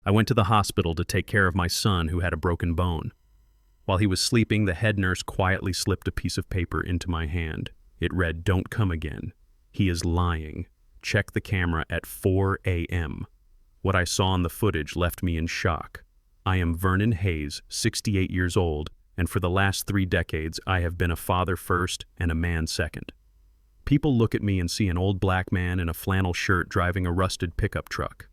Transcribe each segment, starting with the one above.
I went to the hospital to take care of my son who had a broken bone. While he was sleeping, the head nurse quietly slipped a piece of paper into my hand. It read, "Don't come again. He is lying. Check the camera at 4 a.m." What I saw on the footage left me in shock. I am Vernon Hayes, 68 years old, and for the last 3 decades I have been a father first and a man second. People look at me and see an old black man in a flannel shirt driving a rusted pickup truck.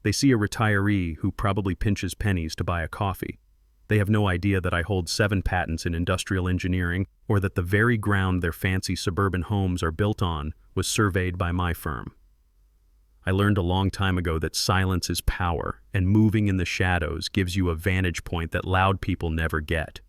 They see a retiree who probably pinches pennies to buy a coffee. They have no idea that I hold 7 patents in industrial engineering, or that the very ground their fancy suburban homes are built on was surveyed by my firm. I learned a long time ago that silence is power, and moving in the shadows gives you a vantage point that loud people never get.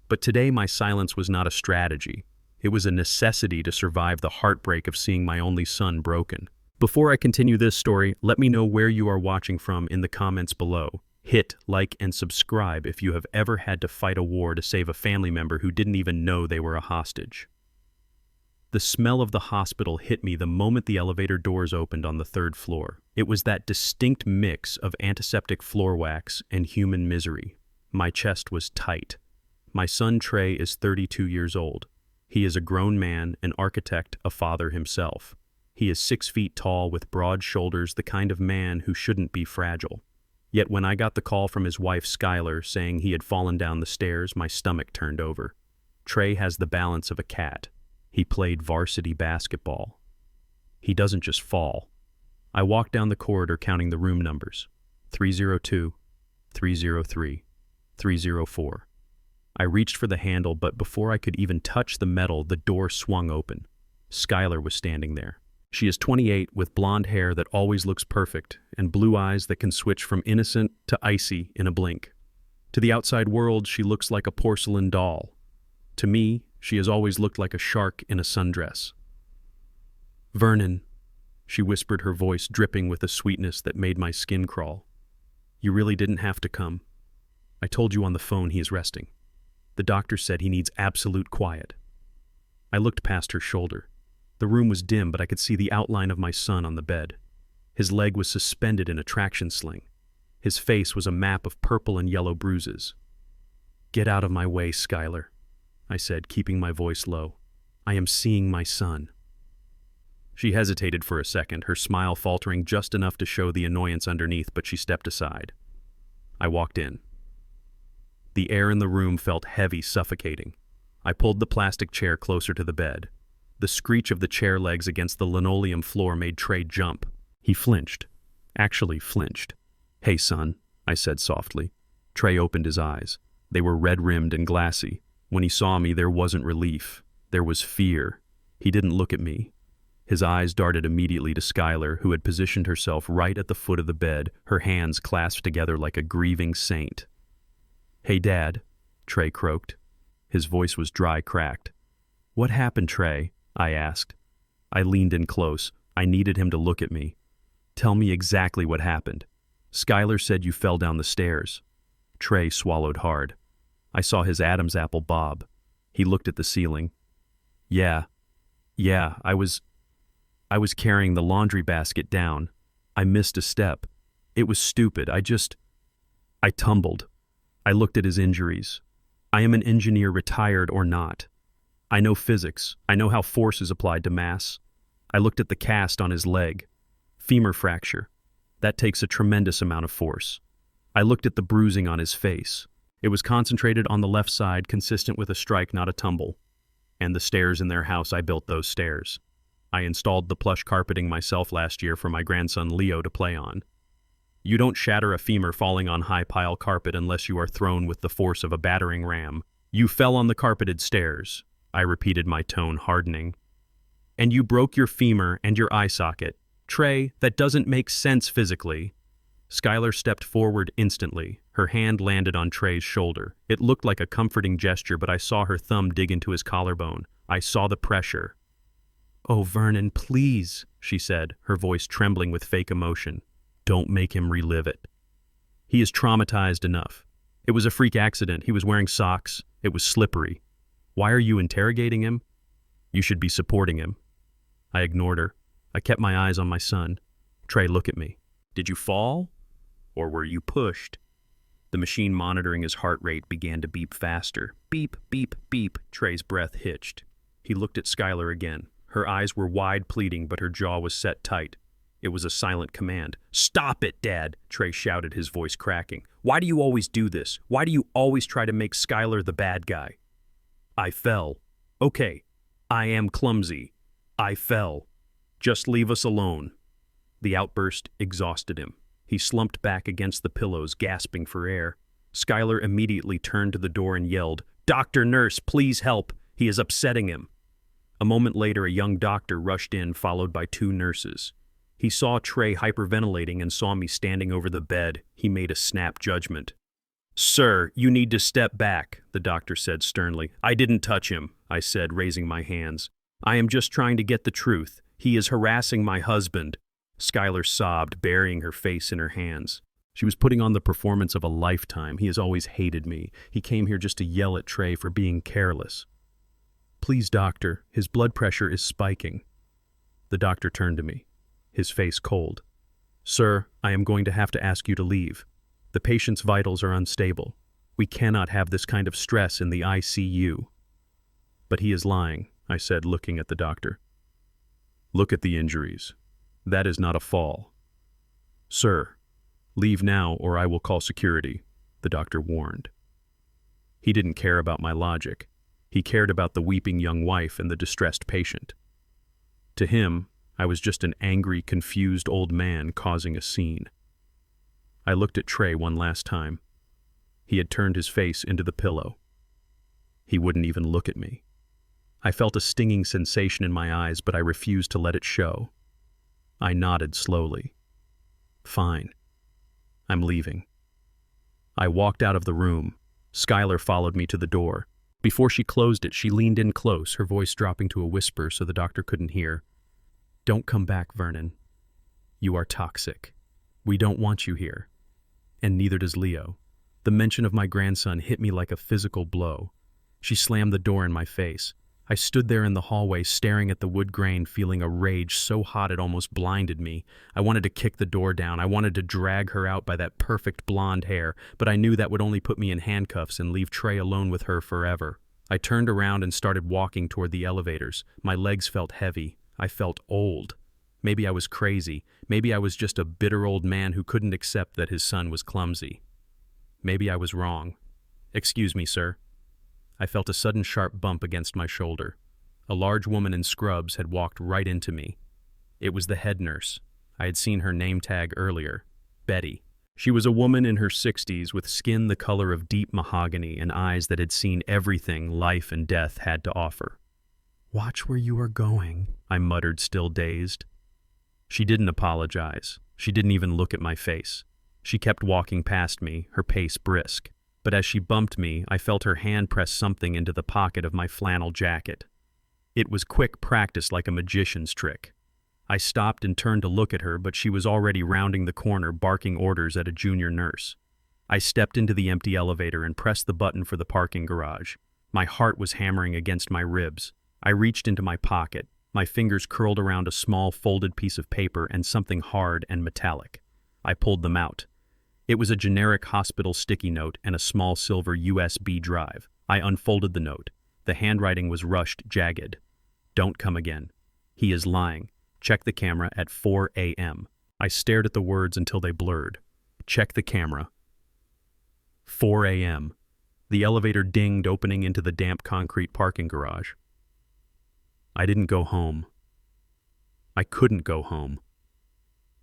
But today my silence was not a strategy. It was a necessity to survive the heartbreak of seeing my only son broken. Before I continue this story, let me know where you are watching from in the comments below. Hit like and subscribe if you have ever had to fight a war to save a family member who didn't even know they were a hostage. The smell of the hospital hit me the moment the elevator doors opened on the 3rd floor. It was that distinct mix of antiseptic floor wax and human misery. My chest was tight. My son Trey is 32 years old. He is a grown man, an architect, a father himself. He is 6 feet tall with broad shoulders, the kind of man who shouldn't be fragile. Yet when I got the call from his wife Skylar saying he had fallen down the stairs, my stomach turned over. Trey has the balance of a cat. He played varsity basketball. He doesn't just fall. I walked down the corridor counting the room numbers. 302, 303, 304. I reached for the handle, but before I could even touch the metal, the door swung open. Skylar was standing there. She is 28 with blonde hair that always looks perfect and blue eyes that can switch from innocent to icy in a blink. To the outside world, she looks like a porcelain doll. To me, she has always looked like a shark in a sundress. "Vernon," she whispered, her voice dripping with a sweetness that made my skin crawl. "You really didn't have to come. I told you on the phone he is resting. The doctor said he needs absolute quiet." I looked past her shoulder. The room was dim, but I could see the outline of my son on the bed. His leg was suspended in a traction sling. His face was a map of purple and yellow bruises. "Get out of my way, Skylar," I said, keeping my voice low. "I am seeing my son." She hesitated for a second, her smile faltering just enough to show the annoyance underneath, but she stepped aside. I walked in. The air in the room felt heavy, suffocating. I pulled the plastic chair closer to the bed. The screech of the chair legs against the linoleum floor made Trey jump. He flinched. Actually flinched. "Hey, son," I said softly. Trey opened his eyes. They were red-rimmed and glassy. When he saw me, there wasn't relief. There was fear. He didn't look at me. His eyes darted immediately to Skylar, who had positioned herself right at the foot of the bed, her hands clasped together like a grieving saint. "Hey, Dad," Trey croaked. His voice was dry, cracked. "What happened, Trey?" I asked. I leaned in close. I needed him to look at me. "Tell me exactly what happened." "Skylar said you fell down the stairs." Trey swallowed hard. I saw his Adam's apple bob. He looked at the ceiling. Yeah, I was carrying the laundry basket down. I missed a step. It was stupid. I tumbled. I looked at his injuries. I am an engineer, retired or not. I know physics. I know how force is applied to mass. I looked at the cast on his leg. Femur fracture. That takes a tremendous amount of force. I looked at the bruising on his face. It was concentrated on the left side, consistent with a strike, not a tumble. And the stairs in their house, I built those stairs. I installed the plush carpeting myself last year for my grandson Leo to play on. You don't shatter a femur falling on high pile carpet unless you are thrown with the force of a battering ram. You fell on the carpeted stairs, I repeated, my tone hardening. And you broke your femur and your eye socket. Trey, that doesn't make sense physically. Skylar stepped forward instantly. Her hand landed on Trey's shoulder. It looked like a comforting gesture, but I saw her thumb dig into his collarbone. I saw the pressure. "Oh, Vernon, please," she said, her voice trembling with fake emotion. "Don't make him relive it. He is traumatized enough. It was a freak accident. He was wearing socks. It was slippery. Why are you interrogating him? You should be supporting him." I ignored her. I kept my eyes on my son. "Trey, look at me. Did you fall? Or were you pushed? The machine monitoring his heart rate began to beep faster. Beep, beep, beep. Trey's breath hitched. He looked at Skylar again. Her eyes were wide, pleading, but her jaw was set tight. It was a silent command. "Stop it, Dad!" Trey shouted, his voice cracking. "Why do you always do this? Why do you always try to make Skylar the bad guy?" "I fell." "Okay, I am clumsy. I fell. Just leave us alone." The outburst exhausted him. He slumped back against the pillows, gasping for air. Skylar immediately turned to the door and yelled, "Doctor, nurse, please help. He is upsetting him." A moment later, a young doctor rushed in, followed by 2 nurses. He saw Trey hyperventilating and saw me standing over the bed. He made a snap judgment. "Sir, you need to step back," the doctor said sternly. "I didn't touch him," I said, raising my hands. "I am just trying to get the truth. He is harassing my husband." Skylar sobbed, burying her face in her hands. She was putting on the performance of a lifetime. He has always hated me. He came here just to yell at Trey for being careless. "Please, doctor, his blood pressure is spiking." The doctor turned to me, his face cold. "Sir, I am going to have to ask you to leave. The patient's vitals are unstable. We cannot have this kind of stress in the ICU." "But he is lying," I said, looking at the doctor. "Look at the injuries. That is not a fall." "Sir, leave now or I will call security," the doctor warned. He didn't care about my logic. He cared about the weeping young wife and the distressed patient. To him, I was just an angry, confused old man causing a scene. I looked at Trey one last time. He had turned his face into the pillow. He wouldn't even look at me. I felt a stinging sensation in my eyes, but I refused to let it show. I nodded slowly. "Fine. I'm leaving." I walked out of the room. Skylar followed me to the door. Before she closed it, she leaned in close, her voice dropping to a whisper so the doctor couldn't hear. "Don't come back, Vernon. You are toxic. We don't want you here. And neither does Leo." The mention of my grandson hit me like a physical blow. She slammed the door in my face. I stood there in the hallway, staring at the wood grain, feeling a rage so hot it almost blinded me. I wanted to kick the door down. I wanted to drag her out by that perfect blonde hair, but I knew that would only put me in handcuffs and leave Trey alone with her forever. I turned around and started walking toward the elevators. My legs felt heavy. I felt old. Maybe I was crazy. Maybe I was just a bitter old man who couldn't accept that his son was clumsy. Maybe I was wrong. "Excuse me, sir." I felt a sudden sharp bump against my shoulder. A large woman in scrubs had walked right into me. It was the head nurse. I had seen her name tag earlier. Betty. She was a woman in her 60s with skin the color of deep mahogany and eyes that had seen everything life and death had to offer. "Watch where you are going," I muttered, still dazed. She didn't apologize. She didn't even look at my face. She kept walking past me, her pace brisk. But as she bumped me, I felt her hand press something into the pocket of my flannel jacket. It was quick practice, like a magician's trick. I stopped and turned to look at her, but she was already rounding the corner, barking orders at a junior nurse. I stepped into the empty elevator and pressed the button for the parking garage. My heart was hammering against my ribs. I reached into my pocket. My fingers curled around a small folded piece of paper and something hard and metallic. I pulled them out. It was a generic hospital sticky note and a small silver USB drive. I unfolded the note. The handwriting was rushed, jagged. "Don't come again. He is lying. Check the camera at 4 a.m. I stared at the words until they blurred. Check the camera. 4 a.m. The elevator dinged, opening into the damp concrete parking garage. I didn't go home. I couldn't go home.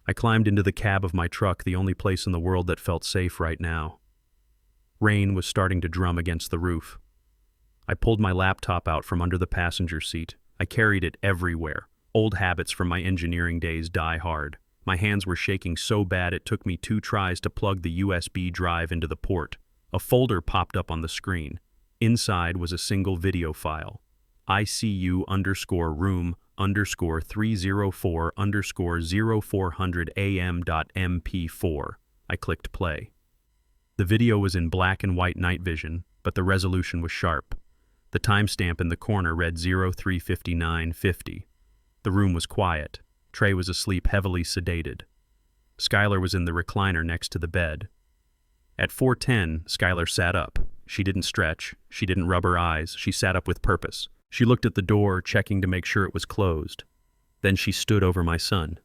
I climbed into the cab of my truck, the only place in the world that felt safe right now. Rain was starting to drum against the roof. I pulled my laptop out from under the passenger seat. I carried it everywhere. Old habits from my engineering days die hard. My hands were shaking so bad it took me 2 tries to plug the USB drive into the port. A folder popped up on the screen. Inside was a single video file. ICU_room_304_0400am.mp4. I clicked play. The video was in black and white night vision, but the resolution was sharp. The timestamp in the corner read 03:59:50. The room was quiet. Trey was asleep, heavily sedated. Skylar was in the recliner next to the bed. At 4:10, Skylar sat up. She didn't stretch. She didn't rub her eyes. She sat up with purpose. She looked at the door, checking to make sure it was closed. Then she stood over my son.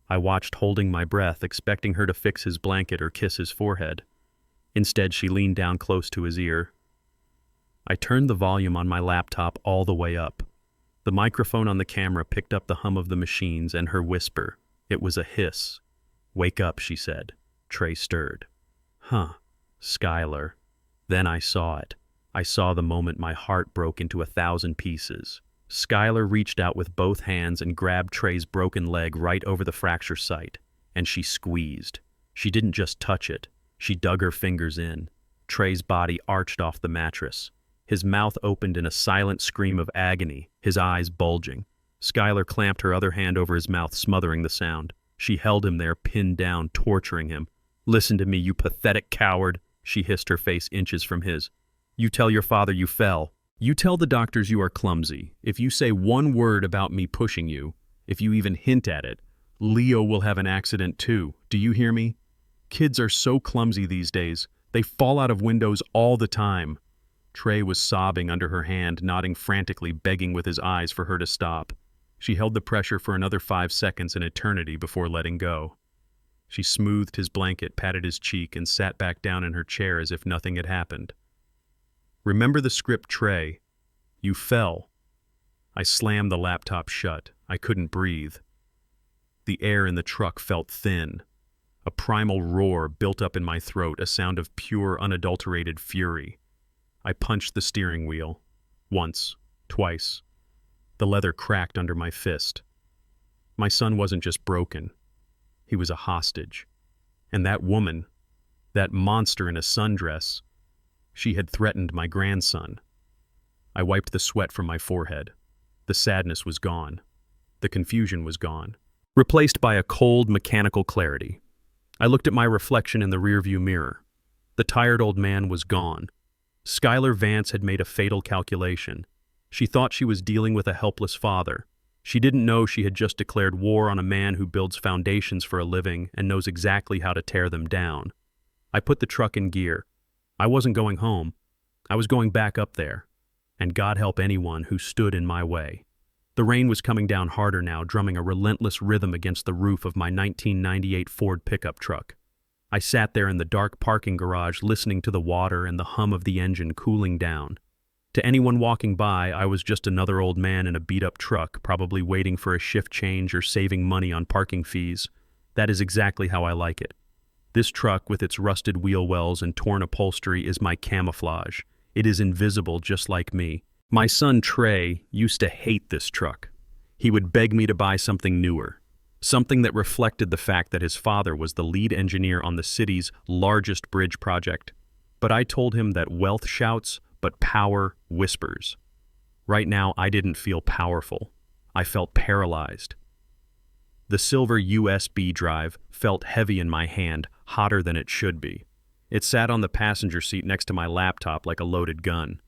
I watched, holding my breath, expecting her to fix his blanket or kiss his forehead. Instead, she leaned down close to his ear. I turned the volume on my laptop all the way up. The microphone on the camera picked up the hum of the machines and her whisper. It was a hiss. "Wake up," she said. Trey stirred. "Huh, Skylar." Then I saw it. I saw the moment my heart broke into 1,000 pieces. Skylar reached out with both hands and grabbed Trey's broken leg right over the fracture site, and she squeezed. She didn't just touch it. She dug her fingers in. Trey's body arched off the mattress. His mouth opened in a silent scream of agony, his eyes bulging. Skylar clamped her other hand over his mouth, smothering the sound. She held him there, pinned down, torturing him. "Listen to me, you pathetic coward," she hissed, her face inches from his. "You tell your father you fell. You tell the doctors you are clumsy. If you say one word about me pushing you, if you even hint at it, Leo will have an accident too. Do you hear me? Kids are so clumsy these days. They fall out of windows all the time." Trey was sobbing under her hand, nodding frantically, begging with his eyes for her to stop. She held the pressure for another 5 seconds, an eternity, before letting go. She smoothed his blanket, patted his cheek, and sat back down in her chair as if nothing had happened. "Remember the script, Trey. You fell." I slammed the laptop shut. I couldn't breathe. The air in the truck felt thin. A primal roar built up in my throat, a sound of pure, unadulterated fury. I punched the steering wheel. Once, twice. The leather cracked under my fist. My son wasn't just broken. He was a hostage. And that woman, that monster in a sundress, she had threatened my grandson. I wiped the sweat from my forehead. The sadness was gone. The confusion was gone, replaced by a cold, mechanical clarity. I looked at my reflection in the rearview mirror. The tired old man was gone. Skylar Vance had made a fatal calculation. She thought she was dealing with a helpless father. She didn't know she had just declared war on a man who builds foundations for a living and knows exactly how to tear them down. I put the truck in gear. I wasn't going home. I was going back up there. And God help anyone who stood in my way. The rain was coming down harder now, drumming a relentless rhythm against the roof of my 1998 Ford pickup truck. I sat there in the dark parking garage, listening to the water and the hum of the engine cooling down. To anyone walking by, I was just another old man in a beat-up truck, probably waiting for a shift change or saving money on parking fees. That is exactly how I like it. This truck, with its rusted wheel wells and torn upholstery, is my camouflage. It is invisible, just like me. My son Trey used to hate this truck. He would beg me to buy something newer, something that reflected the fact that his father was the lead engineer on the city's largest bridge project. But I told him that wealth shouts, but power whispers. Right now, I didn't feel powerful. I felt paralyzed. The silver USB drive felt heavy in my hand, hotter than it should be. It sat on the passenger seat next to my laptop like a loaded gun.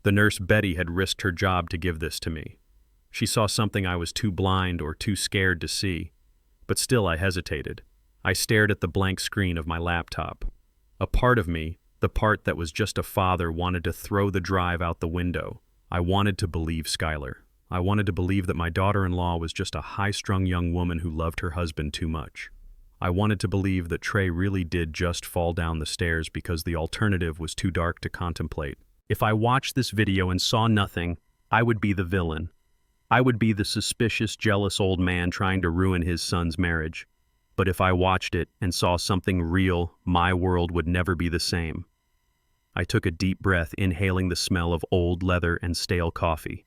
The nurse Betty had risked her job to give this to me. She saw something I was too blind or too scared to see. But still I hesitated. I stared at the blank screen of my laptop. A part of me, the part that was just a father, wanted to throw the drive out the window. I wanted to believe Skylar. I wanted to believe that my daughter-in-law was just a high-strung young woman who loved her husband too much. I wanted to believe that Trey really did just fall down the stairs because the alternative was too dark to contemplate. If I watched this video and saw nothing, I would be the villain. I would be the suspicious, jealous old man trying to ruin his son's marriage. But if I watched it and saw something real, my world would never be the same. I took a deep breath, inhaling the smell of old leather and stale coffee.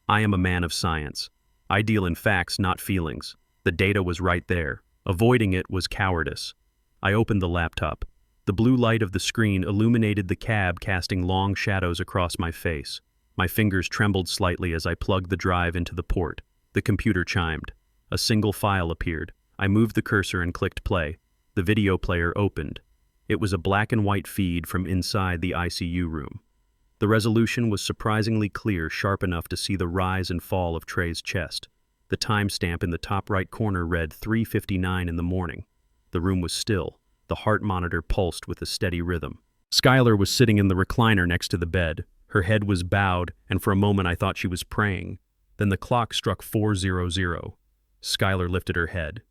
I am a man of science. I deal in facts, not feelings. The data was right there. Avoiding it was cowardice. I opened the laptop. The blue light of the screen illuminated the cab, casting long shadows across my face. My fingers trembled slightly as I plugged the drive into the port. The computer chimed. A single file appeared. I moved the cursor and clicked play. The video player opened. It was a black and white feed from inside the ICU room. The resolution was surprisingly clear, sharp enough to see the rise and fall of Trey's chest. The timestamp in the top right corner read 3:59 in the morning. The room was still. The heart monitor pulsed with a steady rhythm. Skylar was sitting in the recliner next to the bed. Her head was bowed, and for a moment I thought she was praying. Then the clock struck 4:00. Skylar lifted her head.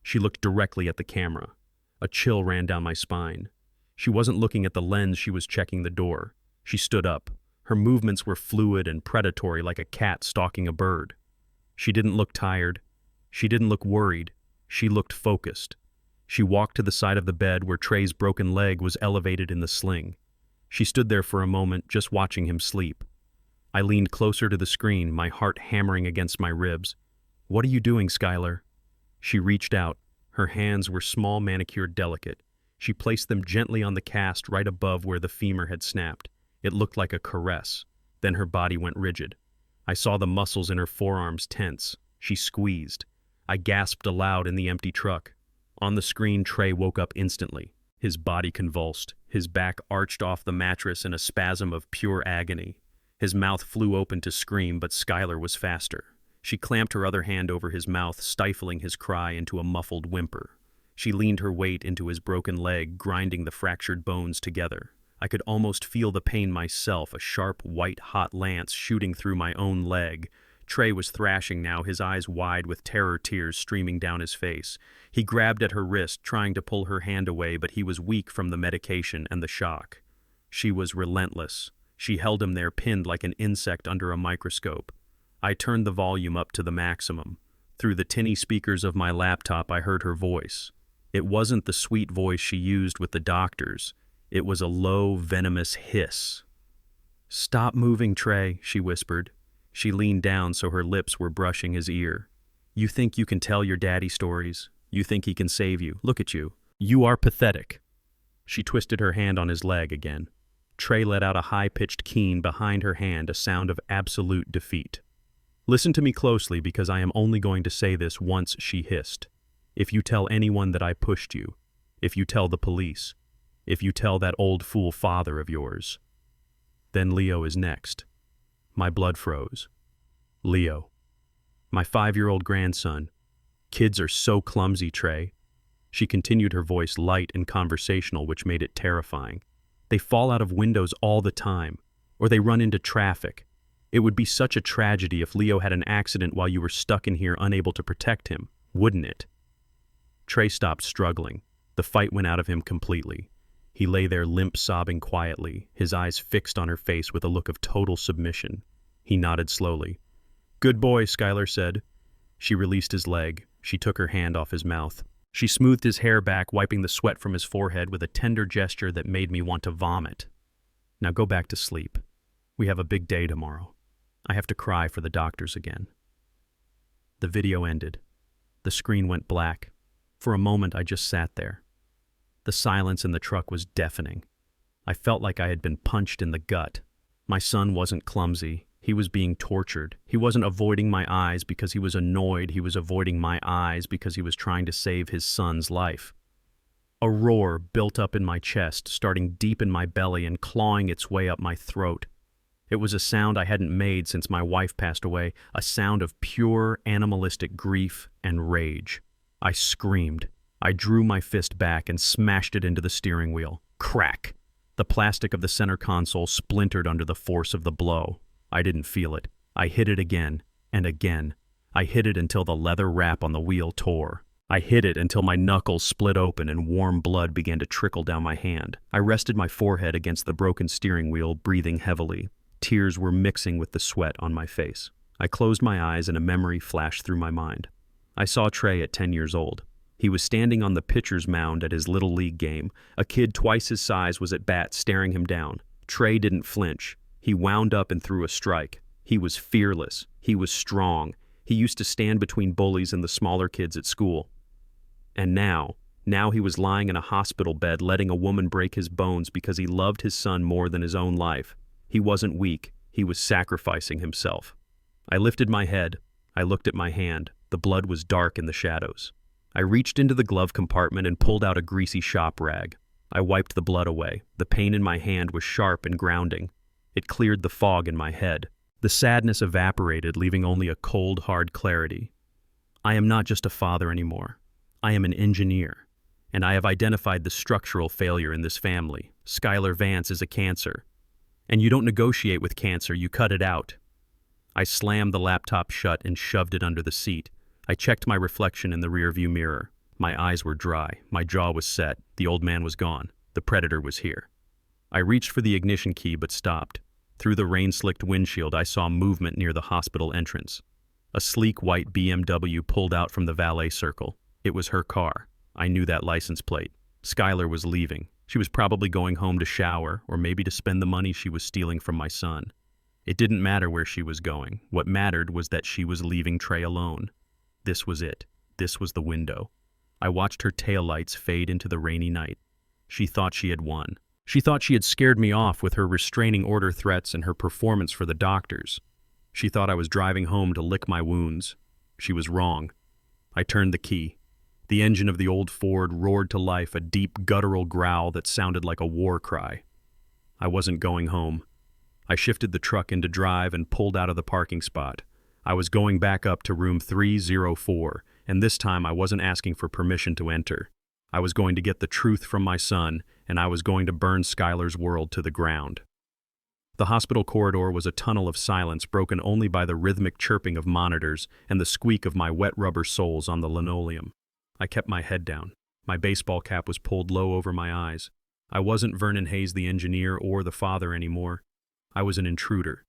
She looked directly at the camera. A chill ran down my spine. She wasn't looking at the lens, she was checking the door. She stood up. Her movements were fluid and predatory like a cat stalking a bird. She didn't look tired. She didn't look worried. She looked focused. She walked to the side of the bed where Trey's broken leg was elevated in the sling. She stood there for a moment, just watching him sleep. I leaned closer to the screen, my heart hammering against my ribs. "What are you doing, Skylar?" She reached out. Her hands were small, manicured, delicate. She placed them gently on the cast right above where the femur had snapped. It looked like a caress. Then her body went rigid. I saw the muscles in her forearms tense. She squeezed. I gasped aloud in the empty truck. On the screen, Trey woke up instantly. His body convulsed. His back arched off the mattress in a spasm of pure agony. His mouth flew open to scream, but Skylar was faster. She clamped her other hand over his mouth, stifling his cry into a muffled whimper. She leaned her weight into his broken leg, grinding the fractured bones together. I could almost feel the pain myself, a sharp, white-hot lance shooting through my own leg. Trey was thrashing now, his eyes wide with terror, tears streaming down his face. He grabbed at her wrist, trying to pull her hand away, but he was weak from the medication and the shock. She was relentless. She held him there, pinned like an insect under a microscope. I turned the volume up to the maximum. Through the tinny speakers of my laptop, I heard her voice. It wasn't the sweet voice she used with the doctors. It was a low, venomous hiss. "Stop moving, Trey," she whispered. She leaned down so her lips were brushing his ear. "You think you can tell your daddy stories? You think he can save you? Look at you. You are pathetic." She twisted her hand on his leg again. Trey let out a high-pitched keen behind her hand, a sound of absolute defeat. "Listen to me closely, because I am only going to say this once," she hissed. "If you tell anyone that I pushed you, if you tell the police, if you tell that old fool father of yours, then Leo is next." My blood froze. Leo. My 5-year-old grandson. Kids are so clumsy, Trey. She continued, her voice light and conversational, which made it terrifying. They fall out of windows all the time, or they run into traffic. It would be such a tragedy if Leo had an accident while you were stuck in here unable to protect him, wouldn't it? Trey stopped struggling. The fight went out of him completely. He lay there limp, sobbing quietly, his eyes fixed on her face with a look of total submission. He nodded slowly. "Good boy," Skylar said. She released his leg. She took her hand off his mouth. She smoothed his hair back, wiping the sweat from his forehead with a tender gesture that made me want to vomit. "Now go back to sleep. We have a big day tomorrow. I have to cry for the doctors again." The video ended. The screen went black. For a moment, I just sat there. The silence in the truck was deafening. I felt like I had been punched in the gut. My son wasn't clumsy. He was being tortured. He wasn't avoiding my eyes because he was annoyed. He was avoiding my eyes because he was trying to save his son's life. A roar built up in my chest, starting deep in my belly and clawing its way up my throat. It was a sound I hadn't made since my wife passed away, a sound of pure animalistic grief and rage. I screamed. I drew my fist back and smashed it into the steering wheel. Crack! The plastic of the center console splintered under the force of the blow. I didn't feel it. I hit it again and again. I hit it until the leather wrap on the wheel tore. I hit it until my knuckles split open and warm blood began to trickle down my hand. I rested my forehead against the broken steering wheel, breathing heavily. Tears were mixing with the sweat on my face. I closed my eyes and a memory flashed through my mind. I saw Trey at 10 years old. He was standing on the pitcher's mound at his Little League game. A kid twice his size was at bat, staring him down. Trey didn't flinch. He wound up and threw a strike. He was fearless. He was strong. He used to stand between bullies and the smaller kids at school. And now he was lying in a hospital bed, letting a woman break his bones because he loved his son more than his own life. He wasn't weak. He was sacrificing himself. I lifted my head. I looked at my hand. The blood was dark in the shadows. I reached into the glove compartment and pulled out a greasy shop rag. I wiped the blood away. The pain in my hand was sharp and grounding. It cleared the fog in my head. The sadness evaporated, leaving only a cold, hard clarity. I am not just a father anymore. I am an engineer. And I have identified the structural failure in this family. Skylar Vance is a cancer. And you don't negotiate with cancer, you cut it out. I slammed the laptop shut and shoved it under the seat. I checked my reflection in the rearview mirror. My eyes were dry. My jaw was set. The old man was gone. The predator was here. I reached for the ignition key but stopped. Through the rain-slicked windshield, I saw movement near the hospital entrance. A sleek white BMW pulled out from the valet circle. It was her car. I knew that license plate. Skylar was leaving. She was probably going home to shower, or maybe to spend the money she was stealing from my son. It didn't matter where she was going. What mattered was that she was leaving Trey alone. This was it. This was the window. I watched her taillights fade into the rainy night. She thought she had won. She thought she had scared me off with her restraining order threats and her performance for the doctors. She thought I was driving home to lick my wounds. She was wrong. I turned the key. The engine of the old Ford roared to life, a deep guttural growl that sounded like a war cry. I wasn't going home. I shifted the truck into drive and pulled out of the parking spot. I was going back up to room 304, and this time I wasn't asking for permission to enter. I was going to get the truth from my son, and I was going to burn Skylar's world to the ground. The hospital corridor was a tunnel of silence broken only by the rhythmic chirping of monitors and the squeak of my wet rubber soles on the linoleum. I kept my head down. My baseball cap was pulled low over my eyes. I wasn't Vernon Hayes the engineer or the father anymore. I was an intruder.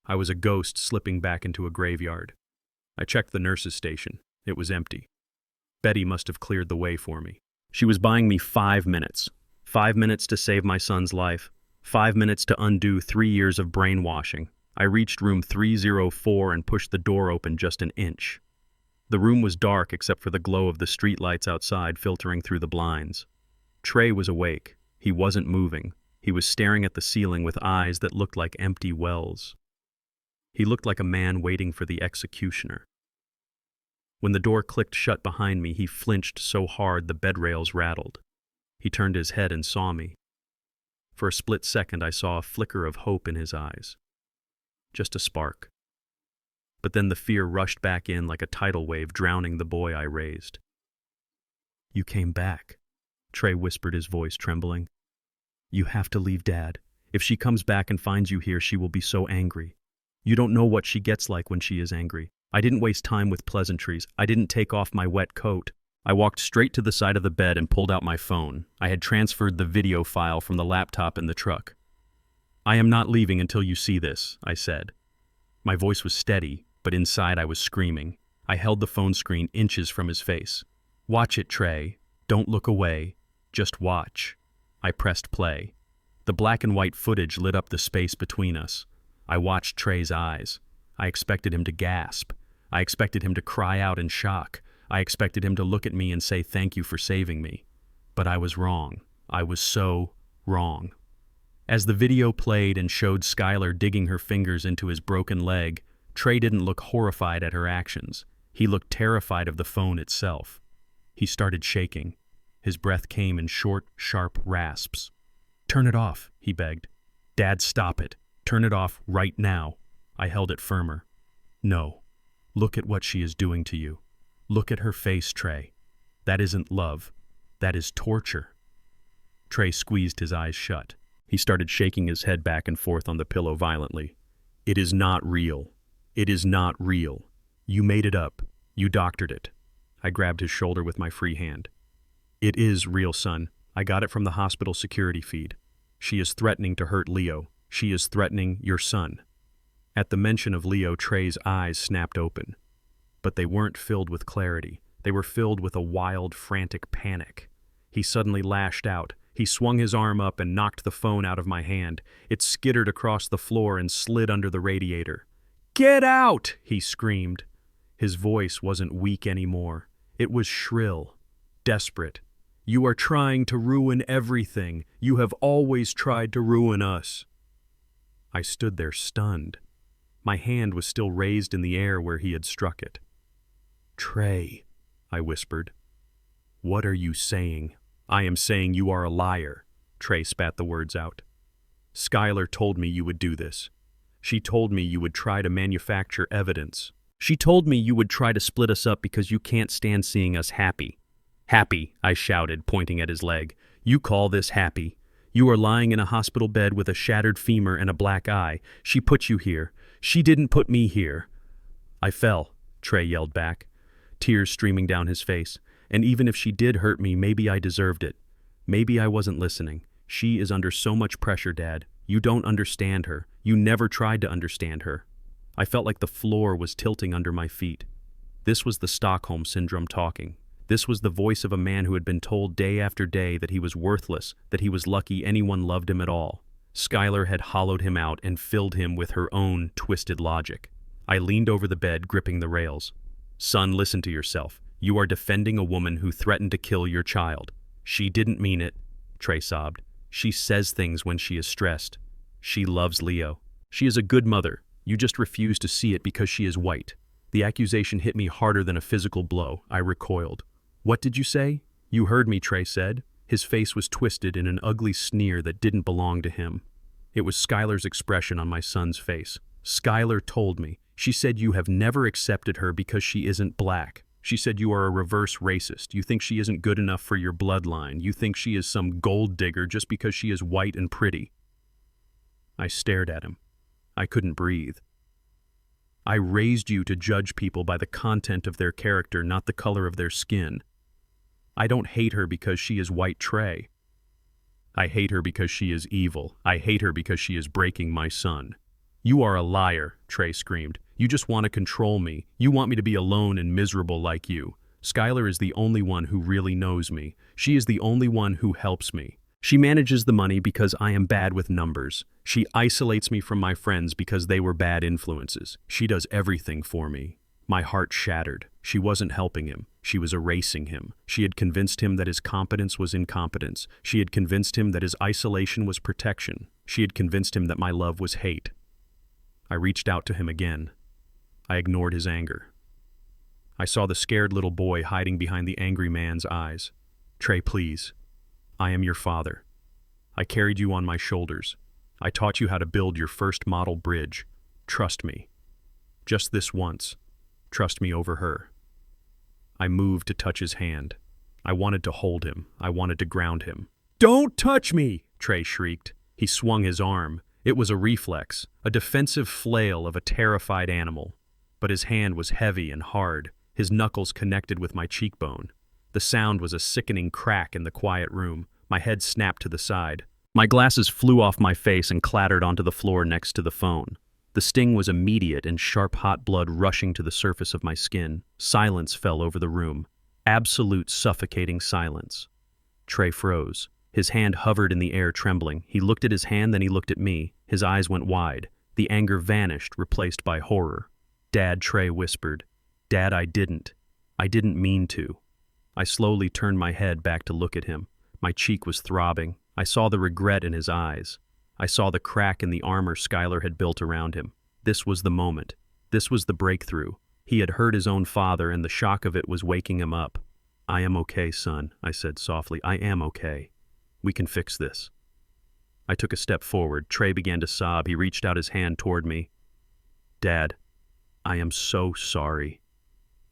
I was a ghost slipping back into a graveyard. I checked the nurse's station. It was empty. Betty must have cleared the way for me. She was buying me 5 minutes. 5 minutes to save my son's life. 5 minutes to undo 3 years of brainwashing. I reached room 304 and pushed the door open just an inch. The room was dark except for the glow of the streetlights outside filtering through the blinds. Trey was awake. He wasn't moving. He was staring at the ceiling with eyes that looked like empty wells. He looked like a man waiting for the executioner. When the door clicked shut behind me, he flinched so hard the bed rails rattled. He turned his head and saw me. For a split second, I saw a flicker of hope in his eyes. Just a spark. But then the fear rushed back in like a tidal wave, drowning the boy I raised. "You came back," Trey whispered, his voice trembling. "You have to leave Dad. If she comes back and finds you here, she will be so angry. You don't know what she gets like when she is angry." I didn't waste time with pleasantries. I didn't take off my wet coat. I walked straight to the side of the bed and pulled out my phone. I had transferred the video file from the laptop in the truck. "I am not leaving until you see this," I said. My voice was steady, but inside I was screaming. I held the phone screen inches from his face. "Watch it, Trey. Don't look away. Just watch." I pressed play. The black and white footage lit up the space between us. I watched Trey's eyes. I expected him to gasp. I expected him to cry out in shock. I expected him to look at me and say thank you for saving me. But I was wrong. I was so wrong. As the video played and showed Skylar digging her fingers into his broken leg, Trey didn't look horrified at her actions. He looked terrified of the phone itself. He started shaking. His breath came in short, sharp rasps. "Turn it off," he begged. "Dad, stop it. Turn it off right now." I held it firmer. "No. Look at what she is doing to you. Look at her face, Trey. That isn't love. That is torture." Trey squeezed his eyes shut. He started shaking his head back and forth on the pillow violently. "It is not real. It is not real. You made it up. You doctored it." I grabbed his shoulder with my free hand. "It is real, son. I got it from the hospital security feed. She is threatening to hurt Leo. She is threatening your son." At the mention of Leo, Trey's eyes snapped open. But they weren't filled with clarity. They were filled with a wild, frantic panic. He suddenly lashed out. He swung his arm up and knocked the phone out of my hand. It skittered across the floor and slid under the radiator. "Get out!" he screamed. His voice wasn't weak anymore. It was shrill, desperate. "You are trying to ruin everything. You have always tried to ruin us." I stood there stunned. My hand was still raised in the air where he had struck it. "Trey," I whispered. "What are you saying?" "I am saying you are a liar," Trey spat the words out. "Skylar told me you would do this. She told me you would try to manufacture evidence. She told me you would try to split us up because you can't stand seeing us happy. Happy, I shouted, pointing at his leg. You call this happy? You are lying in a hospital bed with a shattered femur and a black eye. She put you here. She didn't put me here. I fell, Trey yelled back, tears streaming down his face. And even if she did hurt me, maybe I deserved it. Maybe I wasn't listening. She is under so much pressure, Dad. You don't understand her. You never tried to understand her. I felt like the floor was tilting under my feet. This was the Stockholm Syndrome talking. This was the voice of a man who had been told day after day that he was worthless, that he was lucky anyone loved him at all. Skylar had hollowed him out and filled him with her own twisted logic. I leaned over the bed, gripping the rails. Son, listen to yourself. You are defending a woman who threatened to kill your child. She didn't mean it, Trey sobbed. She says things when she is stressed. She loves Leo. She is a good mother. You just refuse to see it because she is white. The accusation hit me harder than a physical blow. I recoiled. What did you say? You heard me, Trey said. His face was twisted in an ugly sneer that didn't belong to him. It was Skylar's expression on my son's face. Skylar told me. She said you have never accepted her because she isn't black. She said you are a reverse racist. You think she isn't good enough for your bloodline. You think she is some gold digger just because she is white and pretty. I stared at him. I couldn't breathe. I raised you to judge people by the content of their character, not the color of their skin. I don't hate her because she is white, Trey. I hate her because she is evil. I hate her because she is breaking my son. You are a liar, Trey screamed. You just want to control me. You want me to be alone and miserable like you. Skylar is the only one who really knows me. She is the only one who helps me. She manages the money because I am bad with numbers. She isolates me from my friends because they were bad influences. She does everything for me. My heart shattered. She wasn't helping him. She was erasing him. She had convinced him that his competence was incompetence. She had convinced him that his isolation was protection. She had convinced him that my love was hate. I reached out to him again. I ignored his anger. I saw the scared little boy hiding behind the angry man's eyes. Trey, please. I am your father. I carried you on my shoulders. I taught you how to build your first model bridge. Trust me. Just this once. Trust me over her. I moved to touch his hand. I wanted to hold him. I wanted to ground him. Don't touch me, Trey shrieked. He swung his arm. It was a reflex, a defensive flail of a terrified animal. But his hand was heavy and hard. His knuckles connected with my cheekbone. The sound was a sickening crack in the quiet room. My head snapped to the side. My glasses flew off my face and clattered onto the floor next to the phone. The sting was immediate and sharp hot blood rushing to the surface of my skin. Silence fell over the room. Absolute suffocating silence. Trey froze. His hand hovered in the air, trembling. He looked at his hand, then he looked at me. His eyes went wide. The anger vanished, replaced by horror. Dad, Trey whispered. Dad, I didn't mean to. I slowly turned my head back to look at him. My cheek was throbbing. I saw the regret in his eyes. I saw the crack in the armor Skylar had built around him. This was the moment. This was the breakthrough. He had hurt his own father, and the shock of it was waking him up. I am okay, son, I said softly. I am okay. We can fix this. I took a step forward. Trey began to sob. He reached out his hand toward me. Dad, I am so sorry.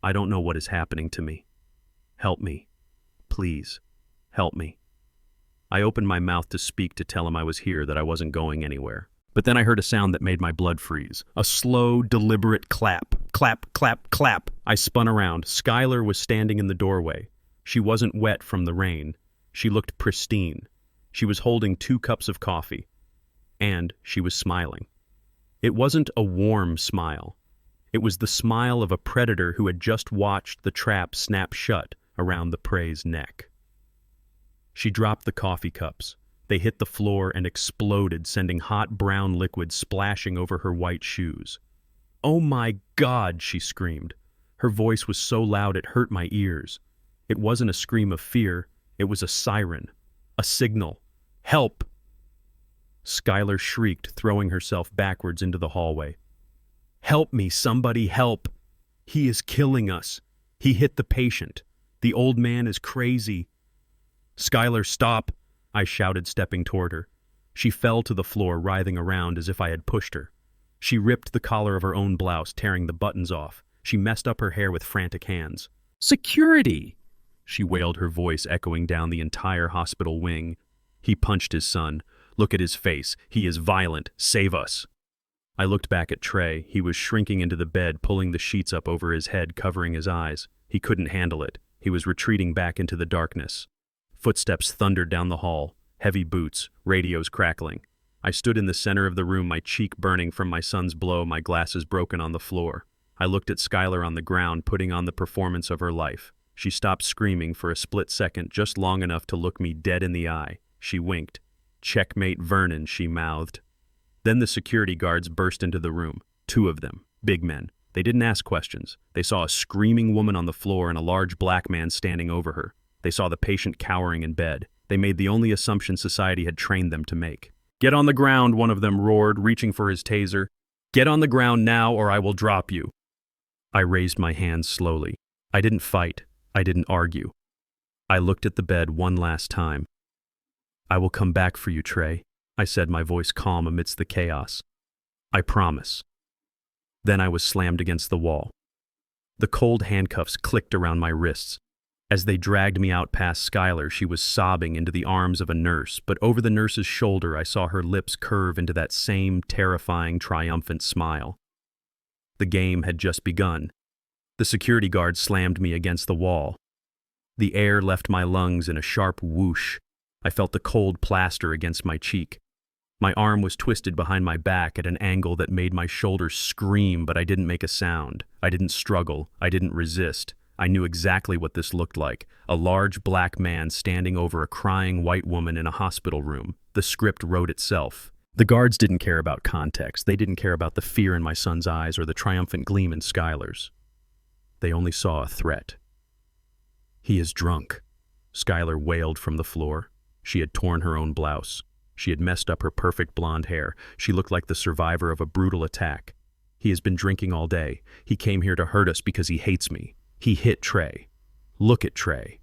I don't know what is happening to me. Help me. Please, help me. I opened my mouth to speak, to tell him I was here, that I wasn't going anywhere. But then I heard a sound that made my blood freeze. A slow, deliberate clap. Clap, clap, clap. I spun around. Skylar was standing in the doorway. She wasn't wet from the rain. She looked pristine. She was holding 2 cups of coffee. And she was smiling. It wasn't a warm smile. It was the smile of a predator who had just watched the trap snap shut around the prey's neck. She dropped the coffee cups. They hit the floor and exploded, sending hot brown liquid splashing over her white shoes. "Oh my God," she screamed. Her voice was so loud it hurt my ears. It wasn't a scream of fear. It was a siren. A signal. Help! Skylar shrieked, throwing herself backwards into the hallway. Help me, somebody help! He is killing us. He hit the patient. The old man is crazy. Skylar, stop! I shouted, stepping toward her. She fell to the floor, writhing around as if I had pushed her. She ripped the collar of her own blouse, tearing the buttons off. She messed up her hair with frantic hands. Security! she wailed, her voice echoing down the entire hospital wing. He punched his son. Look at his face. He is violent. Save us. I looked back at Trey. He was shrinking into the bed, pulling the sheets up over his head, covering his eyes. He couldn't handle it. He was retreating back into the darkness. Footsteps thundered down the hall. Heavy boots, radios crackling. I stood in the center of the room, my cheek burning from my son's blow, my glasses broken on the floor. I looked at Skylar on the ground, putting on the performance of her life. She stopped screaming for a split second, just long enough to look me dead in the eye. She winked. "Checkmate, Vernon," she mouthed. Then the security guards burst into the room. 2 of them, big men. They didn't ask questions. They saw a screaming woman on the floor and a large black man standing over her. They saw the patient cowering in bed. They made the only assumption society had trained them to make. "Get on the ground," one of them roared, reaching for his taser. "Get on the ground now or I will drop you." I raised my hands slowly. I didn't fight. I didn't argue. I looked at the bed one last time. "I will come back for you, Trey," I said, my voice calm amidst the chaos. "I promise." Then I was slammed against the wall. The cold handcuffs clicked around my wrists. As they dragged me out past Skylar, she was sobbing into the arms of a nurse, but over the nurse's shoulder I saw her lips curve into that same terrifying, triumphant smile. The game had just begun. The security guard slammed me against the wall. The air left my lungs in a sharp whoosh. I felt the cold plaster against my cheek. My arm was twisted behind my back at an angle that made my shoulders scream, but I didn't make a sound. I didn't struggle. I didn't resist. I knew exactly what this looked like. A large black man standing over a crying white woman in a hospital room. The script wrote itself. The guards didn't care about context. They didn't care about the fear in my son's eyes or the triumphant gleam in Skylar's. They only saw a threat. "He is drunk," Skylar wailed from the floor. She had torn her own blouse. She had messed up her perfect blonde hair. She looked like the survivor of a brutal attack. "He has been drinking all day. He came here to hurt us because he hates me. He hit Trey. Look at Trey."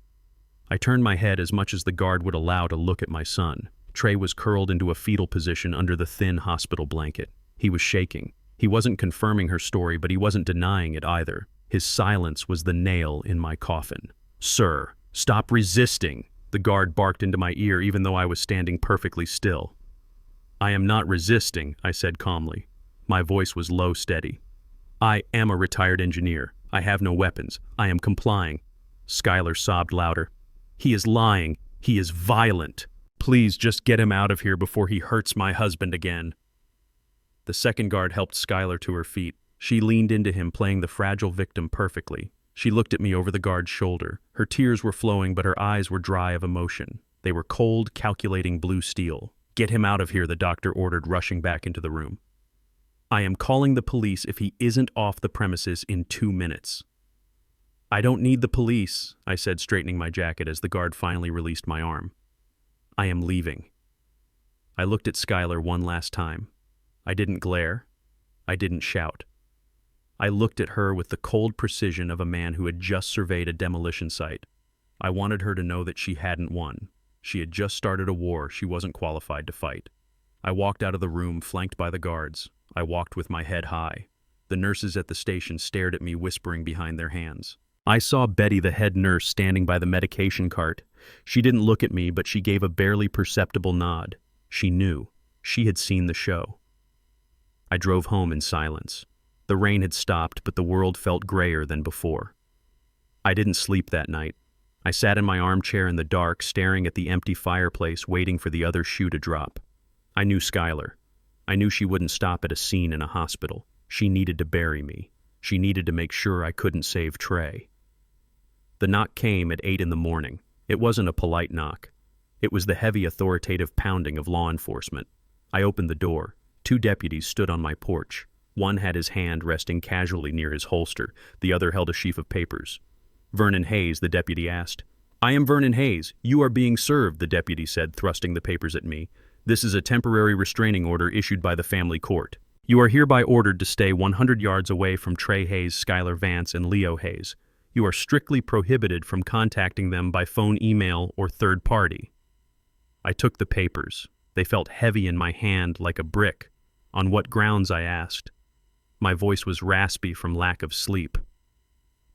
I turned my head as much as the guard would allow to look at my son. Trey was curled into a fetal position under the thin hospital blanket. He was shaking. He wasn't confirming her story, but he wasn't denying it either. His silence was the nail in my coffin. "Sir, stop resisting," the guard barked into my ear even though I was standing perfectly still. "I am not resisting," I said calmly. My voice was low, steady. "I am a retired engineer. I have no weapons. I am complying." Skylar sobbed louder. "He is lying. He is violent. Please just get him out of here before he hurts my husband again." The second guard helped Skylar to her feet. She leaned into him, playing the fragile victim perfectly. She looked at me over the guard's shoulder. Her tears were flowing, but her eyes were dry of emotion. They were cold, calculating blue steel. "Get him out of here," the doctor ordered, rushing back into the room. "I am calling the police if he isn't off the premises in 2 minutes." "I don't need the police," I said, straightening my jacket as the guard finally released my arm. "I am leaving." I looked at Skylar one last time. I didn't glare. I didn't shout. I looked at her with the cold precision of a man who had just surveyed a demolition site. I wanted her to know that she hadn't won. She had just started a war she wasn't qualified to fight. I walked out of the room, flanked by the guards. I walked with my head high. The nurses at the station stared at me, whispering behind their hands. I saw Betty, the head nurse, standing by the medication cart. She didn't look at me, but she gave a barely perceptible nod. She knew. She had seen the show. I drove home in silence. The rain had stopped, but the world felt grayer than before. I didn't sleep that night. I sat in my armchair in the dark, staring at the empty fireplace, waiting for the other shoe to drop. I knew Skylar. I knew she wouldn't stop at a scene in a hospital. She needed to bury me. She needed to make sure I couldn't save Trey. The knock came at 8 in the morning. It wasn't a polite knock. It was the heavy, authoritative pounding of law enforcement. I opened the door. 2 deputies stood on my porch. One had his hand resting casually near his holster. The other held a sheaf of papers. "Vernon Hayes," the deputy asked. "I am Vernon Hayes. You are being served," the deputy said, thrusting the papers at me. "This is a temporary restraining order issued by the family court. You are hereby ordered to stay 100 yards away from Trey Hayes, Skylar Vance, and Leo Hayes. You are strictly prohibited from contacting them by phone, email, or third party." I took the papers. They felt heavy in my hand like a brick. "On what grounds?" I asked. My voice was raspy from lack of sleep.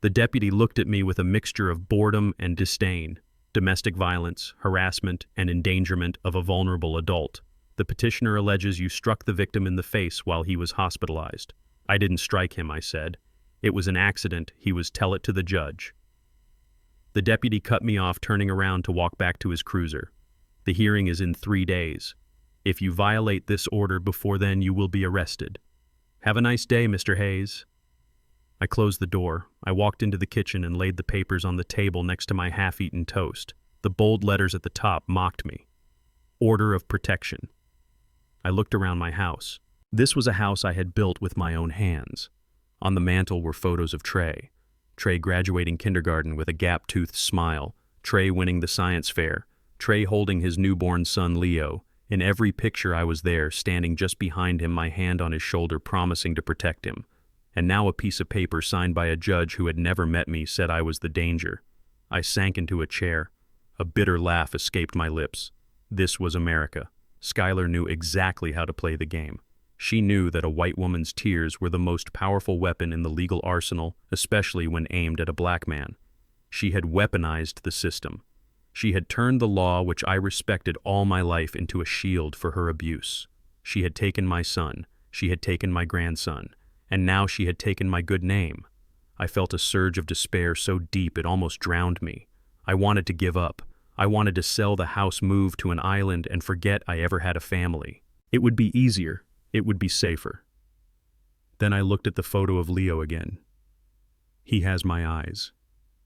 The deputy looked at me with a mixture of boredom and disdain. Domestic violence, harassment, and endangerment of a vulnerable adult. The petitioner alleges you struck the victim in the face while he was hospitalized. I didn't strike him, I said. It was an accident. He was tell it to the judge. The deputy cut me off, turning around to walk back to his cruiser. The hearing is in 3 days. If you violate this order before then, you will be arrested. Have a nice day, Mr. Hayes. I closed the door. I walked into the kitchen and laid the papers on the table next to my half-eaten toast. The bold letters at the top mocked me. Order of protection. I looked around my house. This was a house I had built with my own hands. On the mantel were photos of Trey. Trey graduating kindergarten with a gap-toothed smile. Trey winning the science fair. Trey holding his newborn son Leo. In every picture I was there, standing just behind him, my hand on his shoulder, promising to protect him. And now a piece of paper signed by a judge who had never met me said I was the danger. I sank into a chair. A bitter laugh escaped my lips. This was America. Skylar knew exactly how to play the game. She knew that a white woman's tears were the most powerful weapon in the legal arsenal, especially when aimed at a black man. She had weaponized the system. She had turned the law, which I respected all my life, into a shield for her abuse. She had taken my son. She had taken my grandson. And now she had taken my good name. I felt a surge of despair so deep it almost drowned me. I wanted to give up. I wanted to sell the house, move to an island, and forget I ever had a family. It would be easier. It would be safer. Then I looked at the photo of Leo again. He has my eyes.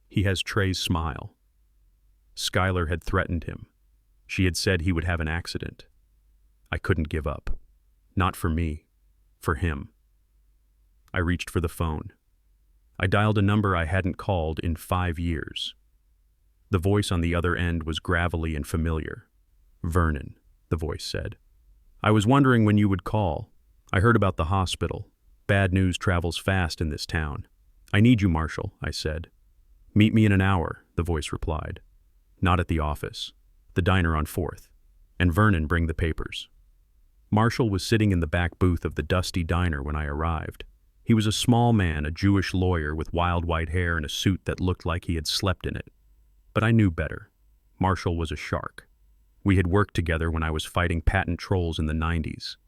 He has Trey's smile. Skylar had threatened him. She had said he would have an accident. I couldn't give up. Not for me. For him. I reached for the phone. I dialed a number I hadn't called in 5 years. The voice on the other end was gravelly and familiar. "Vernon," the voice said. "I was wondering when you would call. I heard about the hospital. Bad news travels fast in this town. I need you, Marshall," I said. "Meet me in an hour," the voice replied. "Not at the office. The diner on 4th. And Vernon, bring the papers." Marshall was sitting in the back booth of the dusty diner when I arrived. He was a small man, a Jewish lawyer with wild white hair and a suit that looked like he had slept in it. But I knew better. Marshall was a shark. We had worked together when I was fighting patent trolls in the 90s.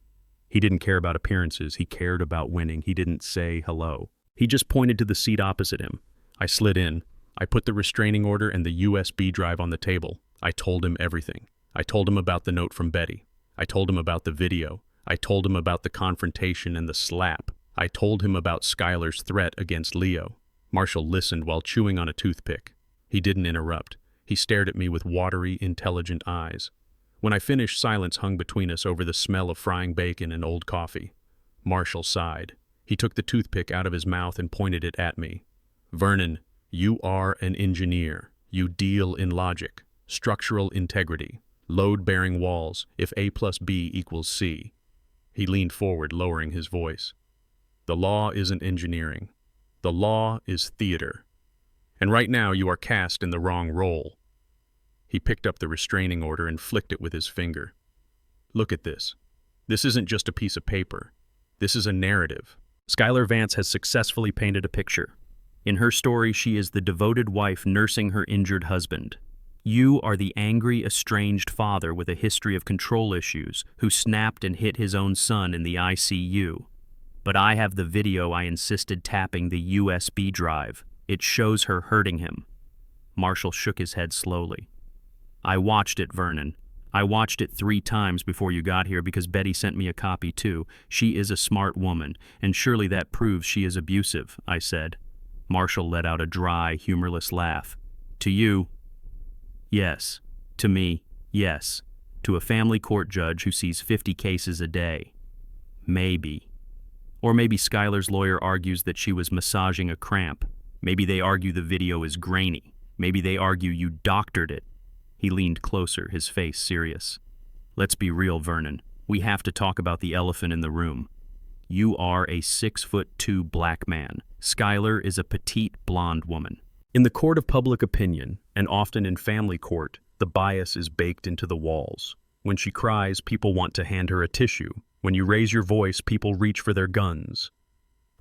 He didn't care about appearances. He cared about winning. He didn't say hello. He just pointed to the seat opposite him. I slid in. I put the restraining order and the USB drive on the table. I told him everything. I told him about the note from Betty. I told him about the video. I told him about the confrontation and the slap. I told him about Skylar's threat against Leo. Marshall listened while chewing on a toothpick. He didn't interrupt. He stared at me with watery, intelligent eyes. When I finished, silence hung between us over the smell of frying bacon and old coffee. Marshall sighed. He took the toothpick out of his mouth and pointed it at me. "Vernon, you are an engineer. You deal in logic, structural integrity, load-bearing walls, if A plus B equals C." He leaned forward, lowering his voice. "The law isn't engineering. The law is theater. And right now you are cast in the wrong role." He picked up the restraining order and flicked it with his finger. "Look at this. This isn't just a piece of paper. This is a narrative." Skylar Vance has successfully painted a picture. In her story, she is the devoted wife nursing her injured husband. You are the angry, estranged father with a history of control issues who snapped and hit his own son in the ICU. But I have the video I insisted tapping the USB drive. It shows her hurting him. Marshall shook his head slowly. "I watched it, Vernon. I watched it 3 times before you got here because Betty sent me a copy too. She is a smart woman, and surely that proves she is abusive," I said. Marshall let out a dry, humorless laugh. "To you, yes. To me, yes. To a family court judge who sees 50 cases a day. Maybe. Or maybe Skylar's lawyer argues that she was massaging a cramp. Maybe they argue the video is grainy. Maybe they argue you doctored it." He leaned closer, his face serious. "Let's be real, Vernon. We have to talk about the elephant in the room. You are a 6'2" black man. Skylar is a petite blonde woman. In the court of public opinion, and often in family court, the bias is baked into the walls. When she cries, people want to hand her a tissue. When you raise your voice, people reach for their guns.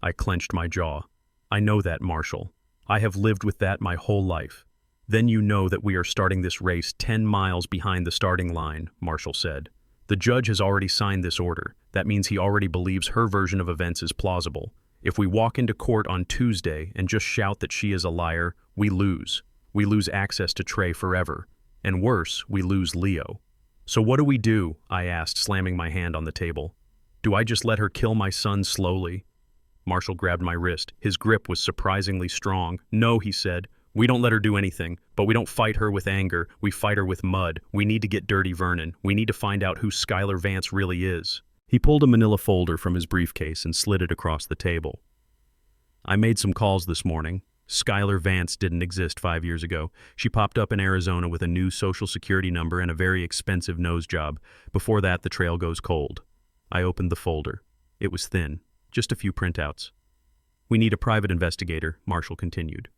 I clenched my jaw. "I know that, Marshall. I have lived with that my whole life. Then you know that we are starting this race 10 miles behind the starting line, Marshall said. The judge has already signed this order. That means he already believes her version of events is plausible. If we walk into court on Tuesday and just shout that she is a liar, we lose. We lose access to Trey forever. And worse, we lose Leo. So what do we do? I asked, slamming my hand on the table. Do I just let her kill my son slowly? Marshall grabbed my wrist. His grip was surprisingly strong. No, he said. We don't let her do anything, but we don't fight her with anger. We fight her with mud. We need to get dirty Vernon. We need to find out who Skylar Vance really is. He pulled a manila folder from his briefcase and slid it across the table. I made some calls this morning. Skylar Vance didn't exist 5 years ago. She popped up in Arizona with a new social security number and a very expensive nose job. Before that, the trail goes cold. I opened the folder. It was thin, just a few printouts. We need a private investigator, Marshall continued.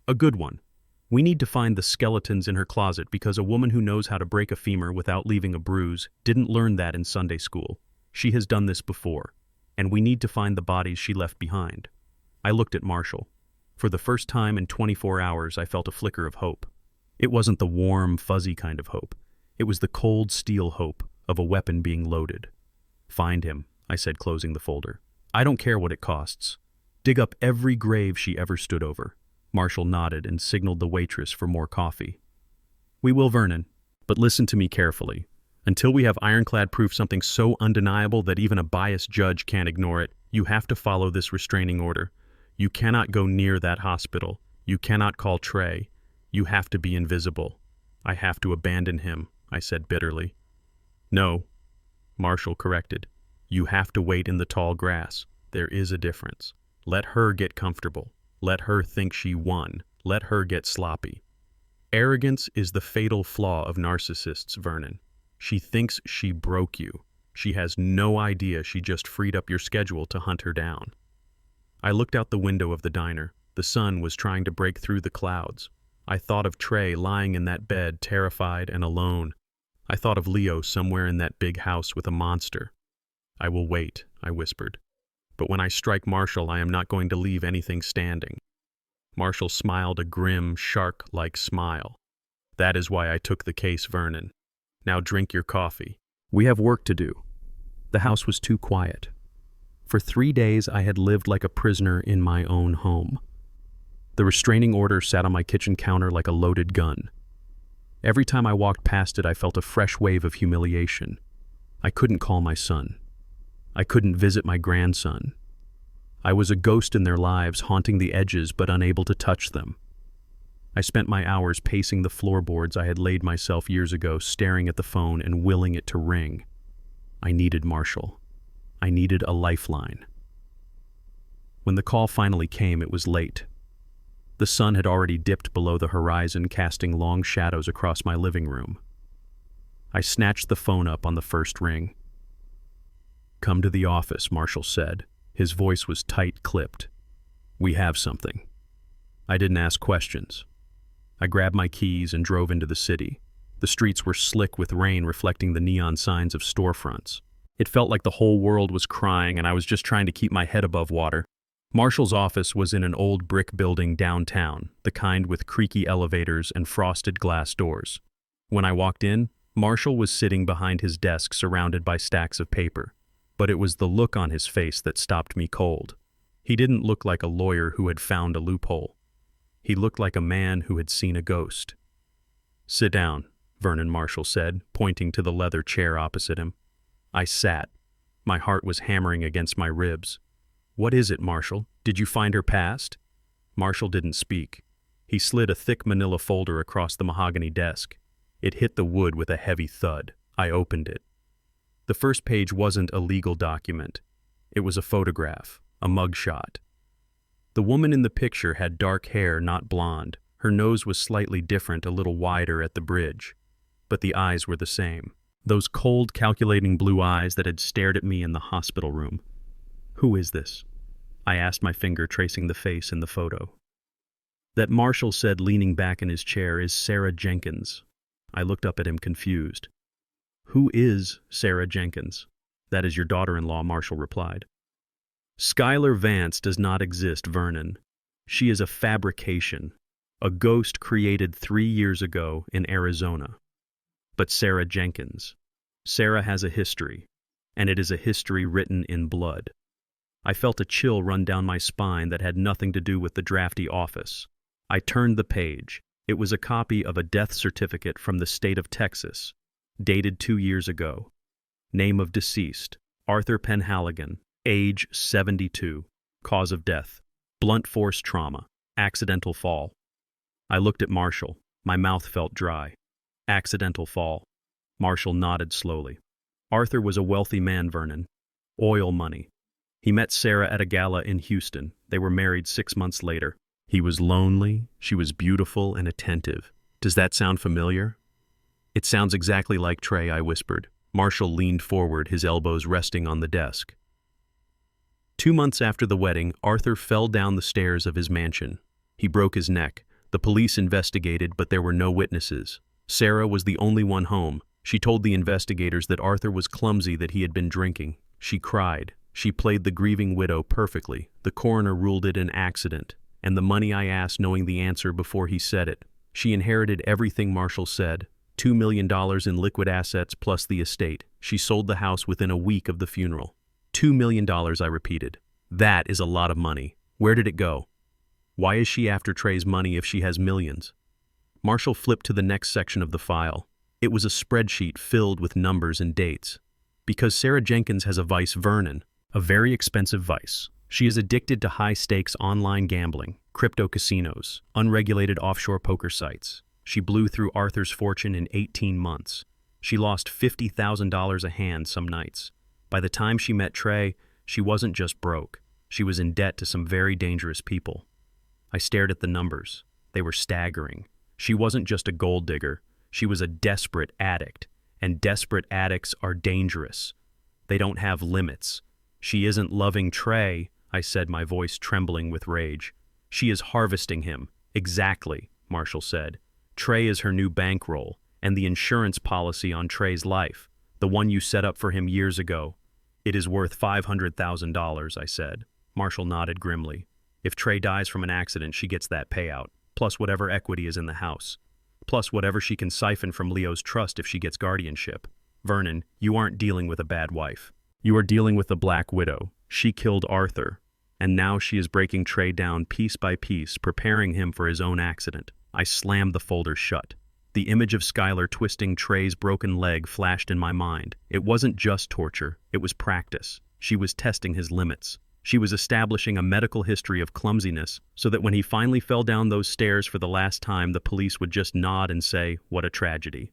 A good one. We need to find the skeletons in her closet because a woman who knows how to break a femur without leaving a bruise didn't learn that in Sunday school. She has done this before, and we need to find the bodies she left behind. I looked at Marshall. For the first time in 24 hours, I felt a flicker of hope. It wasn't the warm, fuzzy kind of hope. It was the cold steel hope of a weapon being loaded. Find him, I said, closing the folder. I don't care what it costs. Dig up every grave she ever stood over. Marshall nodded and signaled the waitress for more coffee. We will, Vernon, but listen to me carefully. Until we have ironclad proof something so undeniable that even a biased judge can't ignore it, you have to follow this restraining order. You cannot go near that hospital. You cannot call Trey. You have to be invisible. I have to abandon him, I said bitterly. No, Marshall corrected. You have to wait in the tall grass. There is a difference. Let her get comfortable. Let her think she won. Let her get sloppy. Arrogance is the fatal flaw of narcissists, Vernon. She thinks she broke you. She has no idea she just freed up your schedule to hunt her down. I looked out the window of the diner. The sun was trying to break through the clouds. I thought of Trey lying in that bed, terrified and alone. I thought of Leo somewhere in that big house with a monster. I will wait, I whispered. But when I strike Marshall, I am not going to leave anything standing. Marshall smiled a grim, shark-like smile. That is why I took the case, Vernon. Now drink your coffee. We have work to do. The house was too quiet. For 3 days, I had lived like a prisoner in my own home. The restraining order sat on my kitchen counter like a loaded gun. Every time I walked past it, I felt a fresh wave of humiliation. I couldn't call my son. I couldn't visit my grandson. I was a ghost in their lives, haunting the edges but unable to touch them. I spent my hours pacing the floorboards I had laid myself years ago, staring at the phone and willing it to ring. I needed Marshall. I needed a lifeline. When the call finally came, it was late. The sun had already dipped below the horizon, casting long shadows across my living room. I snatched the phone up on the first ring. Come to the office, Marshall said. His voice was tight-clipped. We have something. I didn't ask questions. I grabbed my keys and drove into the city. The streets were slick with rain, reflecting the neon signs of storefronts. It felt like the whole world was crying, and I was just trying to keep my head above water. Marshall's office was in an old brick building downtown, the kind with creaky elevators and frosted glass doors. When I walked in, Marshall was sitting behind his desk surrounded by stacks of paper. But it was the look on his face that stopped me cold. He didn't look like a lawyer who had found a loophole. He looked like a man who had seen a ghost. Sit down, Vernon Marshall said, pointing to the leather chair opposite him. I sat. My heart was hammering against my ribs. What is it, Marshall? Did you find her past? Marshall didn't speak. He slid a thick manila folder across the mahogany desk. It hit the wood with a heavy thud. I opened it. The first page wasn't a legal document. It was a photograph, a mugshot. The woman in the picture had dark hair, not blonde. Her nose was slightly different, a little wider at the bridge. But the eyes were the same. Those cold, calculating blue eyes that had stared at me in the hospital room. Who is this? I asked, my finger tracing the face in the photo. That Marshall said, leaning back in his chair, is Sarah Jenkins. I looked up at him confused. Who is Sarah Jenkins? That is your daughter-in-law, Marshall replied. Skylar Vance does not exist, Vernon. She is a fabrication, a ghost created 3 years ago in Arizona. But Sarah Jenkins. Sarah has a history, and it is a history written in blood. I felt a chill run down my spine that had nothing to do with the drafty office. I turned the page. It was a copy of a death certificate from the state of Texas, dated 2 years ago. Name of deceased, Arthur Penhaligon, age 72. Cause of death, blunt force trauma, accidental fall. I looked at Marshall. My mouth felt dry. Accidental fall. Marshall nodded slowly. Arthur was a wealthy man, Vernon. Oil money. He met Sarah at a gala in Houston. They were married 6 months later. He was lonely. She was beautiful and attentive. Does that sound familiar? It sounds exactly like Trey, I whispered. Marshall leaned forward, his elbows resting on the desk. 2 months after the wedding, Arthur fell down the stairs of his mansion. He broke his neck. The police investigated, but there were no witnesses. Sarah was the only one home. She told the investigators that Arthur was clumsy, that he had been drinking. She cried. She played the grieving widow perfectly. The coroner ruled it an accident. And the money, I asked, knowing the answer before he said it. She inherited everything, Marshall said. $2 million in liquid assets plus the estate. She sold the house within a week of the funeral. $2 million, I repeated. That is a lot of money. Where did it go? Why is she after Trey's money if she has millions? Marshall flipped to the next section of the file. It was a spreadsheet filled with numbers and dates. Because Sarah Jenkins has a vice, Vernon, a very expensive vice. She is addicted to high-stakes online gambling, crypto casinos, unregulated offshore poker sites. She blew through Arthur's fortune in 18 months. She lost $50,000 a hand some nights. By the time she met Trey, she wasn't just broke. She was in debt to some very dangerous people. I stared at the numbers. They were staggering. She wasn't just a gold digger. She was a desperate addict. And desperate addicts are dangerous. They don't have limits. She isn't loving Trey, I said, my voice trembling with rage. She is harvesting him. Exactly, Marshall said. Trey is her new bankroll, and the insurance policy on Trey's life, the one you set up for him years ago. It is worth $500,000, I said. Marshall nodded grimly. If Trey dies from an accident, she gets that payout, plus whatever equity is in the house, plus whatever she can siphon from Leo's trust if she gets guardianship. Vernon, you aren't dealing with a bad wife. You are dealing with the Black Widow. She killed Arthur, and now she is breaking Trey down piece by piece, preparing him for his own accident. I slammed the folder shut. The image of Skylar twisting Trey's broken leg flashed in my mind. It wasn't just torture, it was practice. She was testing his limits. She was establishing a medical history of clumsiness so that when he finally fell down those stairs for the last time, the police would just nod and say, "What a tragedy."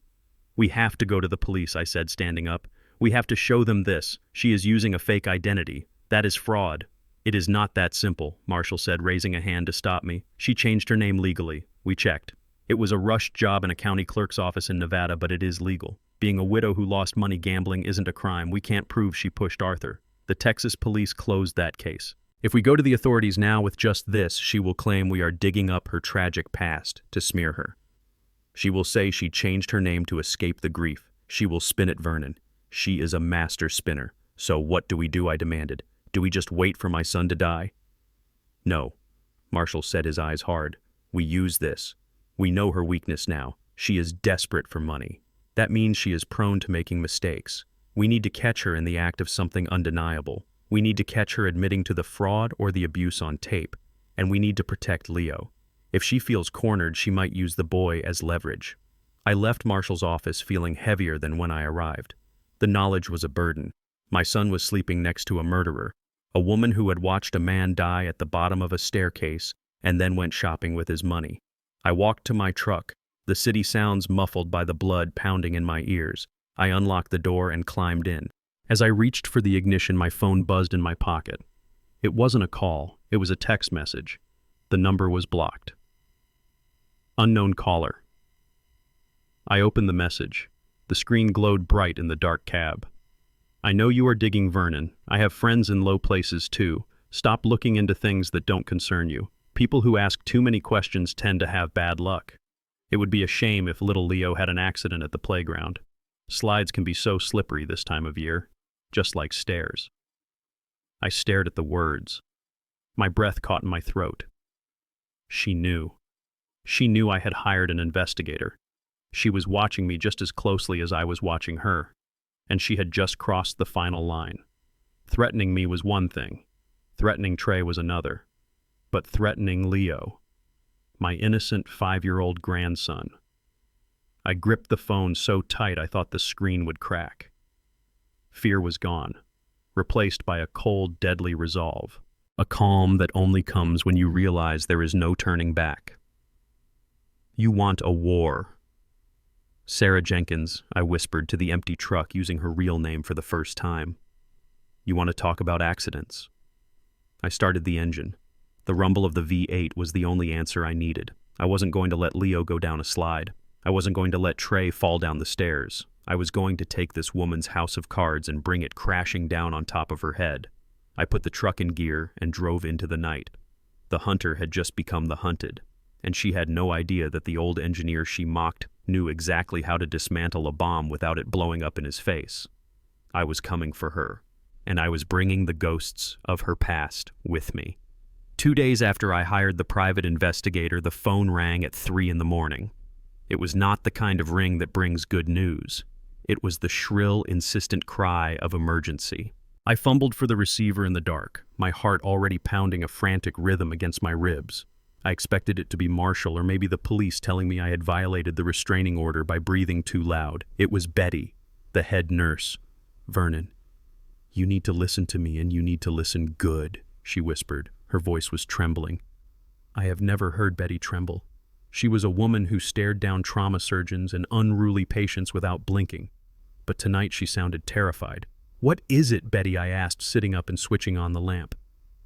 We have to go to the police, I said, standing up. We have to show them this. She is using a fake identity. That is fraud. It is not that simple, Marshall said, raising a hand to stop me. She changed her name legally. We checked. It was a rushed job in a county clerk's office in Nevada, but it is legal. Being a widow who lost money gambling isn't a crime. We can't prove she pushed Arthur. The Texas police closed that case. If we go to the authorities now with just this, she will claim we are digging up her tragic past to smear her. She will say she changed her name to escape the grief. She will spin it, Vernon. She is a master spinner. So what do we do, I demanded. Do we just wait for my son to die? No. Marshall set his eyes hard. We use this. We know her weakness now. She is desperate for money. That means she is prone to making mistakes. We need to catch her in the act of something undeniable. We need to catch her admitting to the fraud or the abuse on tape. And we need to protect Leo. If she feels cornered, she might use the boy as leverage. I left Marshall's office feeling heavier than when I arrived. The knowledge was a burden. My son was sleeping next to a murderer, a woman who had watched a man die at the bottom of a staircase and then went shopping with his money. I walked to my truck, the city sounds muffled by the blood pounding in my ears. I unlocked the door and climbed in. As I reached for the ignition, my phone buzzed in my pocket. It wasn't a call, it was a text message. The number was blocked. Unknown caller. I opened the message. The screen glowed bright in the dark cab. I know you are digging, Vernon. I have friends in low places too. Stop looking into things that don't concern you. People who ask too many questions tend to have bad luck. It would be a shame if little Leo had an accident at the playground. Slides can be so slippery this time of year, just like stairs. I stared at the words. My breath caught in my throat. She knew. She knew I had hired an investigator. She was watching me just as closely as I was watching her, and she had just crossed the final line. Threatening me was one thing. Threatening Trey was another. But threatening Leo, my innocent 5-year-old grandson. I gripped the phone so tight I thought the screen would crack. Fear was gone, replaced by a cold, deadly resolve, a calm that only comes when you realize there is no turning back. You want a war. Sarah Jenkins, I whispered to the empty truck using her real name for the first time. You want to talk about accidents? I started the engine. The rumble of the V8 was the only answer I needed. I wasn't going to let Leo go down a slide. I wasn't going to let Trey fall down the stairs. I was going to take this woman's house of cards and bring it crashing down on top of her head. I put the truck in gear and drove into the night. The hunter had just become the hunted, and she had no idea that the old engineer she mocked knew exactly how to dismantle a bomb without it blowing up in his face. I was coming for her, and I was bringing the ghosts of her past with me. 2 days after I hired the private investigator, the phone rang at 3 a.m. It was not the kind of ring that brings good news. It was the shrill, insistent cry of emergency. I fumbled for the receiver in the dark, my heart already pounding a frantic rhythm against my ribs. I expected it to be Marshall or maybe the police telling me I had violated the restraining order by breathing too loud. It was Betty, the head nurse. "Vernon, you need to listen to me, and you need to listen good," she whispered. Her voice was trembling. I have never heard Betty tremble. She was a woman who stared down trauma surgeons and unruly patients without blinking. But tonight she sounded terrified. "What is it, Betty?" I asked, sitting up and switching on the lamp.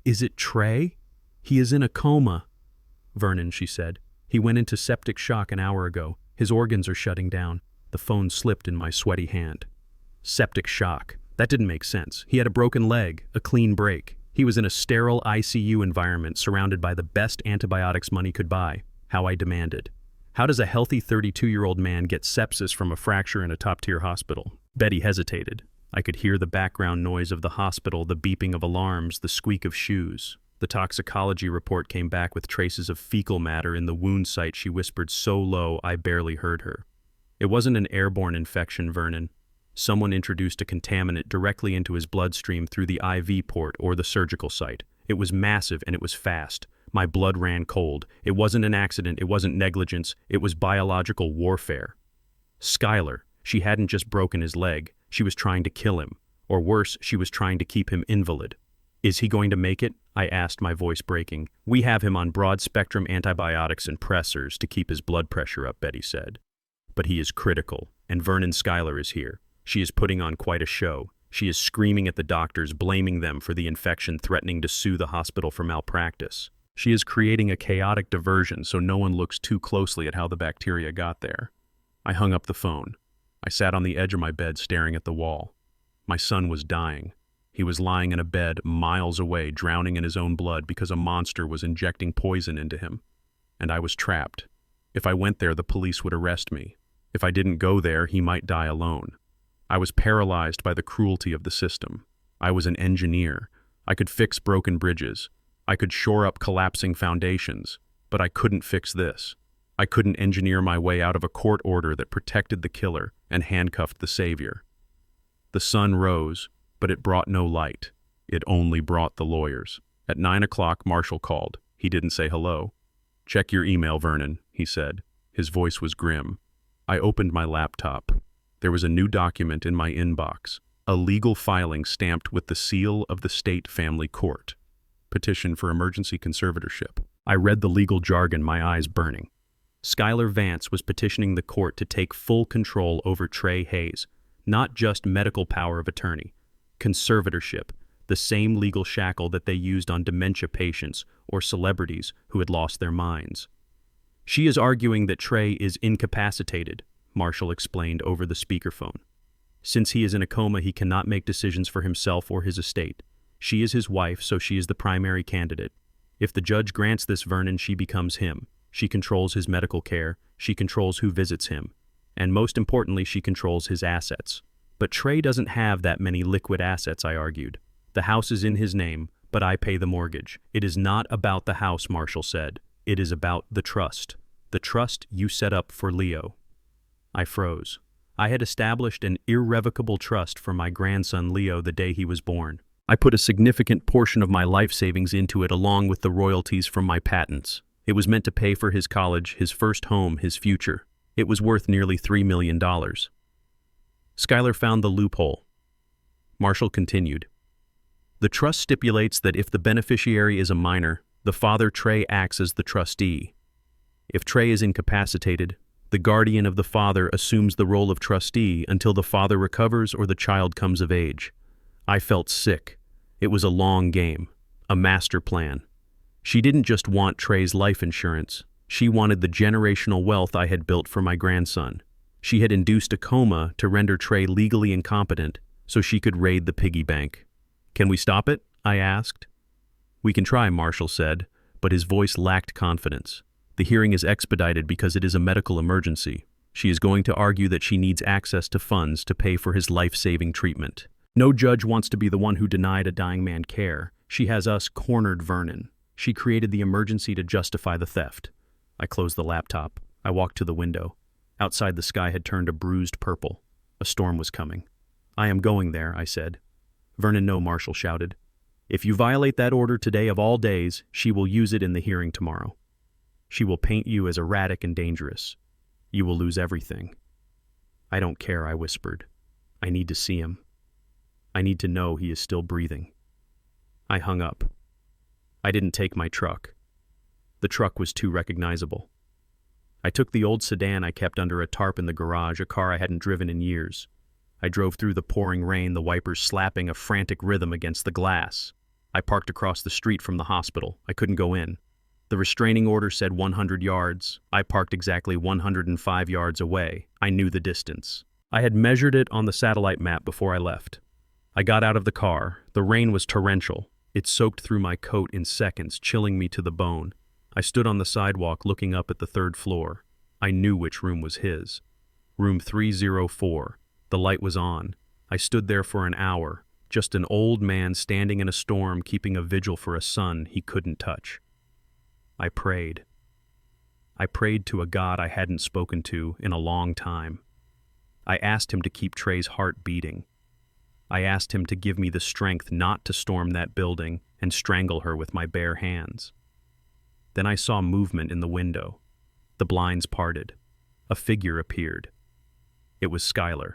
"Is it Trey? He is in a coma." "Vernon," she said. "He went into septic shock an hour ago. His organs are shutting down." The phone slipped in my sweaty hand. Septic shock. That didn't make sense. He had a broken leg, a clean break. He was in a sterile ICU environment surrounded by the best antibiotics money could buy. How I demanded. How does a healthy 32-year-old man get sepsis from a fracture in a top-tier hospital? Betty hesitated. I could hear the background noise of the hospital, the beeping of alarms, the squeak of shoes. The toxicology report came back with traces of fecal matter in the wound site. She whispered so low I barely heard her. "It wasn't an airborne infection, Vernon. Someone introduced a contaminant directly into his bloodstream through the IV port or the surgical site. It was massive and it was fast. My blood ran cold. It wasn't an accident. It wasn't negligence. It was biological warfare. Skylar, she hadn't just broken his leg. She was trying to kill him. Or worse, she was trying to keep him invalid. Is he going to make it?" I asked, my voice breaking. "We have him on broad-spectrum antibiotics and pressors to keep his blood pressure up," Betty said. "But he is critical, and Vernon Skylar is here. She is putting on quite a show. She is screaming at the doctors, blaming them for the infection, threatening to sue the hospital for malpractice. She is creating a chaotic diversion so no one looks too closely at how the bacteria got there." I hung up the phone. I sat on the edge of my bed staring at the wall. My son was dying. He was lying in a bed miles away, drowning in his own blood because a monster was injecting poison into him. And I was trapped. If I went there, the police would arrest me. If I didn't go there, he might die alone. I was paralyzed by the cruelty of the system. I was an engineer. I could fix broken bridges. I could shore up collapsing foundations, but I couldn't fix this. I couldn't engineer my way out of a court order that protected the killer and handcuffed the savior. The sun rose, but it brought no light. It only brought the lawyers. At 9 o'clock, Marshall called. He didn't say hello. "Check your email, Vernon," he said. His voice was grim. I opened my laptop. There was a new document in my inbox, a legal filing stamped with the seal of the state family court. Petition for emergency conservatorship. I read the legal jargon, my eyes burning. Skylar Vance was petitioning the court to take full control over Trey Hayes, not just medical power of attorney. Conservatorship, the same legal shackle that they used on dementia patients or celebrities who had lost their minds. "She is arguing that Trey is incapacitated," Marshall explained over the speakerphone. "Since he is in a coma, he cannot make decisions for himself or his estate. She is his wife, so she is the primary candidate. If the judge grants this, Vernon, she becomes him. She controls his medical care, she controls who visits him, and most importantly, she controls his assets. But Trey doesn't have that many liquid assets," I argued. "The house is in his name, but I pay the mortgage." "It is not about the house," Marshall said. It is about the trust. The trust you set up for Leo. I froze. I had established an irrevocable trust for my grandson Leo the day he was born. I put a significant portion of my life savings into it along with the royalties from my patents. It was meant to pay for his college, his first home, his future. It was worth nearly $3 million. Skylar found the loophole. Marshall continued. The trust stipulates that if the beneficiary is a minor, the father Trey acts as the trustee. If Trey is incapacitated, the guardian of the father assumes the role of trustee until the father recovers or the child comes of age. I felt sick. It was a long game, a master plan. She didn't just want Trey's life insurance. She wanted the generational wealth I had built for my grandson. She had induced a coma to render Trey legally incompetent so she could raid the piggy bank. Can we stop it? I asked. We can try, Marshall said, but his voice lacked confidence. The hearing is expedited because it is a medical emergency. She is going to argue that she needs access to funds to pay for his life-saving treatment. No judge wants to be the one who denied a dying man care. She has us cornered Vernon. She created the emergency to justify the theft. I closed the laptop. I walked to the window. Outside, the sky had turned a bruised purple. A storm was coming. I am going there, I said. Vernon, no, Marshall shouted. If you violate that order today of all days, she will use it in the hearing tomorrow. She will paint you as erratic and dangerous. You will lose everything. I don't care, I whispered. I need to see him. I need to know he is still breathing. I hung up. I didn't take my truck. The truck was too recognizable. I took the old sedan I kept under a tarp in the garage, a car I hadn't driven in years. I drove through the pouring rain, the wipers slapping a frantic rhythm against the glass. I parked across the street from the hospital. I couldn't go in. The restraining order said 100 yards. I parked exactly 105 yards away. I knew the distance. I had measured it on the satellite map before I left. I got out of the car. The rain was torrential. It soaked through my coat in seconds, chilling me to the bone. I stood on the sidewalk looking up at the third floor. I knew which room was his. Room 304. The light was on. I stood there for an hour, just an old man standing in a storm keeping a vigil for a son he couldn't touch. I prayed. I prayed to a God I hadn't spoken to in a long time. I asked him to keep Trey's heart beating. I asked him to give me the strength not to storm that building and strangle her with my bare hands. Then I saw movement in the window. The blinds parted. A figure appeared. It was Skylar.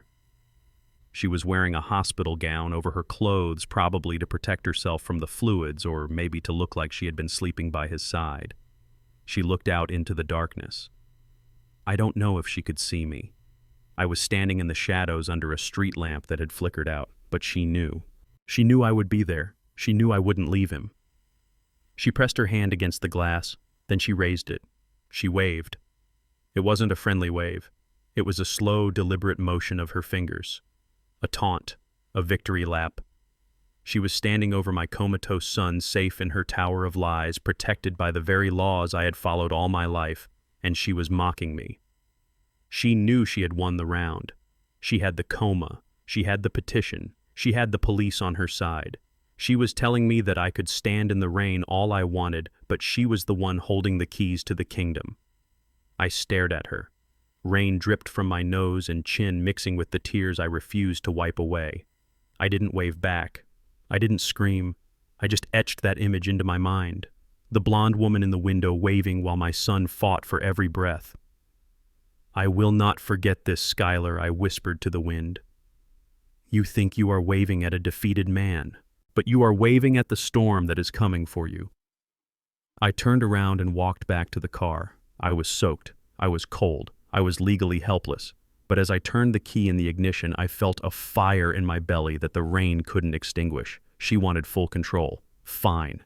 She was wearing a hospital gown over her clothes, probably to protect herself from the fluids or maybe to look like she had been sleeping by his side. She looked out into the darkness. I don't know if she could see me. I was standing in the shadows under a street lamp that had flickered out, but she knew. She knew I would be there. She knew I wouldn't leave him. She pressed her hand against the glass, then she raised it. She waved. It wasn't a friendly wave. It was a slow, deliberate motion of her fingers. A taunt, a victory lap. She was standing over my comatose son, safe in her tower of lies, protected by the very laws I had followed all my life, and she was mocking me. She knew she had won the round. She had the coma. She had the petition. She had the police on her side. She was telling me that I could stand in the rain all I wanted, but she was the one holding the keys to the kingdom. I stared at her. Rain dripped from my nose and chin, mixing with the tears I refused to wipe away. I didn't wave back. I didn't scream. I just etched that image into my mind. The blonde woman in the window waving while my son fought for every breath. I will not forget this, Skylar, I whispered to the wind. You think you are waving at a defeated man, but you are waving at the storm that is coming for you. I turned around and walked back to the car. I was soaked. I was cold. I was legally helpless. But as I turned the key in the ignition, I felt a fire in my belly that the rain couldn't extinguish. She wanted full control. Fine.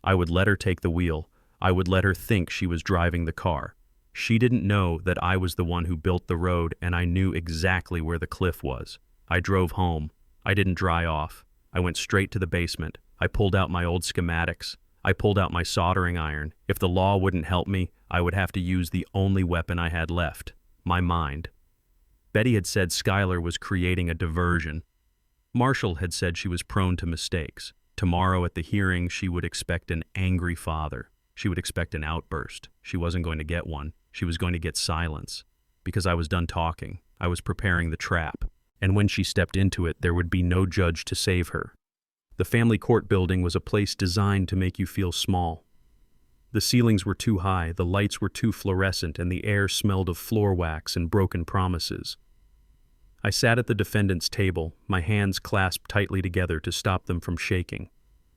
I would let her take the wheel. I would let her think she was driving the car. She didn't know that I was the one who built the road, and I knew exactly where the cliff was. I drove home. I didn't dry off. I went straight to the basement. I pulled out my old schematics. I pulled out my soldering iron. If the law wouldn't help me, I would have to use the only weapon I had left, my mind. Betty had said Skylar was creating a diversion. Marshall had said she was prone to mistakes. Tomorrow at the hearing, she would expect an angry father. She would expect an outburst. She wasn't going to get one. She was going to get silence. Because I was done talking. I was preparing the trap. And when she stepped into it, there would be no judge to save her. The family court building was a place designed to make you feel small. The ceilings were too high, the lights were too fluorescent, and the air smelled of floor wax and broken promises. I sat at the defendant's table, my hands clasped tightly together to stop them from shaking.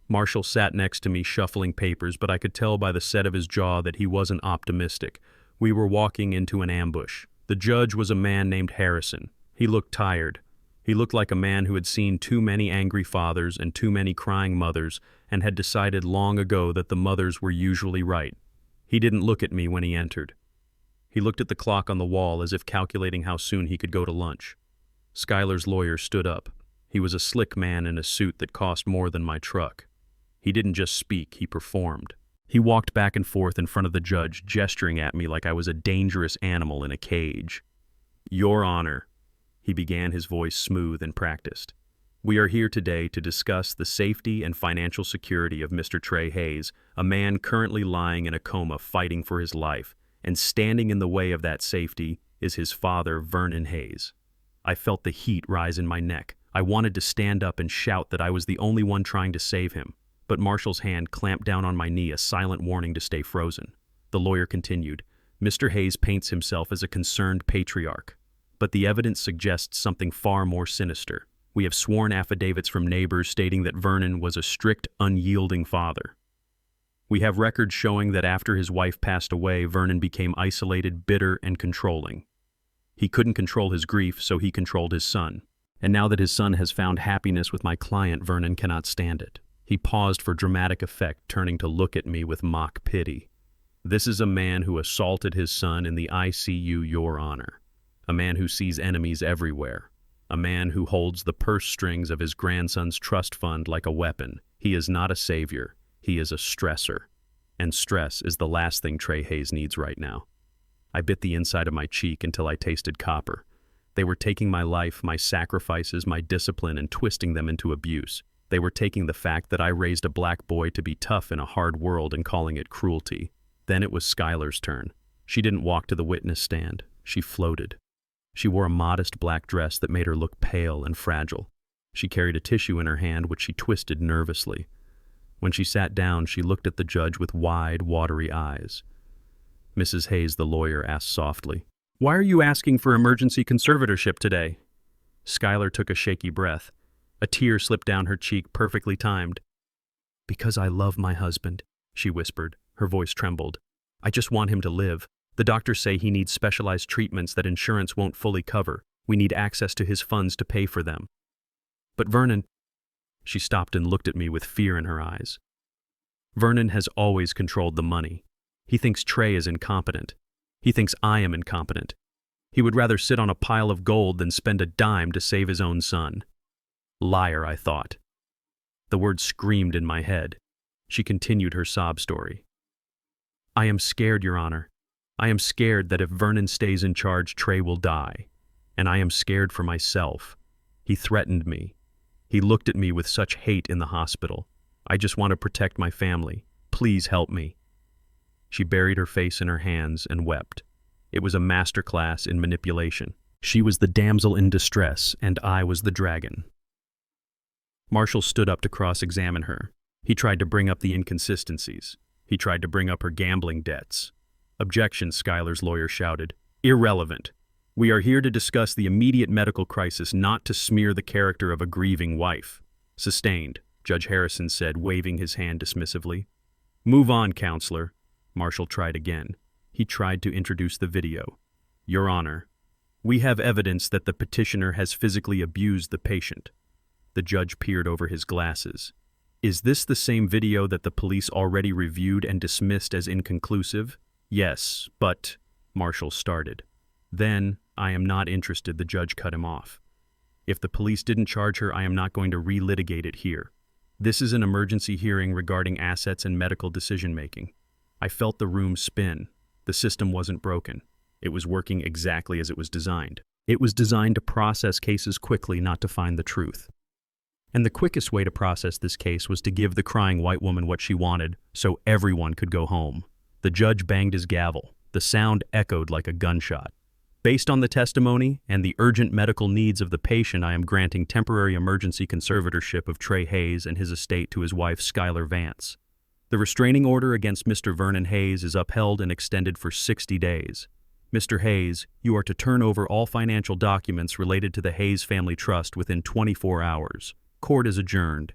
Marshall sat next to me shuffling papers, but I could tell by the set of his jaw that he wasn't optimistic. We were walking into an ambush. The judge was a man named Harrison. He looked tired. He looked like a man who had seen too many angry fathers and too many crying mothers and had decided long ago that the mothers were usually right. He didn't look at me when he entered. He looked at the clock on the wall as if calculating how soon he could go to lunch. Skylar's lawyer stood up. He was a slick man in a suit that cost more than my truck. He didn't just speak, he performed. He walked back and forth in front of the judge, gesturing at me like I was a dangerous animal in a cage. "Your Honor," he began, his voice smooth and practiced. "We are here today to discuss the safety and financial security of Mr. Trey Hayes, a man currently lying in a coma fighting for his life, and standing in the way of that safety is his father, Vernon Hayes." I felt the heat rise in my neck. I wanted to stand up and shout that I was the only one trying to save him. But Marshall's hand clamped down on my knee, a silent warning to stay frozen. The lawyer continued, "Mr. Hayes paints himself as a concerned patriarch, but the evidence suggests something far more sinister. We have sworn affidavits from neighbors stating that Vernon was a strict, unyielding father. We have records showing that after his wife passed away, Vernon became isolated, bitter, and controlling. He couldn't control his grief, so he controlled his son. And now that his son has found happiness with my client, Vernon cannot stand it." He paused for dramatic effect, turning to look at me with mock pity. "This is a man who assaulted his son in the ICU, Your Honor. A man who sees enemies everywhere. A man who holds the purse strings of his grandson's trust fund like a weapon. He is not a savior. He is a stressor. And stress is the last thing Trey Hayes needs right now." I bit the inside of my cheek until I tasted copper. They were taking my life, my sacrifices, my discipline, and twisting them into abuse. They were taking the fact that I raised a black boy to be tough in a hard world and calling it cruelty. Then it was Skylar's turn. She didn't walk to the witness stand. She floated. She wore a modest black dress that made her look pale and fragile. She carried a tissue in her hand, which she twisted nervously. When she sat down, she looked at the judge with wide, watery eyes. Mrs. Hayes, the lawyer, asked softly, "Why are you asking for emergency conservatorship today?" Skylar took a shaky breath. A tear slipped down her cheek, perfectly timed. "Because I love my husband," she whispered. Her voice trembled. "I just want him to live. The doctors say he needs specialized treatments that insurance won't fully cover. We need access to his funds to pay for them." "But Vernon—" She stopped and looked at me with fear in her eyes. "Vernon has always controlled the money. He thinks Trey is incompetent. He thinks I am incompetent. He would rather sit on a pile of gold than spend a dime to save his own son." Liar, I thought. The word screamed in my head. She continued her sob story. "I am scared, Your Honor. I am scared that if Vernon stays in charge, Trey will die. And I am scared for myself. He threatened me. He looked at me with such hate in the hospital. I just want to protect my family. Please help me." She buried her face in her hands and wept. It was a masterclass in manipulation. She was the damsel in distress, and I was the dragon. Marshall stood up to cross-examine her. He tried to bring up the inconsistencies. He tried to bring up her gambling debts. "Objection," Skylar's lawyer shouted. "Irrelevant. We are here to discuss the immediate medical crisis, not to smear the character of a grieving wife." "Sustained," Judge Harrison said, waving his hand dismissively. "Move on, counselor." Marshall tried again. He tried to introduce the video. "Your Honor, we have evidence that the petitioner has physically abused the patient." The judge peered over his glasses. "Is this the same video that the police already reviewed and dismissed as inconclusive?" "Yes, but—" Marshall started. "Then, I am not interested," the judge cut him off. "If the police didn't charge her, I am not going to relitigate it here. This is an emergency hearing regarding assets and medical decision-making." I felt the room spin. The system wasn't broken. It was working exactly as it was designed. It was designed to process cases quickly, not to find the truth. And the quickest way to process this case was to give the crying white woman what she wanted, so everyone could go home. The judge banged his gavel. The sound echoed like a gunshot. Based on the testimony and the urgent medical needs of the patient, I am granting temporary emergency conservatorship of Trey Hayes and his estate to his wife, Skylar Vance. The restraining order against Mr. Vernon Hayes is upheld and extended for 60 days. Mr. Hayes, you are to turn over all financial documents related to the Hayes Family Trust within 24 hours. Court is adjourned.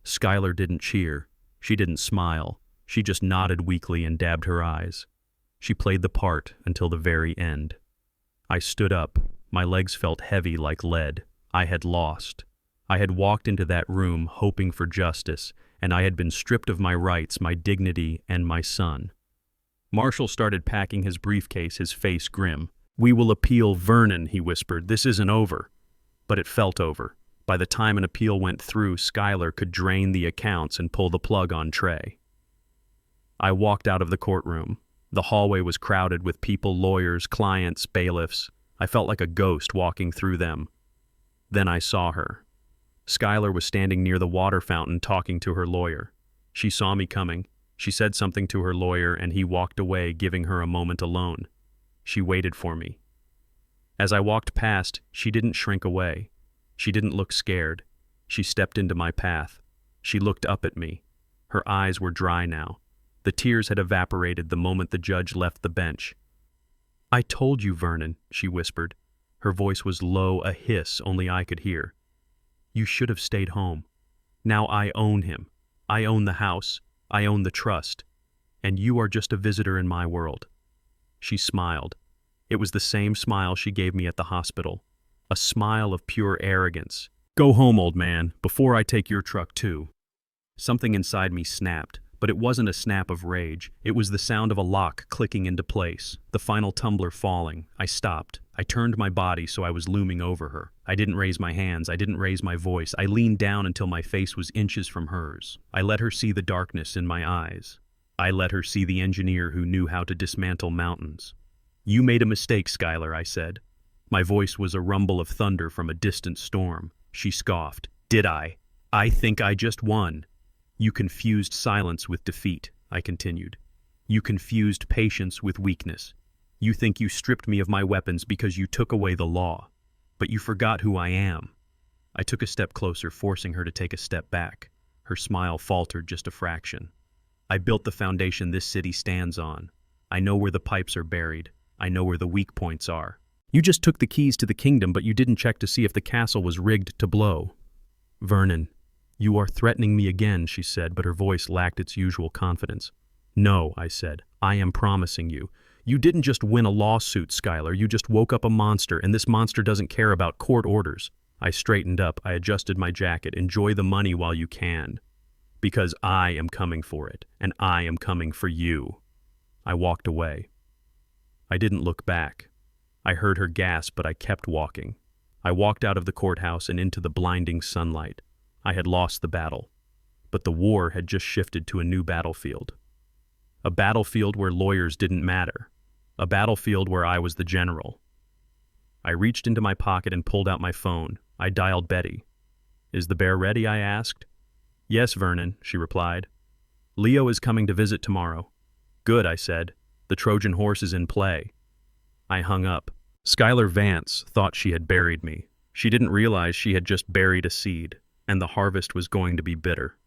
Skylar didn't cheer. She didn't smile. She just nodded weakly and dabbed her eyes. She played the part until the very end. I stood up. My legs felt heavy like lead. I had lost. I had walked into that room hoping for justice, and I had been stripped of my rights, my dignity, and my son. Marshall started packing his briefcase, his face grim. "We will appeal Vernon," he whispered. "This isn't over." But it felt over. By the time an appeal went through, Skylar could drain the accounts and pull the plug on Trey. I walked out of the courtroom. The hallway was crowded with people, lawyers, clients, bailiffs. I felt like a ghost walking through them. Then I saw her. Skylar was standing near the water fountain talking to her lawyer. She saw me coming. She said something to her lawyer, and he walked away, giving her a moment alone. She waited for me. As I walked past, she didn't shrink away. She didn't look scared. She stepped into my path. She looked up at me. Her eyes were dry now. The tears had evaporated the moment the judge left the bench. "I told you, Vernon," she whispered. Her voice was low, a hiss only I could hear. "You should have stayed home. Now I own him. I own the house. I own the trust. And you are just a visitor in my world." She smiled. It was the same smile she gave me at the hospital. A smile of pure arrogance. "Go home, old man, before I take your truck too." Something inside me snapped. But it wasn't a snap of rage. It was the sound of a lock clicking into place, the final tumbler falling. I stopped. I turned my body so I was looming over her. I didn't raise my hands. I didn't raise my voice. I leaned down until my face was inches from hers. I let her see the darkness in my eyes. I let her see the engineer who knew how to dismantle mountains. "You made a mistake, Skylar," I said. My voice was a rumble of thunder from a distant storm. She scoffed. "Did I? I think I just won." "You confused silence with defeat," I continued. "You confused patience with weakness. You think you stripped me of my weapons because you took away the law. But you forgot who I am." I took a step closer, forcing her to take a step back. Her smile faltered just a fraction. "I built the foundation this city stands on. I know where the pipes are buried. I know where the weak points are. You just took the keys to the kingdom, but you didn't check to see if the castle was rigged to blow." "Vernon, you are threatening me again," she said, but her voice lacked its usual confidence. "No," I said. "I am promising you. You didn't just win a lawsuit, Skylar. You just woke up a monster, and this monster doesn't care about court orders." I straightened up. I adjusted my jacket. "Enjoy the money while you can. Because I am coming for it, and I am coming for you." I walked away. I didn't look back. I heard her gasp, but I kept walking. I walked out of the courthouse and into the blinding sunlight. I had lost the battle, but the war had just shifted to a new battlefield. A battlefield where lawyers didn't matter. A battlefield where I was the general. I reached into my pocket and pulled out my phone. I dialed Betty. "Is the bear ready?" I asked. "Yes, Vernon," she replied. "Leo is coming to visit tomorrow." "Good," I said. "The Trojan horse is in play." I hung up. Skylar Vance thought she had buried me. She didn't realize she had just buried a seed, and the harvest was going to be bitter.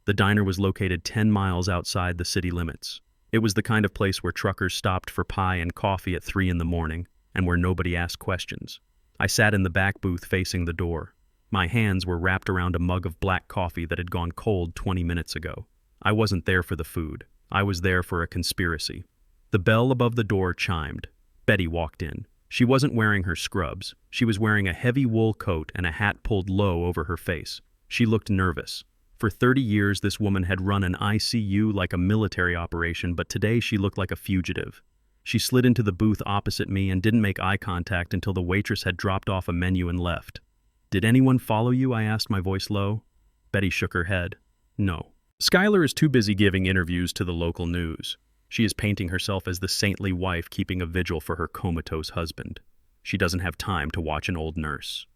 The diner was located 10 miles outside the city limits. It was the kind of place where truckers stopped for pie and coffee at 3 in the morning, and where nobody asked questions. I sat in the back booth facing the door. My hands were wrapped around a mug of black coffee that had gone cold 20 minutes ago. I wasn't there for the food. I was there for a conspiracy. The bell above the door chimed. Betty walked in. She wasn't wearing her scrubs. She was wearing a heavy wool coat and a hat pulled low over her face. She looked nervous. For 30 years, this woman had run an ICU like a military operation, but today she looked like a fugitive. She slid into the booth opposite me and didn't make eye contact until the waitress had dropped off a menu and left. "Did anyone follow you?" I asked, my voice low. Betty shook her head. "No. Skylar is too busy giving interviews to the local news. She is painting herself as the saintly wife keeping a vigil for her comatose husband. She doesn't have time to watch an old nurse."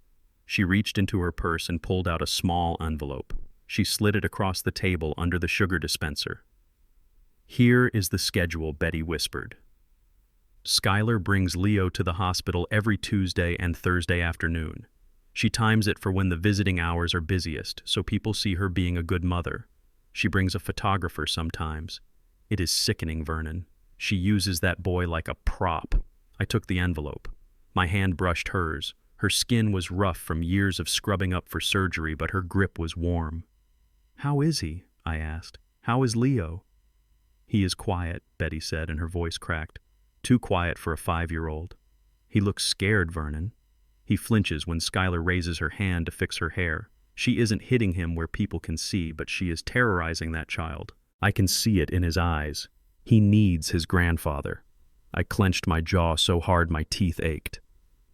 She reached into her purse and pulled out a small envelope. She slid it across the table under the sugar dispenser. "Here is the schedule," Betty whispered. "Skylar brings Leo to the hospital every Tuesday and Thursday afternoon. She times it for when the visiting hours are busiest, so people see her being a good mother. She brings a photographer sometimes. It is sickening, Vernon. She uses that boy like a prop." I took the envelope. My hand brushed hers. Her skin was rough from years of scrubbing up for surgery, but her grip was warm. "How is he?" I asked. "How is Leo?" "He is quiet," Betty said, and her voice cracked. "Too quiet for a 5-year-old. He looks scared, Vernon. He flinches when Skylar raises her hand to fix her hair. She isn't hitting him where people can see, but she is terrorizing that child. I can see it in his eyes. He needs his grandfather." I clenched my jaw so hard my teeth ached.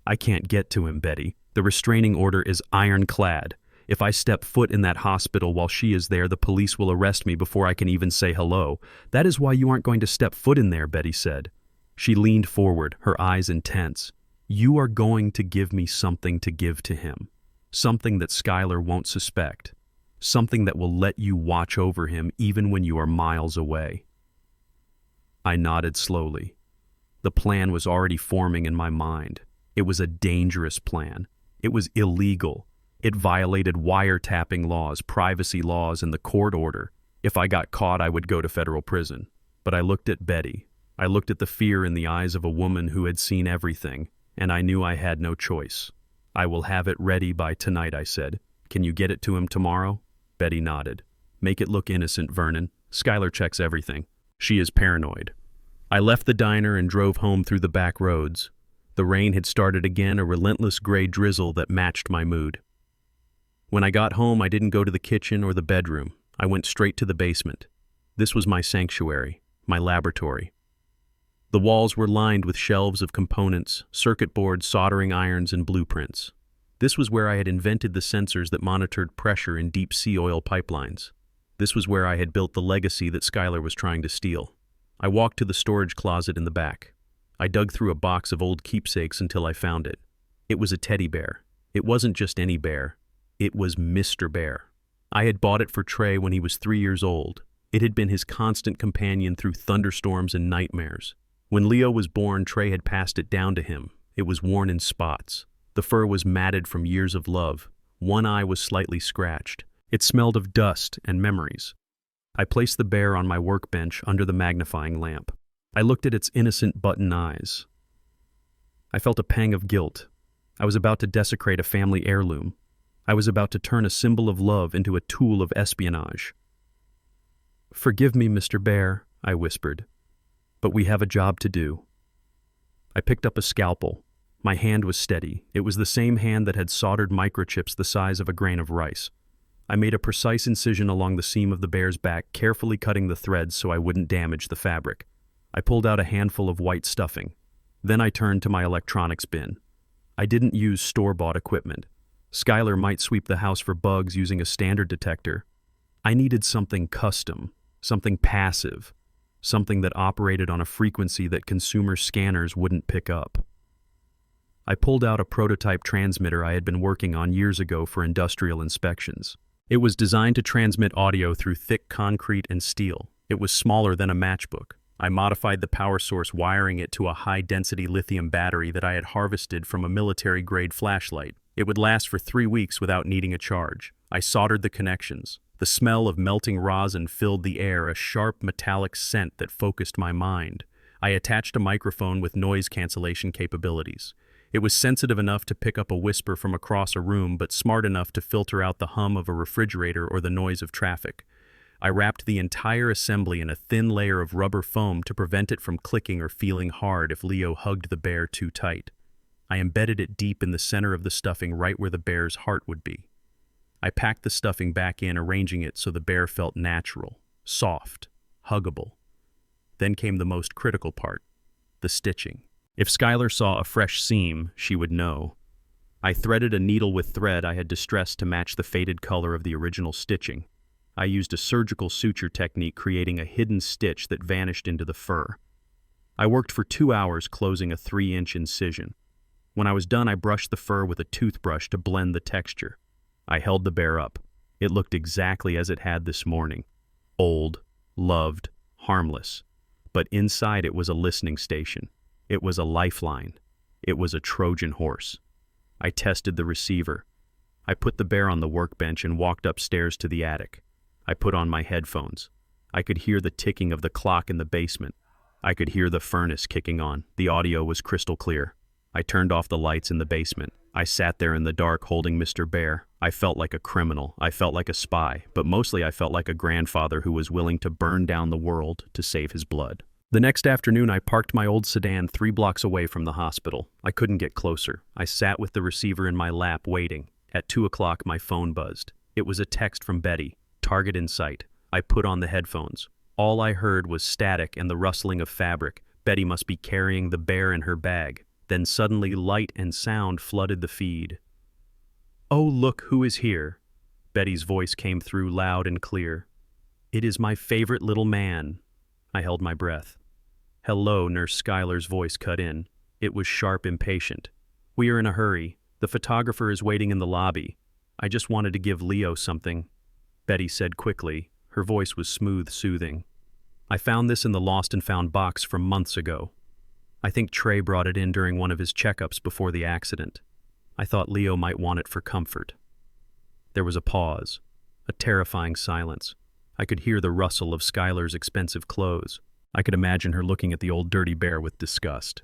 "I can't get to him, Betty. The restraining order is ironclad. If I step foot in that hospital while she is there, the police will arrest me before I can even say hello." "That is why you aren't going to step foot in there," Betty said. She leaned forward, her eyes intense. "You are going to give me something to give to him. Something that Skylar won't suspect. Something that will let you watch over him even when you are miles away." I nodded slowly. The plan was already forming in my mind. It was a dangerous plan. It was illegal. It violated wiretapping laws, privacy laws, and the court order. If I got caught, I would go to federal prison. But I looked at Betty. I looked at the fear in the eyes of a woman who had seen everything, and I knew I had no choice. "I will have it ready by tonight," I said. "Can you get it to him tomorrow?" Betty nodded. "Make it look innocent, Vernon. Skylar checks everything. She is paranoid." I left the diner and drove home through the back roads. The rain had started again, a relentless gray drizzle that matched my mood. When I got home, I didn't go to the kitchen or the bedroom. I went straight to the basement. This was my sanctuary, my laboratory. The walls were lined with shelves of components, circuit boards, soldering irons, and blueprints. This was where I had invented the sensors that monitored pressure in deep-sea oil pipelines. This was where I had built the legacy that Skylar was trying to steal. I walked to the storage closet in the back. I dug through a box of old keepsakes until I found it. It was a teddy bear. It wasn't just any bear. It was Mr. Bear. I had bought it for Trey when he was 3 years old. It had been his constant companion through thunderstorms and nightmares. When Leo was born, Trey had passed it down to him. It was worn in spots. The fur was matted from years of love. One eye was slightly scratched. It smelled of dust and memories. I placed the bear on my workbench under the magnifying lamp. I looked at its innocent button eyes. I felt a pang of guilt. I was about to desecrate a family heirloom. I was about to turn a symbol of love into a tool of espionage. "Forgive me, Mr. Bear," I whispered, "but we have a job to do." I picked up a scalpel. My hand was steady. It was the same hand that had soldered microchips the size of a grain of rice. I made a precise incision along the seam of the bear's back, carefully cutting the threads so I wouldn't damage the fabric. I pulled out a handful of white stuffing. Then I turned to my electronics bin. I didn't use store-bought equipment. Skylar might sweep the house for bugs using a standard detector. I needed something custom, something passive, something that operated on a frequency that consumer scanners wouldn't pick up. I pulled out a prototype transmitter I had been working on years ago for industrial inspections. It was designed to transmit audio through thick concrete and steel. It was smaller than a matchbook. I modified the power source, wiring it to a high-density lithium battery that I had harvested from a military-grade flashlight. It would last for 3 weeks without needing a charge. I soldered the connections. The smell of melting rosin filled the air, a sharp metallic scent that focused my mind. I attached a microphone with noise cancellation capabilities. It was sensitive enough to pick up a whisper from across a room, but smart enough to filter out the hum of a refrigerator or the noise of traffic. I wrapped the entire assembly in a thin layer of rubber foam to prevent it from clicking or feeling hard if Leo hugged the bear too tight. I embedded it deep in the center of the stuffing, right where the bear's heart would be. I packed the stuffing back in, arranging it so the bear felt natural, soft, huggable. Then came the most critical part, the stitching. If Skylar saw a fresh seam, she would know. I threaded a needle with thread I had distressed to match the faded color of the original stitching. I used a surgical suture technique, creating a hidden stitch that vanished into the fur. I worked for 2 hours, closing a 3-inch incision. When I was done, I brushed the fur with a toothbrush to blend the texture. I held the bear up. It looked exactly as it had this morning. Old, loved, harmless. But inside it was a listening station. It was a lifeline. It was a Trojan horse. I tested the receiver. I put the bear on the workbench and walked upstairs to the attic. I put on my headphones. I could hear the ticking of the clock in the basement. I could hear the furnace kicking on. The audio was crystal clear. I turned off the lights in the basement. I sat there in the dark holding Mr. Bear. I felt like a criminal. I felt like a spy. But mostly I felt like a grandfather who was willing to burn down the world to save his blood. The next afternoon, I parked my old sedan 3 blocks away from the hospital. I couldn't get closer. I sat with the receiver in my lap waiting. At 2 o'clock, my phone buzzed. It was a text from Betty. Target in sight. I put on the headphones. All I heard was static and the rustling of fabric. Betty must be carrying the bear in her bag. Then suddenly light and sound flooded the feed. "Oh, look who is here." Betty's voice came through loud and clear. "It is my favorite little man." I held my breath. "Hello," Nurse Schuyler's voice cut in. It was sharp, impatient. "We are in a hurry. The photographer is waiting in the lobby. I just wanted to give Leo something," Betty said quickly. Her voice was smooth, soothing. "I found this in the lost and found box from months ago. I think Trey brought it in during one of his checkups before the accident. I thought Leo might want it for comfort." There was a pause, a terrifying silence. I could hear the rustle of Schuyler's expensive clothes. I could imagine her looking at the old dirty bear with disgust.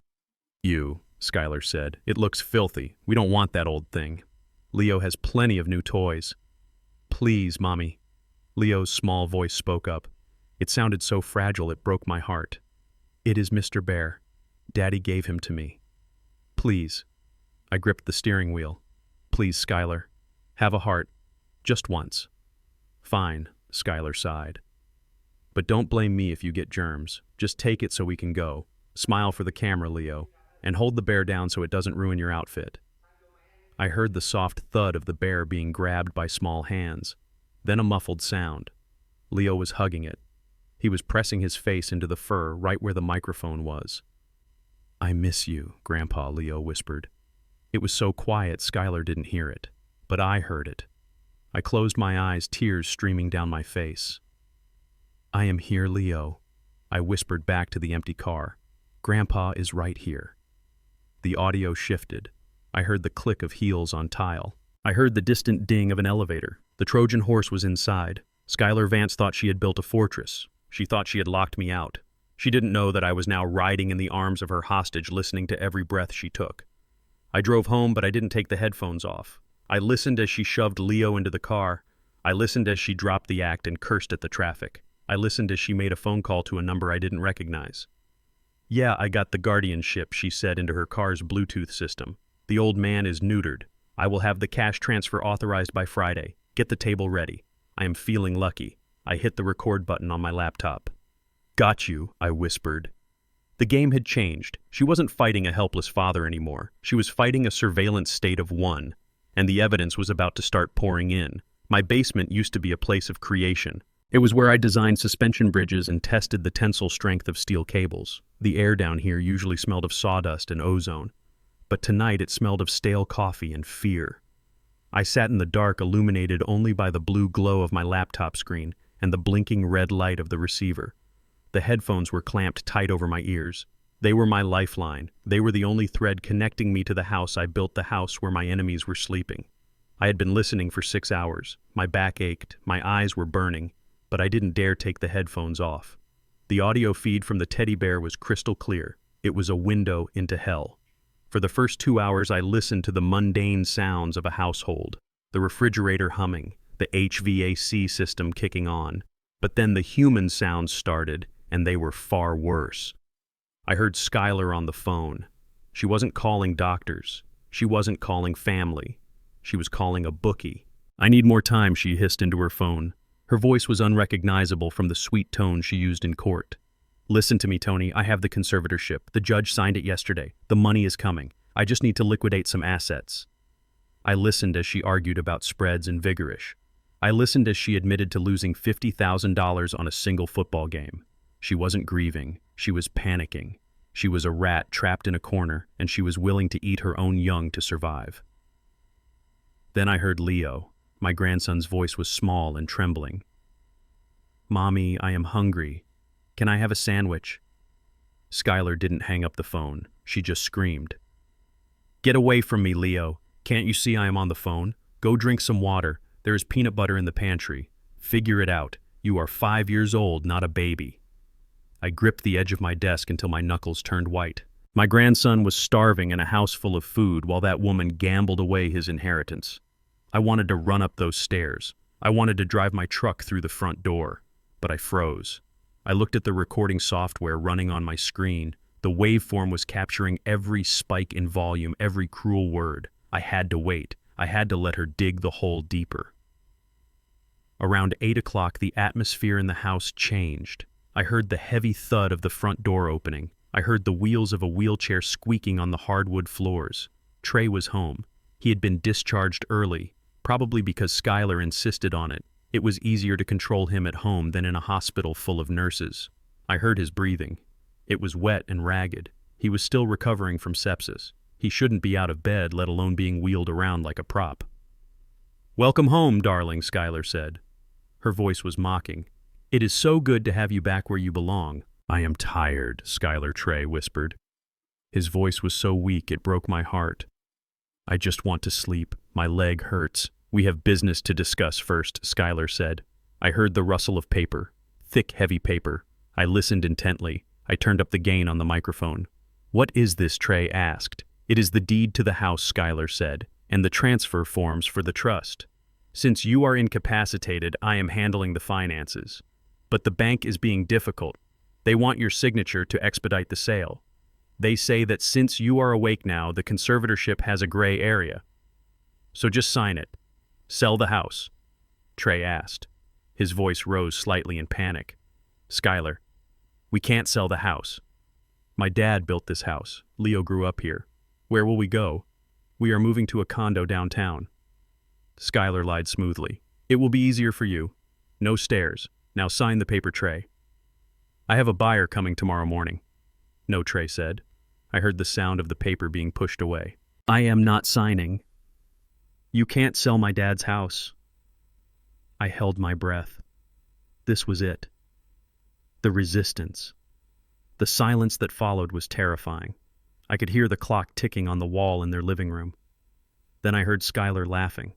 "You," Schuyler said. "It looks filthy. We don't want that old thing. Leo has plenty of new toys." "Please, Mommy." Leo's small voice spoke up. It sounded so fragile it broke my heart. "It is Mr. Bear. Daddy gave him to me. Please." I gripped the steering wheel. "Please, Schuyler. Have a heart. Just once." "Fine," Schuyler sighed. "But don't blame me if you get germs. Just take it so we can go. Smile for the camera, Leo, and hold the bear down so it doesn't ruin your outfit." I heard the soft thud of the bear being grabbed by small hands, then a muffled sound. Leo was hugging it. He was pressing his face into the fur right where the microphone was. "I miss you," Grandpa, Leo whispered. It was so quiet Schuyler didn't hear it, but I heard it. I closed my eyes, tears streaming down my face. "I am here, Leo," I whispered back to the empty car. "Grandpa is right here." The audio shifted. I heard the click of heels on tile. I heard the distant ding of an elevator. The Trojan horse was inside. Schuyler Vance thought she had built a fortress. She thought she had locked me out. She didn't know that I was now riding in the arms of her hostage, listening to every breath she took. I drove home, but I didn't take the headphones off. I listened as she shoved Leo into the car. I listened as she dropped the act and cursed at the traffic. I listened as she made a phone call to a number I didn't recognize. "Yeah, I got the guardianship," she said into her car's Bluetooth system. "The old man is neutered. I will have the cash transfer authorized by Friday. Get the table ready. I am feeling lucky." I hit the record button on my laptop. "Got you," I whispered. The game had changed. She wasn't fighting a helpless father anymore. She was fighting a surveillance state of one, and the evidence was about to start pouring in. My basement used to be a place of creation. It was where I designed suspension bridges and tested the tensile strength of steel cables. The air down here usually smelled of sawdust and ozone, but tonight it smelled of stale coffee and fear. I sat in the dark, illuminated only by the blue glow of my laptop screen and the blinking red light of the receiver. The headphones were clamped tight over my ears. They were my lifeline. They were the only thread connecting me to the house I built, the house where my enemies were sleeping. I had been listening for 6 hours. My back ached, my eyes were burning, but I didn't dare take the headphones off. The audio feed from the teddy bear was crystal clear. It was a window into hell. For the first 2 hours, I listened to the mundane sounds of a household, the refrigerator humming, the HVAC system kicking on. But then the human sounds started, and they were far worse. I heard Schuyler on the phone. She wasn't calling doctors. She wasn't calling family. She was calling a bookie. "I need more time," she hissed into her phone. Her voice was unrecognizable from the sweet tone she used in court. "Listen to me, Tony. I have the conservatorship. The judge signed it yesterday. The money is coming. I just need to liquidate some assets." I listened as she argued about spreads and vigorish. I listened as she admitted to losing $50,000 on a single football game. She wasn't grieving. She was panicking. She was a rat trapped in a corner, and she was willing to eat her own young to survive. Then I heard Leo. My grandson's voice was small and trembling. "Mommy, I am hungry. Can I have a sandwich?" Skylar didn't hang up the phone. She just screamed. "Get away from me, Leo. Can't you see I am on the phone? Go drink some water. There is peanut butter in the pantry. Figure it out. You are 5 years old, not a baby." I gripped the edge of my desk until my knuckles turned white. My grandson was starving in a house full of food while that woman gambled away his inheritance. I wanted to run up those stairs. I wanted to drive my truck through the front door, but I froze. I looked at the recording software running on my screen. The waveform was capturing every spike in volume, every cruel word. I had to wait. I had to let her dig the hole deeper. Around 8 o'clock, the atmosphere in the house changed. I heard the heavy thud of the front door opening. I heard the wheels of a wheelchair squeaking on the hardwood floors. Trey was home. He had been discharged early, probably because Skylar insisted on it. It was easier to control him at home than in a hospital full of nurses. I heard his breathing. It was wet and ragged. He was still recovering from sepsis. He shouldn't be out of bed, let alone being wheeled around like a prop. "Welcome home, darling," Skylar said. Her voice was mocking. "It is so good to have you back where you belong." "I am tired," Skylar Trey whispered. His voice was so weak it broke my heart. "I just want to sleep. My leg hurts." "We have business to discuss first," Skylar said. I heard the rustle of paper. Thick, heavy paper. I listened intently. I turned up the gain on the microphone. "What is this?" Trey asked. "It is the deed to the house," Skylar said, "and the transfer forms for the trust. Since you are incapacitated, I am handling the finances. But the bank is being difficult. They want your signature to expedite the sale. They say that since you are awake now, the conservatorship has a gray area. So just sign it. Sell the house." Trey asked. His voice rose slightly in panic. "Skylar, we can't sell the house. My dad built this house. Leo grew up here. Where will we go? We are moving to a condo downtown." Skylar lied smoothly. "It will be easier for you. No stairs. Now sign the paper, Trey." "I have a buyer coming tomorrow morning." "No," Trey said. I heard the sound of the paper being pushed away. "I am not signing. You can't sell my dad's house." I held my breath. This was it. The resistance. The silence that followed was terrifying. I could hear the clock ticking on the wall in their living room. Then I heard Skylar laughing.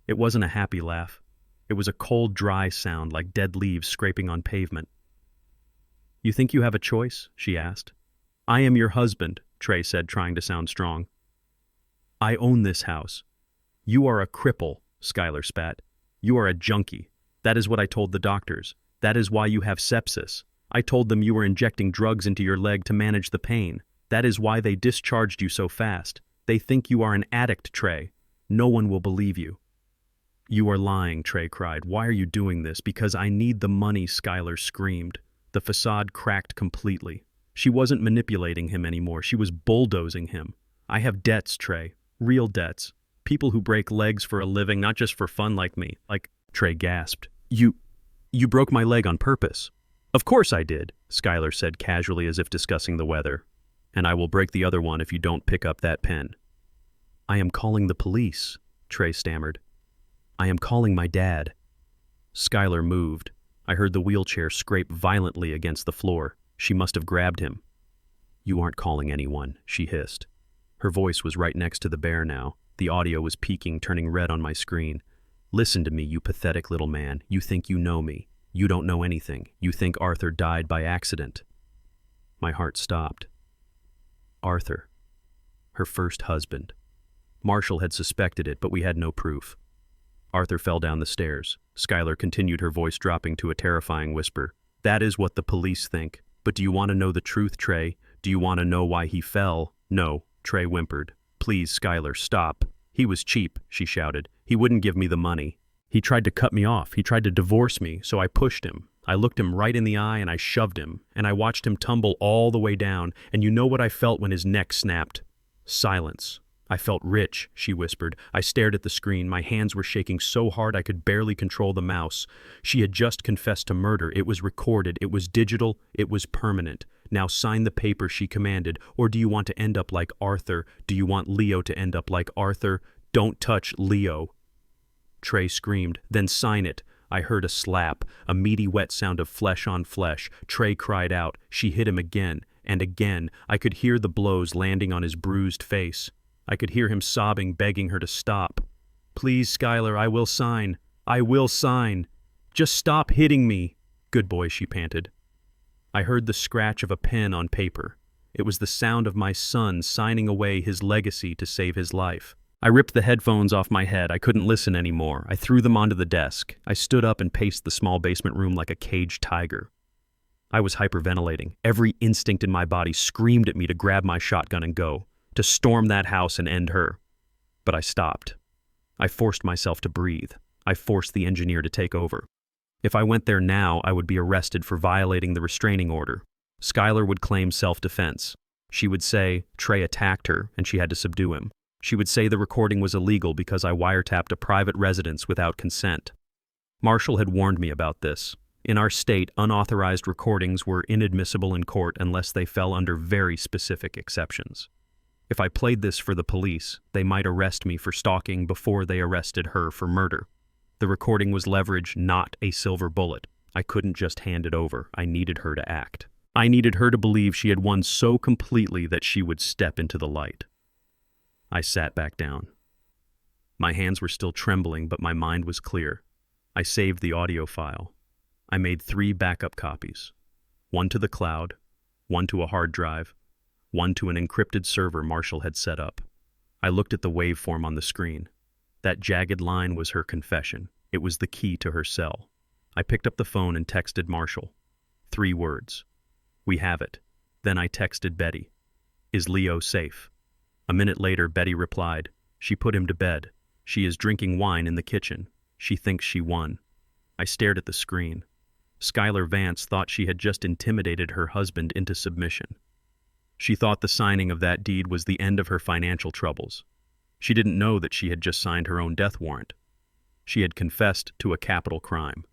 It wasn't a happy laugh. It was a cold, dry sound like dead leaves scraping on pavement. "You think you have a choice?" she asked. "I am your husband," Trey said, trying to sound strong. "I own this house." "You are a cripple," Skylar spat. "You are a junkie. That is what I told the doctors. That is why you have sepsis. I told them you were injecting drugs into your leg to manage the pain. That is why they discharged you so fast. They think you are an addict, Trey. No one will believe you." "You are lying," Trey cried. "Why are you doing this?" "Because I need the money," Skylar screamed. The facade cracked completely. She wasn't manipulating him anymore. She was bulldozing him. "I have debts, Trey. Real debts. People who break legs for a living, not just for fun like me." Trey gasped. You broke my leg on purpose." "Of course I did," Skylar said casually as if discussing the weather. "And I will break the other one if you don't pick up that pen." "I am calling the police," Trey stammered. "I am calling my dad." Skylar moved. I heard the wheelchair scrape violently against the floor. She must have grabbed him. "You aren't calling anyone," she hissed. Her voice was right next to the bear now. The audio was peaking, turning red on my screen. "Listen to me, you pathetic little man. You think you know me. You don't know anything. You think Arthur died by accident." My heart stopped. Arthur. Her first husband. Marshall had suspected it, but we had no proof. Arthur fell down the stairs. Skylar continued, her voice dropping to a terrifying whisper. "That is what the police think. But do you want to know the truth, Trey? Do you want to know why he fell?" "No," Trey whimpered. "Please, Skylar, stop." "He was cheap," she shouted. "He wouldn't give me the money. He tried to cut me off. He tried to divorce me, so I pushed him. I looked him right in the eye and I shoved him, and I watched him tumble all the way down, and you know what I felt when his neck snapped? Silence. I felt rich," she whispered. I stared at the screen. My hands were shaking so hard I could barely control the mouse. She had just confessed to murder. It was recorded. It was digital. It was permanent. Now sign the paper, she commanded. Or do you want to end up like Arthur? Do you want Leo to end up like Arthur? Don't touch Leo. Trey screamed, then sign it. I heard a slap, a meaty wet sound of flesh on flesh. Trey cried out. She hit him again, and again. I could hear the blows landing on his bruised face. I could hear him sobbing, begging her to stop. Please, Skylar, I will sign. I will sign. Just stop hitting me. Good boy, she panted. I heard the scratch of a pen on paper. It was the sound of my son signing away his legacy to save his life. I ripped the headphones off my head. I couldn't listen anymore. I threw them onto the desk. I stood up and paced the small basement room like a caged tiger. I was hyperventilating. Every instinct in my body screamed at me to grab my shotgun and go, to storm that house and end her. But I stopped. I forced myself to breathe. I forced the engineer to take over. If I went there now, I would be arrested for violating the restraining order. Skylar would claim self-defense. She would say Trey attacked her and she had to subdue him. She would say the recording was illegal because I wiretapped a private residence without consent. Marshall had warned me about this. In our state, unauthorized recordings were inadmissible in court unless they fell under very specific exceptions. If I played this for the police, they might arrest me for stalking before they arrested her for murder. The recording was leverage, not a silver bullet. I couldn't just hand it over. I needed her to act. I needed her to believe she had won so completely that she would step into the light. I sat back down. My hands were still trembling, but my mind was clear. I saved the audio file. I made 3 backup copies. 1 to the cloud, 1 to a hard drive, 1 to an encrypted server Marshall had set up. I looked at the waveform on the screen. That jagged line was her confession. It was the key to her cell. I picked up the phone and texted Marshall. 3 words. We have it. Then I texted Betty. Is Leo safe? A minute later, Betty replied. She put him to bed. She is drinking wine in the kitchen. She thinks she won. I stared at the screen. Skylar Vance thought she had just intimidated her husband into submission. She thought the signing of that deed was the end of her financial troubles. She didn't know that she had just signed her own death warrant. She had confessed to a capital crime.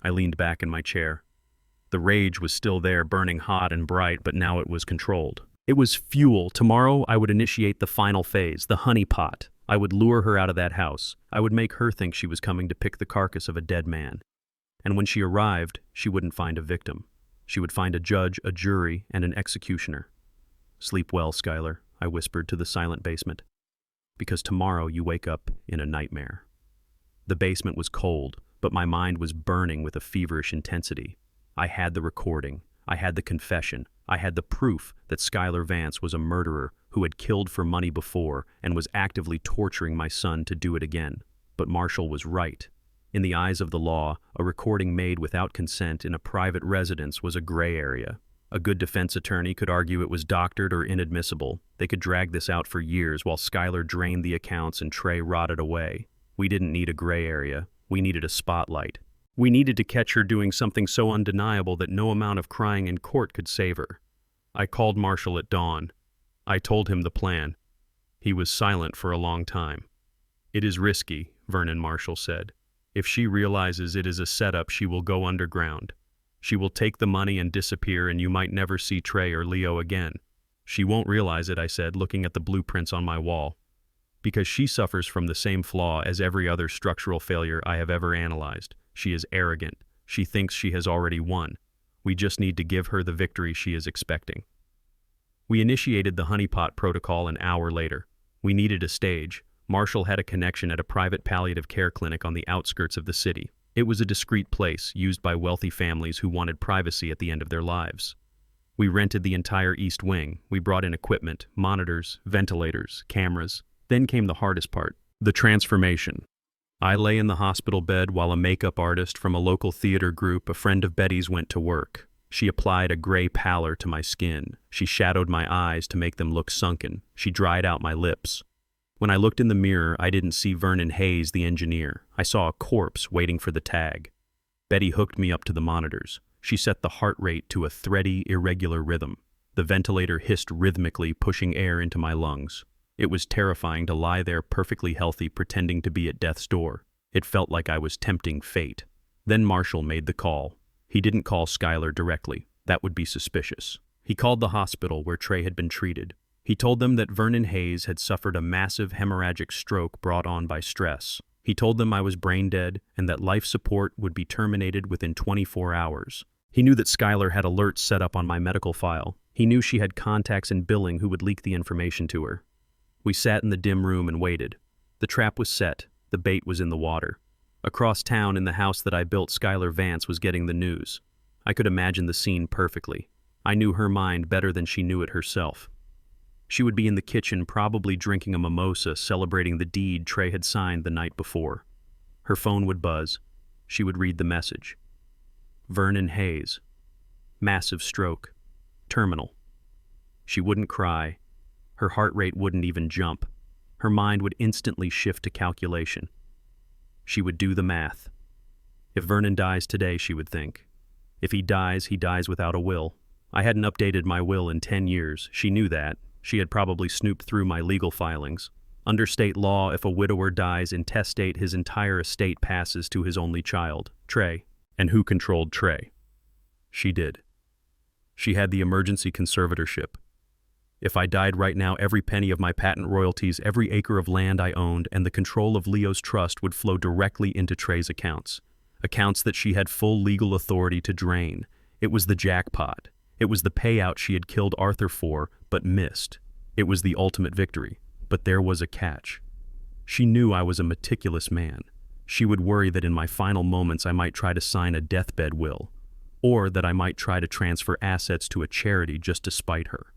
I leaned back in my chair. The rage was still there, burning hot and bright, but now it was controlled. It was fuel. Tomorrow I would initiate the final phase, the honeypot. I would lure her out of that house. I would make her think she was coming to pick the carcass of a dead man. And when she arrived, she wouldn't find a victim. She would find a judge, a jury, and an executioner. Sleep well, Skylar, I whispered to the silent basement. Because tomorrow you wake up in a nightmare. The basement was cold, but my mind was burning with a feverish intensity. I had the recording. I had the confession. I had the proof that Skylar Vance was a murderer who had killed for money before and was actively torturing my son to do it again. But Marshall was right. In the eyes of the law, a recording made without consent in a private residence was a gray area. A good defense attorney could argue it was doctored or inadmissible. They could drag this out for years while Skylar drained the accounts and Trey rotted away. We didn't need a gray area. We needed a spotlight. We needed to catch her doing something so undeniable that no amount of crying in court could save her. I called Marshall at dawn. I told him the plan. He was silent for a long time. It is risky, Vernon Marshall said. If she realizes it is a setup, she will go underground. She will take the money and disappear, and you might never see Trey or Leo again. She won't realize it, I said, looking at the blueprints on my wall. Because she suffers from the same flaw as every other structural failure I have ever analyzed. She is arrogant. She thinks she has already won. We just need to give her the victory she is expecting. We initiated the honeypot protocol an hour later. We needed a stage. Marshall had a connection at a private palliative care clinic on the outskirts of the city. It was a discreet place used by wealthy families who wanted privacy at the end of their lives. We rented the entire east wing. We brought in equipment, monitors, ventilators, cameras. Then came the hardest part, the transformation. I lay in the hospital bed while a makeup artist from a local theater group, a friend of Betty's, went to work. She applied a gray pallor to my skin. She shadowed my eyes to make them look sunken. She dried out my lips. When I looked in the mirror, I didn't see Vernon Hayes, the engineer. I saw a corpse waiting for the tag. Betty hooked me up to the monitors. She set the heart rate to a thready, irregular rhythm. The ventilator hissed rhythmically, pushing air into my lungs. It was terrifying to lie there perfectly healthy, pretending to be at death's door. It felt like I was tempting fate. Then Marshall made the call. He didn't call Skylar directly. That would be suspicious. He called the hospital where Trey had been treated. He told them that Vernon Hayes had suffered a massive hemorrhagic stroke brought on by stress. He told them I was brain dead and that life support would be terminated within 24 hours. He knew that Skylar had alerts set up on my medical file. He knew she had contacts in billing who would leak the information to her. We sat in the dim room and waited. The trap was set. The bait was in the water. Across town in the house that I built, Skylar Vance was getting the news. I could imagine the scene perfectly. I knew her mind better than she knew it herself. She would be in the kitchen, probably drinking a mimosa, celebrating the deed Trey had signed the night before. Her phone would buzz. She would read the message. Vernon Hayes. Massive stroke. Terminal. She wouldn't cry. Her heart rate wouldn't even jump. Her mind would instantly shift to calculation. She would do the math. If Vernon dies today, she would think. If he dies without a will. I hadn't updated my will in 10 years. She knew that. She had probably snooped through my legal filings. Under state law, if a widower dies intestate, his entire estate passes to his only child, Trey. And who controlled Trey? She did. She had the emergency conservatorship. If I died right now, every penny of my patent royalties, every acre of land I owned, and the control of Leo's trust would flow directly into Trey's accounts. Accounts that she had full legal authority to drain. It was the jackpot. It was the payout she had killed Arthur for, but missed. It was the ultimate victory. But there was a catch. She knew I was a meticulous man. She would worry that in my final moments I might try to sign a deathbed will, or that I might try to transfer assets to a charity just to spite her.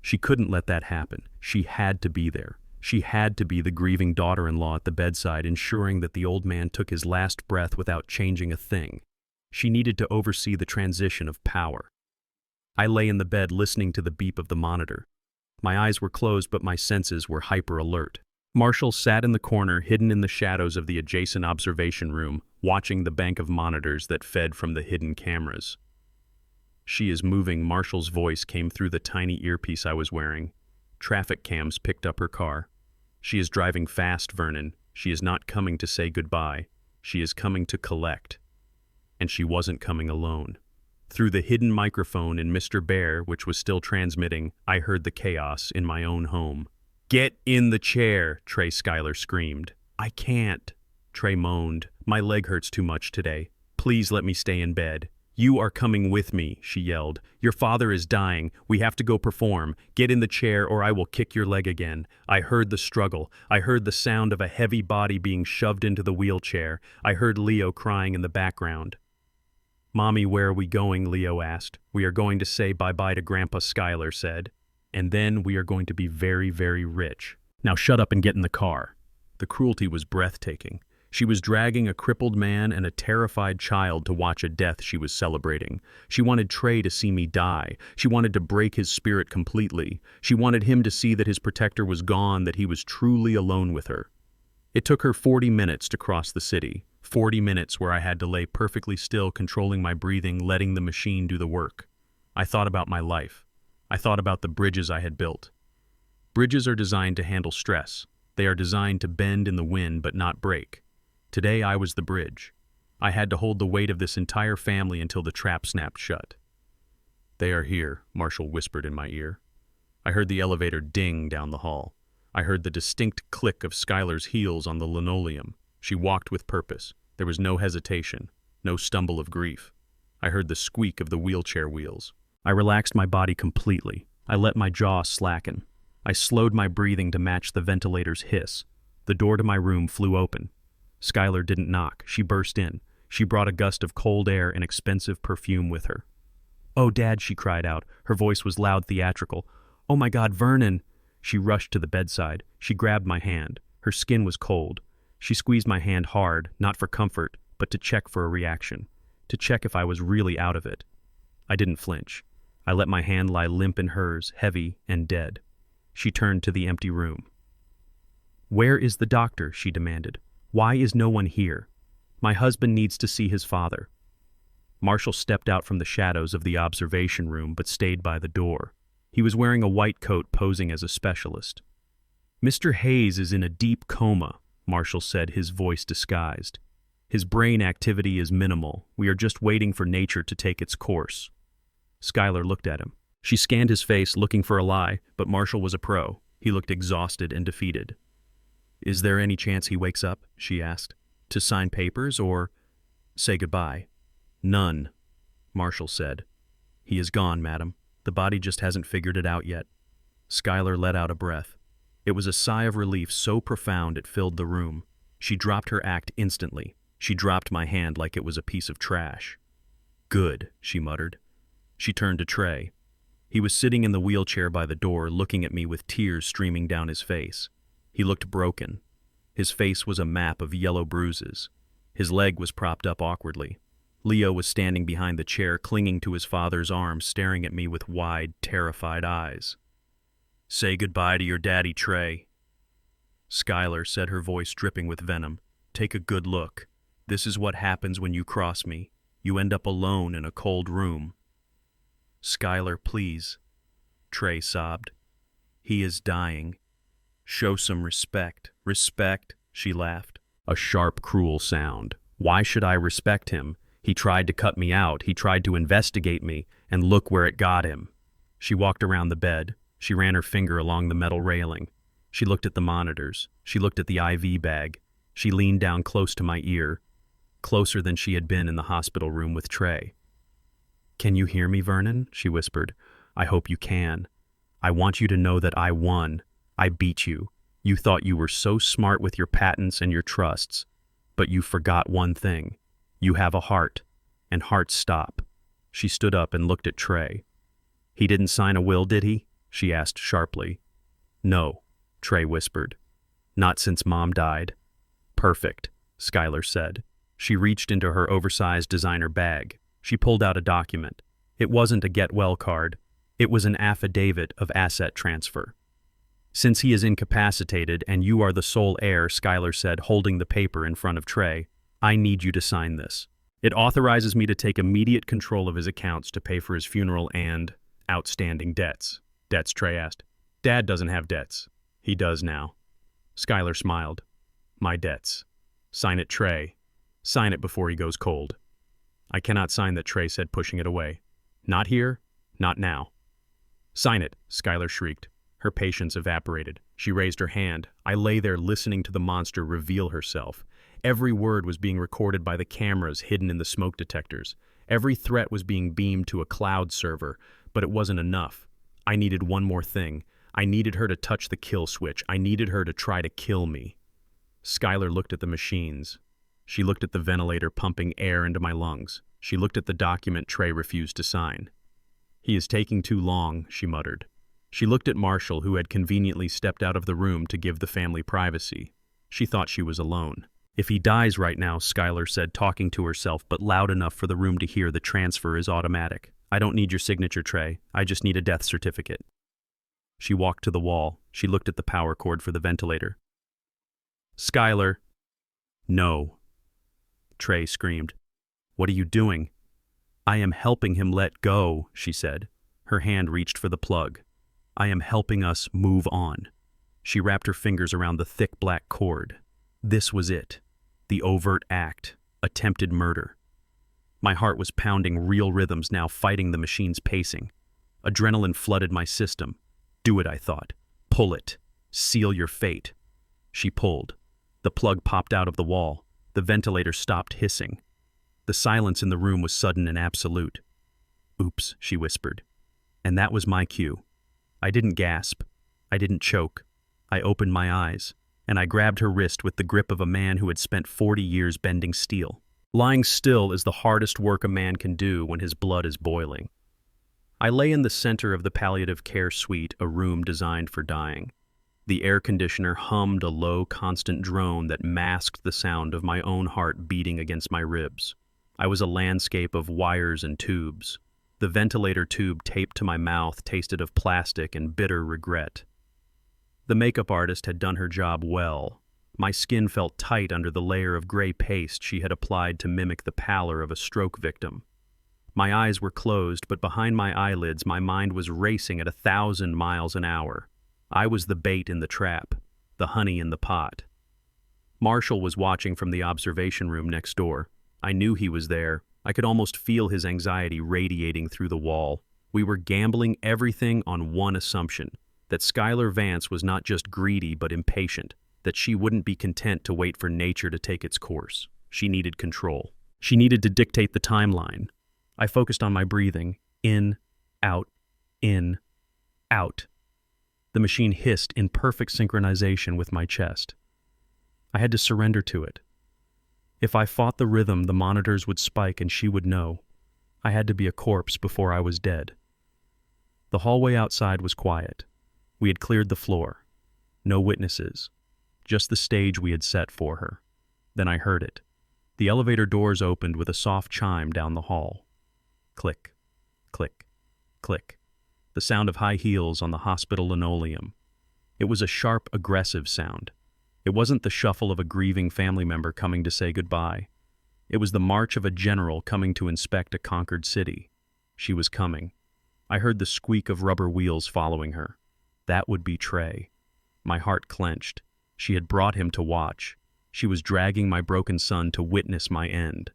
She couldn't let that happen. She had to be there. She had to be the grieving daughter-in-law at the bedside, ensuring that the old man took his last breath without changing a thing. She needed to oversee the transition of power. I lay in the bed listening to the beep of the monitor. My eyes were closed, but my senses were hyper-alert. Marshall sat in the corner, hidden in the shadows of the adjacent observation room, watching the bank of monitors that fed from the hidden cameras. "She is moving," Marshall's voice came through the tiny earpiece I was wearing. Traffic cams picked up her car. "She is driving fast, Vernon. She is not coming to say goodbye. She is coming to collect." And she wasn't coming alone. Through the hidden microphone in Mr. Bear, which was still transmitting, I heard the chaos in my own home. "Get in the chair," Trey Skylar screamed. "I can't," Trey moaned. "My leg hurts too much today. Please let me stay in bed." "You are coming with me," she yelled. "Your father is dying. We have to go perform. Get in the chair or I will kick your leg again." I heard the struggle. I heard the sound of a heavy body being shoved into the wheelchair. I heard Leo crying in the background. "Mommy, where are we going?" Leo asked. "We are going to say bye-bye to Grandpa," Skylar said. "And then we are going to be very, very rich." "Now shut up and get in the car." The cruelty was breathtaking. She was dragging a crippled man and a terrified child to watch a death she was celebrating. She wanted Trey to see me die. She wanted to break his spirit completely. She wanted him to see that his protector was gone, that he was truly alone with her. It took her 40 minutes to cross the city. 40 minutes where I had to lay perfectly still, controlling my breathing, letting the machine do the work. I thought about my life. I thought about the bridges I had built. Bridges are designed to handle stress. They are designed to bend in the wind but not break. Today I was the bridge. I had to hold the weight of this entire family until the trap snapped shut. "They are here," Marshall whispered in my ear. I heard the elevator ding down the hall. I heard the distinct click of Skylar's heels on the linoleum. She walked with purpose. There was no hesitation, no stumble of grief. I heard the squeak of the wheelchair wheels. I relaxed my body completely. I let my jaw slacken. I slowed my breathing to match the ventilator's hiss. The door to my room flew open. Skylar didn't knock. She burst in. She brought a gust of cold air and expensive perfume with her. "Oh, Dad," she cried out. Her voice was loud, theatrical. "Oh my God, Vernon!" She rushed to the bedside. She grabbed my hand. Her skin was cold. She squeezed my hand hard, not for comfort, but to check for a reaction. To check if I was really out of it. I didn't flinch. I let my hand lie limp in hers, heavy and dead. She turned to the empty room. "Where is the doctor?" she demanded. "Why is no one here? My husband needs to see his father." Marshall stepped out from the shadows of the observation room but stayed by the door. He was wearing a white coat, posing as a specialist. "Mr. Hayes is in a deep coma," Marshall said, his voice disguised. "His brain activity is minimal. We are just waiting for nature to take its course." Skylar looked at him. She scanned his face, looking for a lie, but Marshall was a pro. He looked exhausted and defeated. "Is there any chance he wakes up?" she asked. "To sign papers or say goodbye?" "None," Marshall said. "He is gone, madam. The body just hasn't figured it out yet." Skylar let out a breath. It was a sigh of relief so profound it filled the room. She dropped her act instantly. She dropped my hand like it was a piece of trash. "Good," she muttered. She turned to Trey. He was sitting in the wheelchair by the door, looking at me with tears streaming down his face. He looked broken. His face was a map of yellow bruises. His leg was propped up awkwardly. Leo was standing behind the chair, clinging to his father's arm, staring at me with wide, terrified eyes. "Say goodbye to your daddy, Trey." Skylar said, her voice dripping with venom. "Take a good look. This is what happens when you cross me. You end up alone in a cold room." "Skylar, please," Trey sobbed. "He is dying. Show some respect." "Respect?" she laughed. A sharp, cruel sound. Why should I respect him? He tried to cut me out. He tried to investigate me, and look where it got him. She walked around the bed. She ran her finger along the metal railing. She looked at the monitors. She looked at the IV bag. She leaned down close to my ear, closer than she had been in the hospital room with Trey. "Can you hear me, Vernon?" she whispered. "I hope you can. I want you to know that I won. I beat you. You thought you were so smart with your patents and your trusts, but you forgot one thing. You have a heart, and hearts stop." She stood up and looked at Trey. "He didn't sign a will, did he?" she asked sharply. "No," Trey whispered. "Not since Mom died." "Perfect," Skylar said. She reached into her oversized designer bag. She pulled out a document. It wasn't a get-well card. It was an affidavit of asset transfer. "Since he is incapacitated and you are the sole heir," Skylar said, holding the paper in front of Trey, "I need you to sign this. It authorizes me to take immediate control of his accounts to pay for his funeral and outstanding debts." "Debts?" Trey asked. "Dad doesn't have debts." "He does now." Skylar smiled. "My debts. Sign it, Trey. Sign it before he goes cold." "I cannot sign that," Trey said, pushing it away. "Not here, not now." "Sign it," Skylar shrieked. Her patience evaporated. She raised her hand. I lay there listening to the monster reveal herself. Every word was being recorded by the cameras hidden in the smoke detectors. Every threat was being beamed to a cloud server, but it wasn't enough. I needed one more thing. I needed her to touch the kill switch. I needed her to try to kill me. Skylar looked at the machines. She looked at the ventilator pumping air into my lungs. She looked at the document Trey refused to sign. "He is taking too long," she muttered. She looked at Marshall, who had conveniently stepped out of the room to give the family privacy. She thought she was alone. "If he dies right now," Skylar said, talking to herself, but loud enough for the room to hear, "the transfer is automatic. I don't need your signature, Trey. I just need a death certificate." She walked to the wall. She looked at the power cord for the ventilator. "Skylar." "No," Trey screamed. "What are you doing?" "I am helping him let go," she said. Her hand reached for the plug. "I am helping us move on." She wrapped her fingers around the thick black cord. This was it. The overt act. Attempted murder. My heart was pounding real rhythms now, fighting the machine's pacing. Adrenaline flooded my system. "Do it," I thought. "Pull it. Seal your fate." She pulled. The plug popped out of the wall. The ventilator stopped hissing. The silence in the room was sudden and absolute. "Oops," she whispered. And that was my cue. I didn't gasp. I didn't choke. I opened my eyes, and I grabbed her wrist with the grip of a man who had spent 40 years bending steel. Lying still is the hardest work a man can do when his blood is boiling. I lay in the center of the palliative care suite, a room designed for dying. The air conditioner hummed a low, constant drone that masked the sound of my own heart beating against my ribs. I was a landscape of wires and tubes. The ventilator tube taped to my mouth tasted of plastic and bitter regret. The makeup artist had done her job well. My skin felt tight under the layer of gray paste she had applied to mimic the pallor of a stroke victim. My eyes were closed, but behind my eyelids my mind was racing at 1,000 miles an hour. I was the bait in the trap, the honey in the pot. Marshall was watching from the observation room next door. I knew he was there. I could almost feel his anxiety radiating through the wall. We were gambling everything on one assumption, that Skylar Vance was not just greedy but impatient, that she wouldn't be content to wait for nature to take its course. She needed control. She needed to dictate the timeline. I focused on my breathing. In, out, in, out. The machine hissed in perfect synchronization with my chest. I had to surrender to it. If I fought the rhythm, the monitors would spike and she would know. I had to be a corpse before I was dead. The hallway outside was quiet. We had cleared the floor. No witnesses. Just the stage we had set for her. Then I heard it. The elevator doors opened with a soft chime down the hall. Click, click, click. The sound of high heels on the hospital linoleum. It was a sharp, aggressive sound. It wasn't the shuffle of a grieving family member coming to say goodbye. It was the march of a general coming to inspect a conquered city. She was coming. I heard the squeak of rubber wheels following her. That would be Trey. My heart clenched. She had brought him to watch. She was dragging my broken son to witness my end.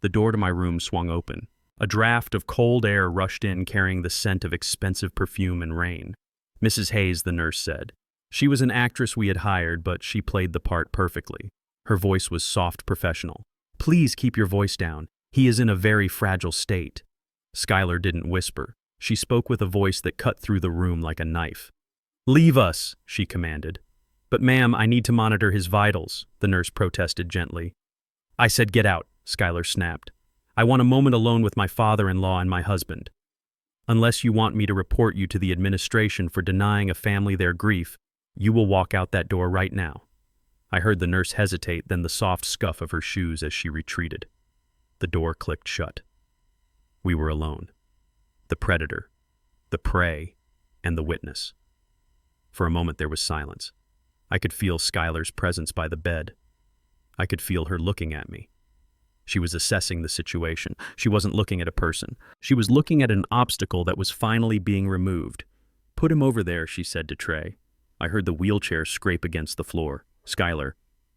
The door to my room swung open. A draft of cold air rushed in carrying the scent of expensive perfume and rain. Mrs. Hayes, the nurse said. She was an actress we had hired, but she played the part perfectly. Her voice was soft, professional. Please keep your voice down. He is in a very fragile state. Skylar didn't whisper. She spoke with a voice that cut through the room like a knife. Leave us, she commanded. But ma'am, I need to monitor his vitals, the nurse protested gently. I said get out, Skylar snapped. I want a moment alone with my father-in-law and my husband. Unless you want me to report you to the administration for denying a family their grief, you will walk out that door right now. I heard the nurse hesitate, then the soft scuff of her shoes as she retreated. The door clicked shut. We were alone. The predator, the prey, and the witness. For a moment there was silence. I could feel Skylar's presence by the bed. I could feel her looking at me. She was assessing the situation. She wasn't looking at a person. She was looking at an obstacle that was finally being removed. Put him over there, she said to Trey. I heard the wheelchair scrape against the floor. Skylar,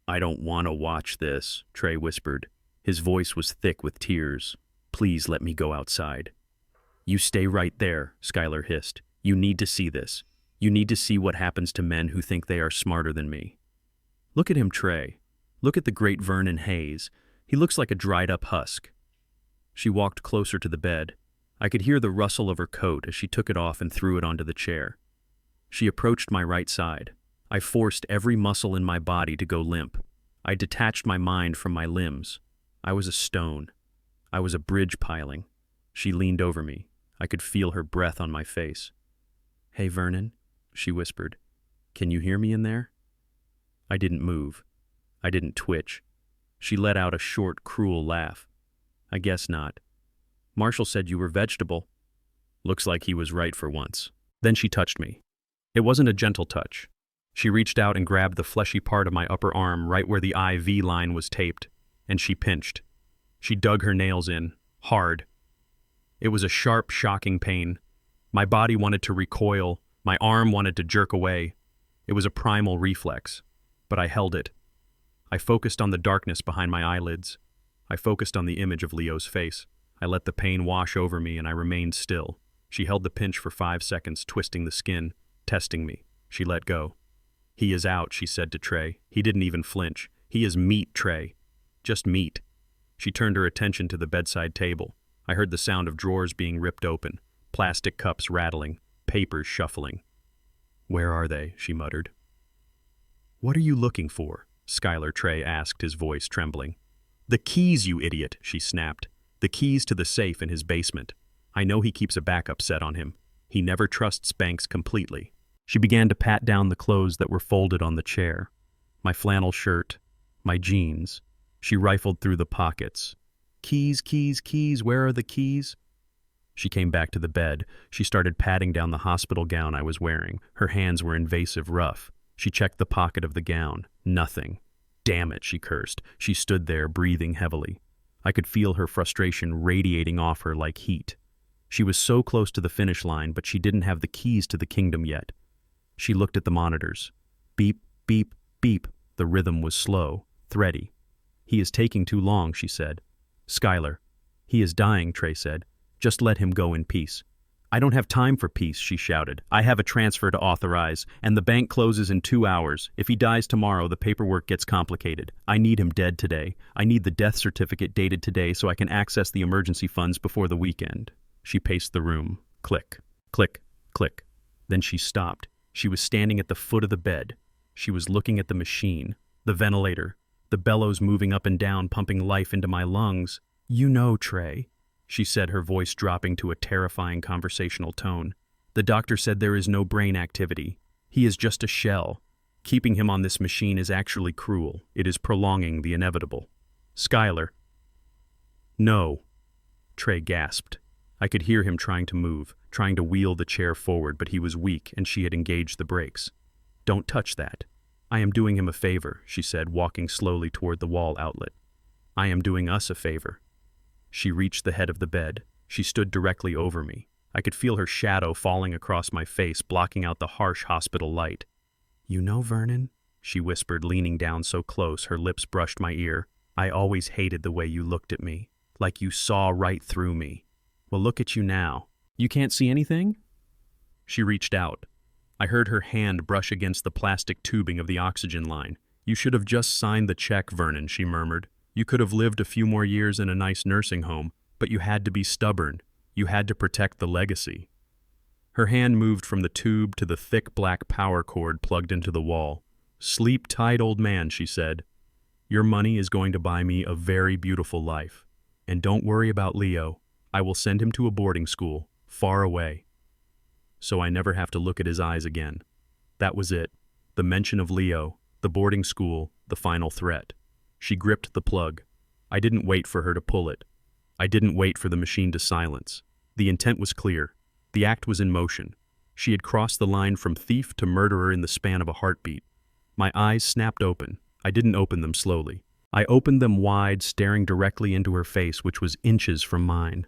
I don't want to watch this, Trey whispered. His voice was thick with tears. Please let me go outside. You stay right there, Skylar hissed. You need to see this. You need to see what happens to men who think they are smarter than me. Look at him, Trey. Look at the great Vernon Hayes. He looks like a dried-up husk. She walked closer to the bed. I could hear the rustle of her coat as she took it off and threw it onto the chair. She approached my right side. I forced every muscle in my body to go limp. I detached my mind from my limbs. I was a stone. I was a bridge piling. She leaned over me. I could feel her breath on my face. Hey, Vernon, she whispered. Can you hear me in there? I didn't move. I didn't twitch. She let out a short, cruel laugh. I guess not. Marshall said you were vegetable. Looks like he was right for once. Then she touched me. It wasn't a gentle touch. She reached out and grabbed the fleshy part of my upper arm right where the IV line was taped, and she pinched. She dug her nails in, hard. It was a sharp, shocking pain. My body wanted to recoil. My arm wanted to jerk away. It was a primal reflex, but I held it. I focused on the darkness behind my eyelids. I focused on the image of Leo's face. I let the pain wash over me and I remained still. She held the pinch for 5 seconds, twisting the skin, testing me. She let go. He is out, she said to Trey. He didn't even flinch. He is meat, Trey. Just meat. She turned her attention to the bedside table. I heard the sound of drawers being ripped open, plastic cups rattling, papers shuffling. Where are they? She muttered. What are you looking for? Skylar, Trey asked, his voice trembling. The keys, you idiot, she snapped. The keys to the safe in his basement. I know he keeps a backup set on him. He never trusts banks completely. She began to pat down the clothes that were folded on the chair. My flannel shirt, my jeans. She rifled through the pockets. Keys, keys, keys, where are the keys? She came back to the bed. She started patting down the hospital gown I was wearing. Her hands were invasive rough. She checked the pocket of the gown. Nothing. Damn it, she cursed. She stood there, breathing heavily. I could feel her frustration radiating off her like heat. She was so close to the finish line, but she didn't have the keys to the kingdom yet. She looked at the monitors. Beep, beep, beep. The rhythm was slow, thready. He is taking too long, she said. Skylar. He is dying, Trey said. Just let him go in peace. I don't have time for peace, she shouted. I have a transfer to authorize, and the bank closes in 2 hours. If he dies tomorrow, the paperwork gets complicated. I need him dead today. I need the death certificate dated today so I can access the emergency funds before the weekend. She paced the room. Click, click, click. Then she stopped. She was standing at the foot of the bed. She was looking at the machine, the ventilator, the bellows moving up and down, pumping life into my lungs. You know, Trey, she said, her voice dropping to a terrifying conversational tone. The doctor said there is no brain activity. He is just a shell. Keeping him on this machine is actually cruel. It is prolonging the inevitable. Skylar. No, Trey gasped. I could hear him trying to move, trying to wheel the chair forward, but he was weak and she had engaged the brakes. Don't touch that. I am doing him a favor, she said, walking slowly toward the wall outlet. I am doing us a favor. She reached the head of the bed. She stood directly over me. I could feel her shadow falling across my face, blocking out the harsh hospital light. You know, Vernon, she whispered, leaning down so close her lips brushed my ear, I always hated the way you looked at me, like you saw right through me. Well, look at you now. You can't see anything? She reached out. I heard her hand brush against the plastic tubing of the oxygen line. You should have just signed the check, Vernon, she murmured. You could have lived a few more years in a nice nursing home, but you had to be stubborn. You had to protect the legacy. Her hand moved from the tube to the thick black power cord plugged into the wall. Sleep tight, old man, she said. Your money is going to buy me a very beautiful life. And don't worry about Leo. I will send him to a boarding school, far away. So I never have to look at his eyes again. That was it. The mention of Leo, the boarding school, the final threat. She gripped the plug. I didn't wait for her to pull it. I didn't wait for the machine to silence. The intent was clear. The act was in motion. She had crossed the line from thief to murderer in the span of a heartbeat. My eyes snapped open. I didn't open them slowly. I opened them wide, staring directly into her face, which was inches from mine.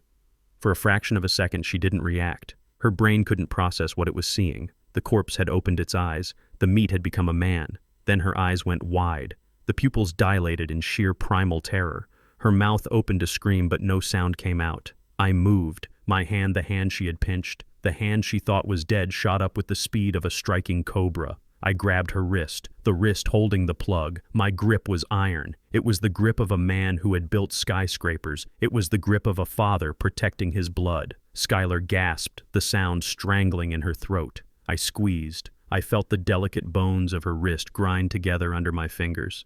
For a fraction of a second, she didn't react. Her brain couldn't process what it was seeing. The corpse had opened its eyes. The meat had become a man. Then her eyes went wide. The pupils dilated in sheer primal terror. Her mouth opened to scream, but no sound came out. I moved. My hand, the hand she had pinched, the hand she thought was dead, shot up with the speed of a striking cobra. I grabbed her wrist, the wrist holding the plug. My grip was iron. It was the grip of a man who had built skyscrapers. It was the grip of a father protecting his blood. Skylar gasped, the sound strangling in her throat. I squeezed. I felt the delicate bones of her wrist grind together under my fingers.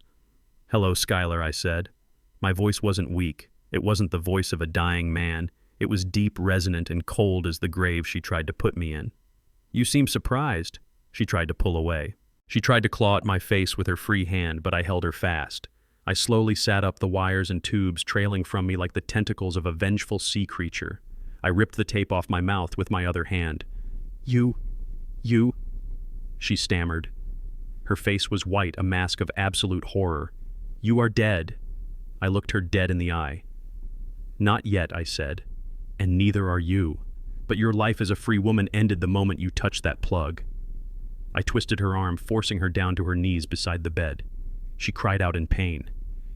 Hello, Skylar, I said. My voice wasn't weak. It wasn't the voice of a dying man. It was deep, resonant, and cold as the grave she tried to put me in. You seem surprised. She tried to pull away. She tried to claw at my face with her free hand, but I held her fast. I slowly sat up, the wires and tubes trailing from me like the tentacles of a vengeful sea creature. I ripped the tape off my mouth with my other hand. You, she stammered. Her face was white, a mask of absolute horror. You are dead. I looked her dead in the eye. Not yet, I said, and neither are you. But your life as a free woman ended the moment you touched that plug. I twisted her arm, forcing her down to her knees beside the bed. She cried out in pain.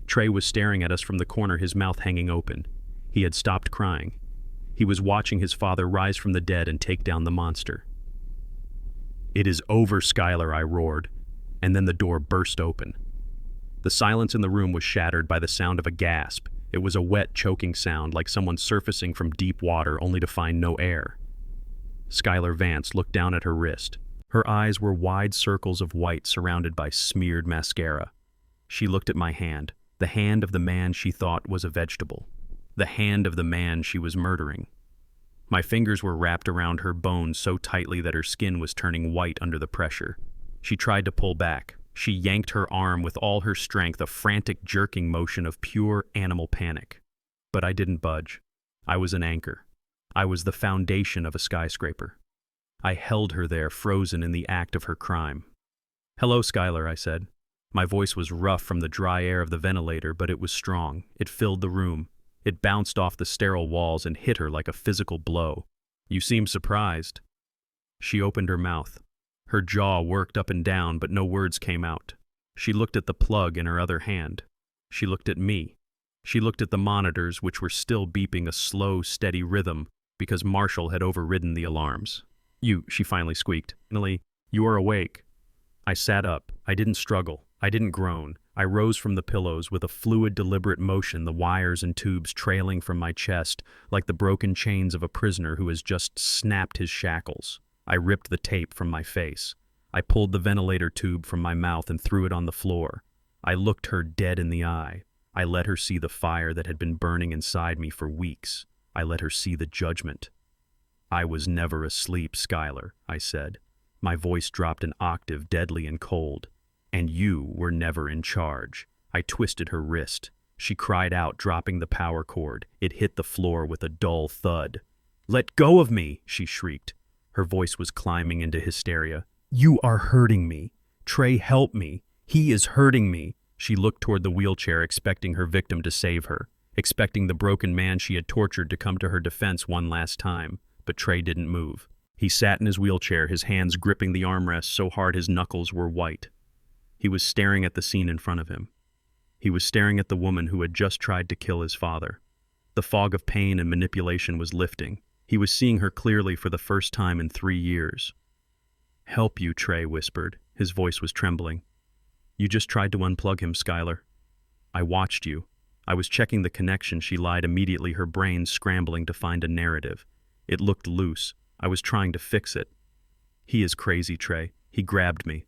Trey was staring at us from the corner, his mouth hanging open. He had stopped crying. He was watching his father rise from the dead and take down the monster. It is over, Skylar, I roared, and then the door burst open. The silence in the room was shattered by the sound of a gasp. It was a wet, choking sound, like someone surfacing from deep water only to find no air. Skylar Vance looked down at her wrist. Her eyes were wide circles of white surrounded by smeared mascara. She looked at my hand, the hand of the man she thought was a vegetable, the hand of the man she was murdering. My fingers were wrapped around her bones so tightly that her skin was turning white under the pressure. She tried to pull back. She yanked her arm with all her strength, a frantic jerking motion of pure animal panic. But I didn't budge. I was an anchor. I was the foundation of a skyscraper. I held her there, frozen in the act of her crime. Hello, Skylar, I said. My voice was rough from the dry air of the ventilator, but it was strong. It filled the room. It bounced off the sterile walls and hit her like a physical blow. You seem surprised. She opened her mouth. Her jaw worked up and down, but no words came out. She looked at the plug in her other hand. She looked at me. She looked at the monitors, which were still beeping a slow, steady rhythm. because Marshall had overridden the alarms. "You," she finally squeaked. "Finally, you are awake." I sat up. I didn't struggle. I didn't groan. I rose from the pillows with a fluid, deliberate motion, the wires and tubes trailing from my chest like the broken chains of a prisoner who has just snapped his shackles. I ripped the tape from my face. I pulled the ventilator tube from my mouth and threw it on the floor. I looked her dead in the eye. I let her see the fire that had been burning inside me for weeks. I let her see the judgment. "I was never asleep, Skylar," I said. My voice dropped an octave, deadly and cold. "And you were never in charge." I twisted her wrist. She cried out, dropping the power cord. It hit the floor with a dull thud. "Let go of me!" she shrieked. Her voice was climbing into hysteria. "You are hurting me. Trey, help me. He is hurting me." She looked toward the wheelchair, expecting her victim to save her, expecting the broken man she had tortured to come to her defense one last time. But Trey didn't move. He sat in his wheelchair, his hands gripping the armrest so hard his knuckles were white. He was staring at the scene in front of him. He was staring at the woman who had just tried to kill his father. The fog of pain and manipulation was lifting. He was seeing her clearly for the first time in 3 years. "Help you," Trey whispered. His voice was trembling. "You just tried to unplug him, Skylar. I watched you. I was checking the connection," she lied immediately, her brain scrambling to find a narrative. "It looked loose. I was trying to fix it." "He is crazy, Trey. He grabbed me."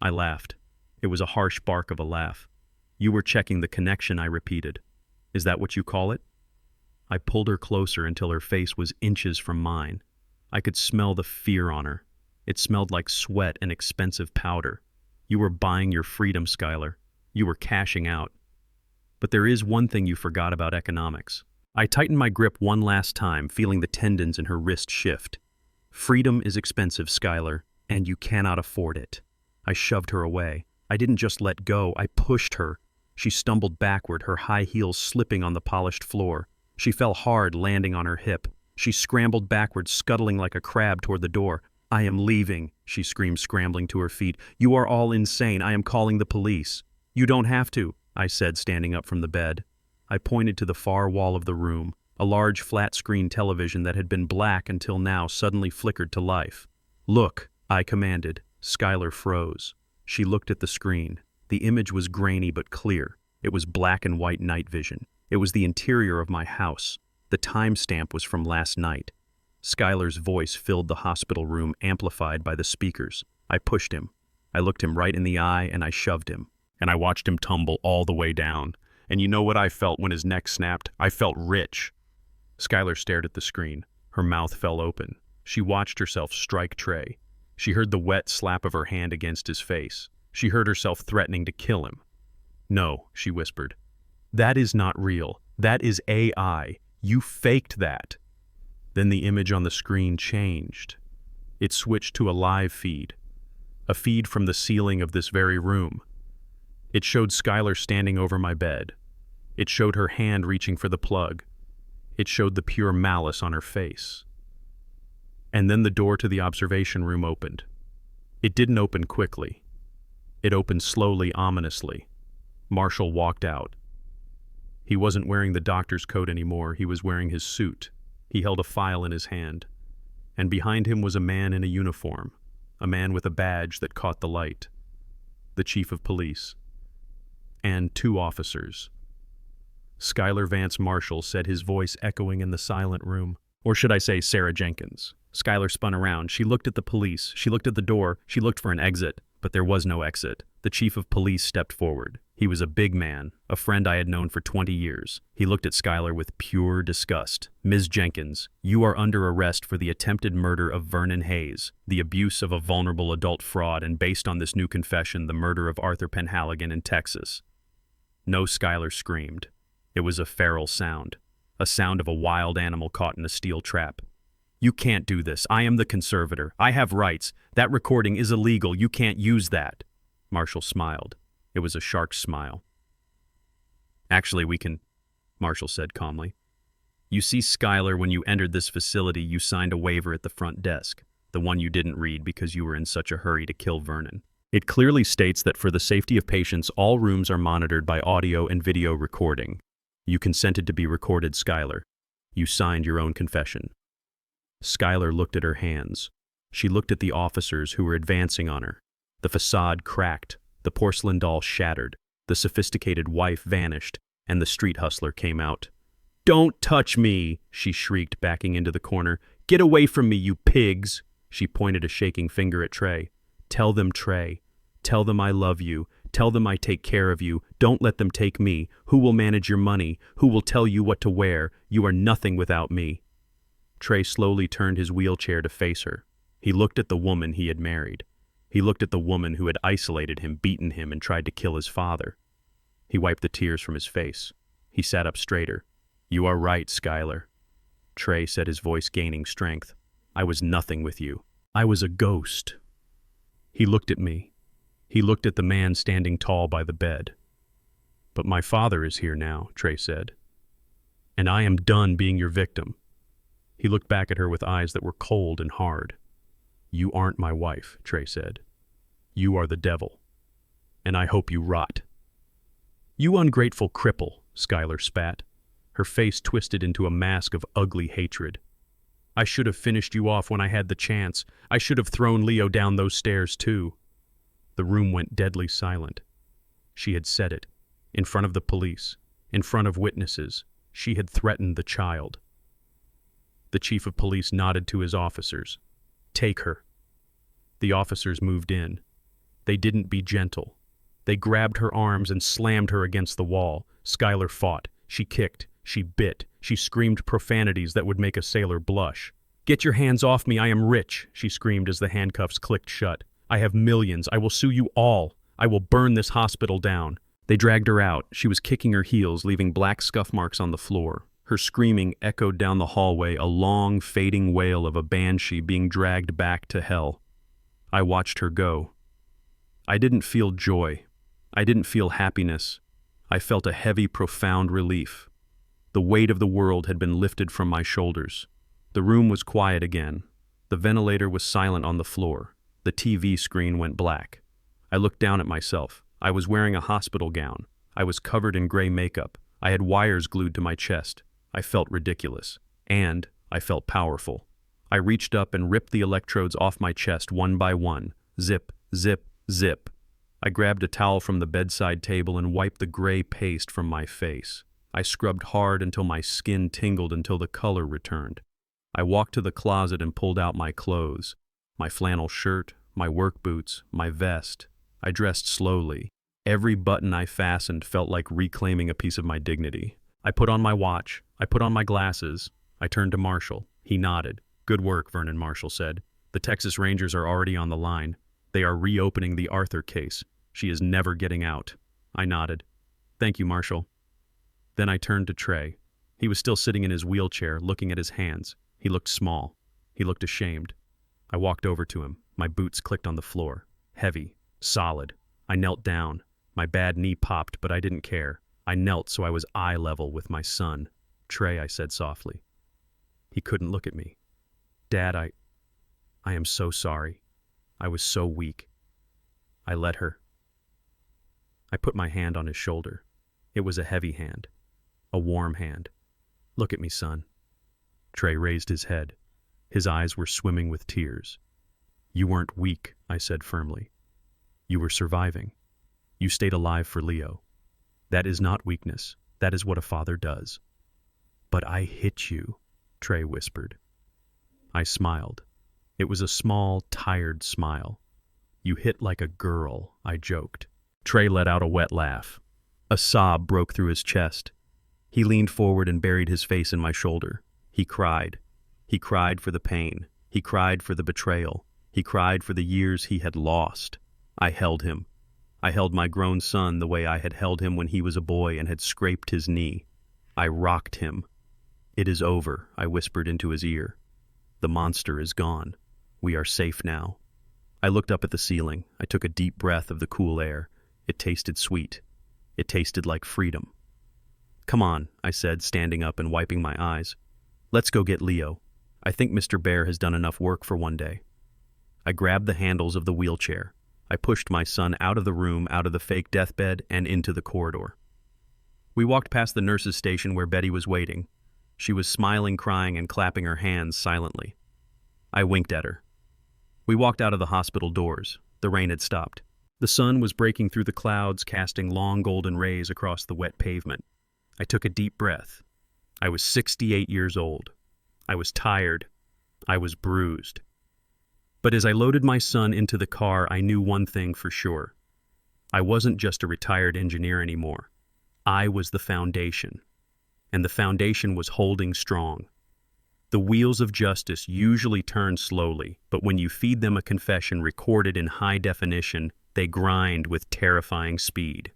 I laughed. It was a harsh bark of a laugh. "You were checking the connection," I repeated. "Is that what you call it?" I pulled her closer until her face was inches from mine. I could smell the fear on her. It smelled like sweat and expensive powder. "You were buying your freedom, Skylar. You were cashing out. But there is one thing you forgot about economics." I tightened my grip one last time, feeling the tendons in her wrist shift. "Freedom is expensive, Skylar, and you cannot afford it." I shoved her away. I didn't just let go, I pushed her. She stumbled backward, her high heels slipping on the polished floor. She fell hard, landing on her hip. She scrambled backward, scuttling like a crab toward the door. "I am leaving," she screamed, scrambling to her feet. "You are all insane. I am calling the police." "You don't have to," I said, standing up from the bed. I pointed to the far wall of the room, a large flat-screen television that had been black until now suddenly flickered to life. "Look," I commanded. Skylar froze. She looked at the screen. The image was grainy but clear. It was black and white night vision. It was the interior of my house. The timestamp was from last night. Skylar's voice filled the hospital room, amplified by the speakers. I pushed him. I looked him right in the eye and I shoved him. And I watched him tumble all the way down. And you know what I felt when his neck snapped? I felt rich. Skylar stared at the screen. Her mouth fell open. She watched herself strike Trey. She heard the wet slap of her hand against his face. She heard herself threatening to kill him. "No," she whispered. "That is not real. That is AI. You faked that." Then the image on the screen changed. It switched to a live feed. A feed from the ceiling of this very room. It showed Skylar standing over my bed. It showed her hand reaching for the plug. It showed the pure malice on her face. And then the door to the observation room opened. It didn't open quickly. It opened slowly, ominously. Marshall walked out. He wasn't wearing the doctor's coat anymore. He was wearing his suit. He held a file in his hand. And behind him was a man in a uniform, a man with a badge that caught the light. The chief of police. And 2 officers. Skylar Vance Marshall said, his voice echoing in the silent room. Or should I say Sarah Jenkins. Skylar spun around. She looked at the police. She looked at the door. She looked for an exit. But there was no exit. The chief of police stepped forward. He was a big man, a friend I had known for 20 years. He looked at Skylar with pure disgust. "Ms. Jenkins, you are under arrest for the attempted murder of Vernon Hayes, the abuse of a vulnerable adult fraud, and based on this new confession, the murder of Arthur Penhaligon in Texas." No, Skylar screamed. It was a feral sound, a sound of a wild animal caught in a steel trap. "You can't do this. I am the conservator. I have rights. That recording is illegal. You can't use that." Marshall smiled. It was a shark's smile. "Actually, we can," Marshall said calmly. "You see, Skylar, when you entered this facility, you signed a waiver at the front desk, the one you didn't read because you were in such a hurry to kill Vernon. It clearly states that for the safety of patients, all rooms are monitored by audio and video recording. You consented to be recorded, Skylar. You signed your own confession." Skylar looked at her hands. She looked at the officers who were advancing on her. The facade cracked, the porcelain doll shattered, the sophisticated wife vanished, and the street hustler came out. "Don't touch me!" she shrieked, backing into the corner. "Get away from me, you pigs!" She pointed a shaking finger at Trey. "Tell them, Trey. Tell them I love you. Tell them I take care of you. Don't let them take me. Who will manage your money? Who will tell you what to wear? You are nothing without me." Trey slowly turned his wheelchair to face her. He looked at the woman he had married. He looked at the woman who had isolated him, beaten him, and tried to kill his father. He wiped the tears from his face. He sat up straighter. "You are right, Skylar," Trey said, his voice gaining strength. "I was nothing with you. I was a ghost." He looked at me. He looked at the man standing tall by the bed. "But my father is here now," Trey said. "And I am done being your victim." He looked back at her with eyes that were cold and hard. "You aren't my wife," Trey said. "You are the devil. And I hope you rot." "You ungrateful cripple," Skylar spat. Her face twisted into a mask of ugly hatred. "I should have finished you off when I had the chance. I should have thrown Leo down those stairs too." The room went deadly silent. She had said it. In front of the police. In front of witnesses. She had threatened the child. The chief of police nodded to his officers. "Take her." The officers moved in. They didn't be gentle. They grabbed her arms and slammed her against the wall. Skylar fought. She kicked. She bit. She screamed profanities that would make a sailor blush. "Get your hands off me, I am rich," she screamed as the handcuffs clicked shut. "I have millions. I will sue you all. I will burn this hospital down." They dragged her out. She was kicking her heels, leaving black scuff marks on the floor. Her screaming echoed down the hallway, a long, fading wail of a banshee being dragged back to hell. I watched her go. I didn't feel joy. I didn't feel happiness. I felt a heavy, profound relief. The weight of the world had been lifted from my shoulders. The room was quiet again. The ventilator was silent on the floor. The TV screen went black. I looked down at myself. I was wearing a hospital gown. I was covered in gray makeup. I had wires glued to my chest. I felt ridiculous. And I felt powerful. I reached up and ripped the electrodes off my chest one by one. Zip, zip, zip. I grabbed a towel from the bedside table and wiped the gray paste from my face. I scrubbed hard until my skin tingled until the color returned. I walked to the closet and pulled out my clothes. My flannel shirt, my work boots, my vest. I dressed slowly. Every button I fastened felt like reclaiming a piece of my dignity. I put on my watch. I put on my glasses. I turned to Marshall. He nodded. "Good work," Vernon Marshall said. "The Texas Rangers are already on the line. They are reopening the Arthur case. She is never getting out." I nodded. "Thank you, Marshall." Then I turned to Trey. He was still sitting in his wheelchair, looking at his hands. He looked small. He looked ashamed. I walked over to him. My boots clicked on the floor. Heavy. Solid. I knelt down. My bad knee popped, but I didn't care. I knelt so I was eye level with my son. "Trey," I said softly. He couldn't look at me. "Dad, I am so sorry. I was so weak." I let her. I put my hand on his shoulder. It was a heavy hand. A warm hand. "Look at me, son." Trey raised his head. His eyes were swimming with tears. "You weren't weak," I said firmly. "You were surviving. You stayed alive for Leo. That is not weakness. That is what a father does." "But I hit you," Trey whispered. I smiled. It was a small, tired smile. "You hit like a girl," I joked. Trey let out a wet laugh. A sob broke through his chest. He leaned forward and buried his face in my shoulder. He cried. He cried for the pain. He cried for the betrayal. He cried for the years he had lost. I held him. I held my grown son the way I had held him when he was a boy and had scraped his knee. I rocked him. "It is over," I whispered into his ear. "The monster is gone. We are safe now." I looked up at the ceiling. I took a deep breath of the cool air. It tasted sweet. It tasted like freedom. "Come on," I said, standing up and wiping my eyes. "Let's go get Leo. I think Mr. Bear has done enough work for one day." I grabbed the handles of the wheelchair. I pushed my son out of the room, out of the fake deathbed, and into the corridor. We walked past the nurse's station where Betty was waiting. She was smiling, crying, and clapping her hands silently. I winked at her. We walked out of the hospital doors. The rain had stopped. The sun was breaking through the clouds, casting long golden rays across the wet pavement. I took a deep breath. I was 68 years old. I was tired. I was bruised. But as I loaded my son into the car, I knew one thing for sure. I wasn't just a retired engineer anymore. I was the foundation. And the foundation was holding strong. The wheels of justice usually turn slowly, but when you feed them a confession recorded in high definition, they grind with terrifying speed.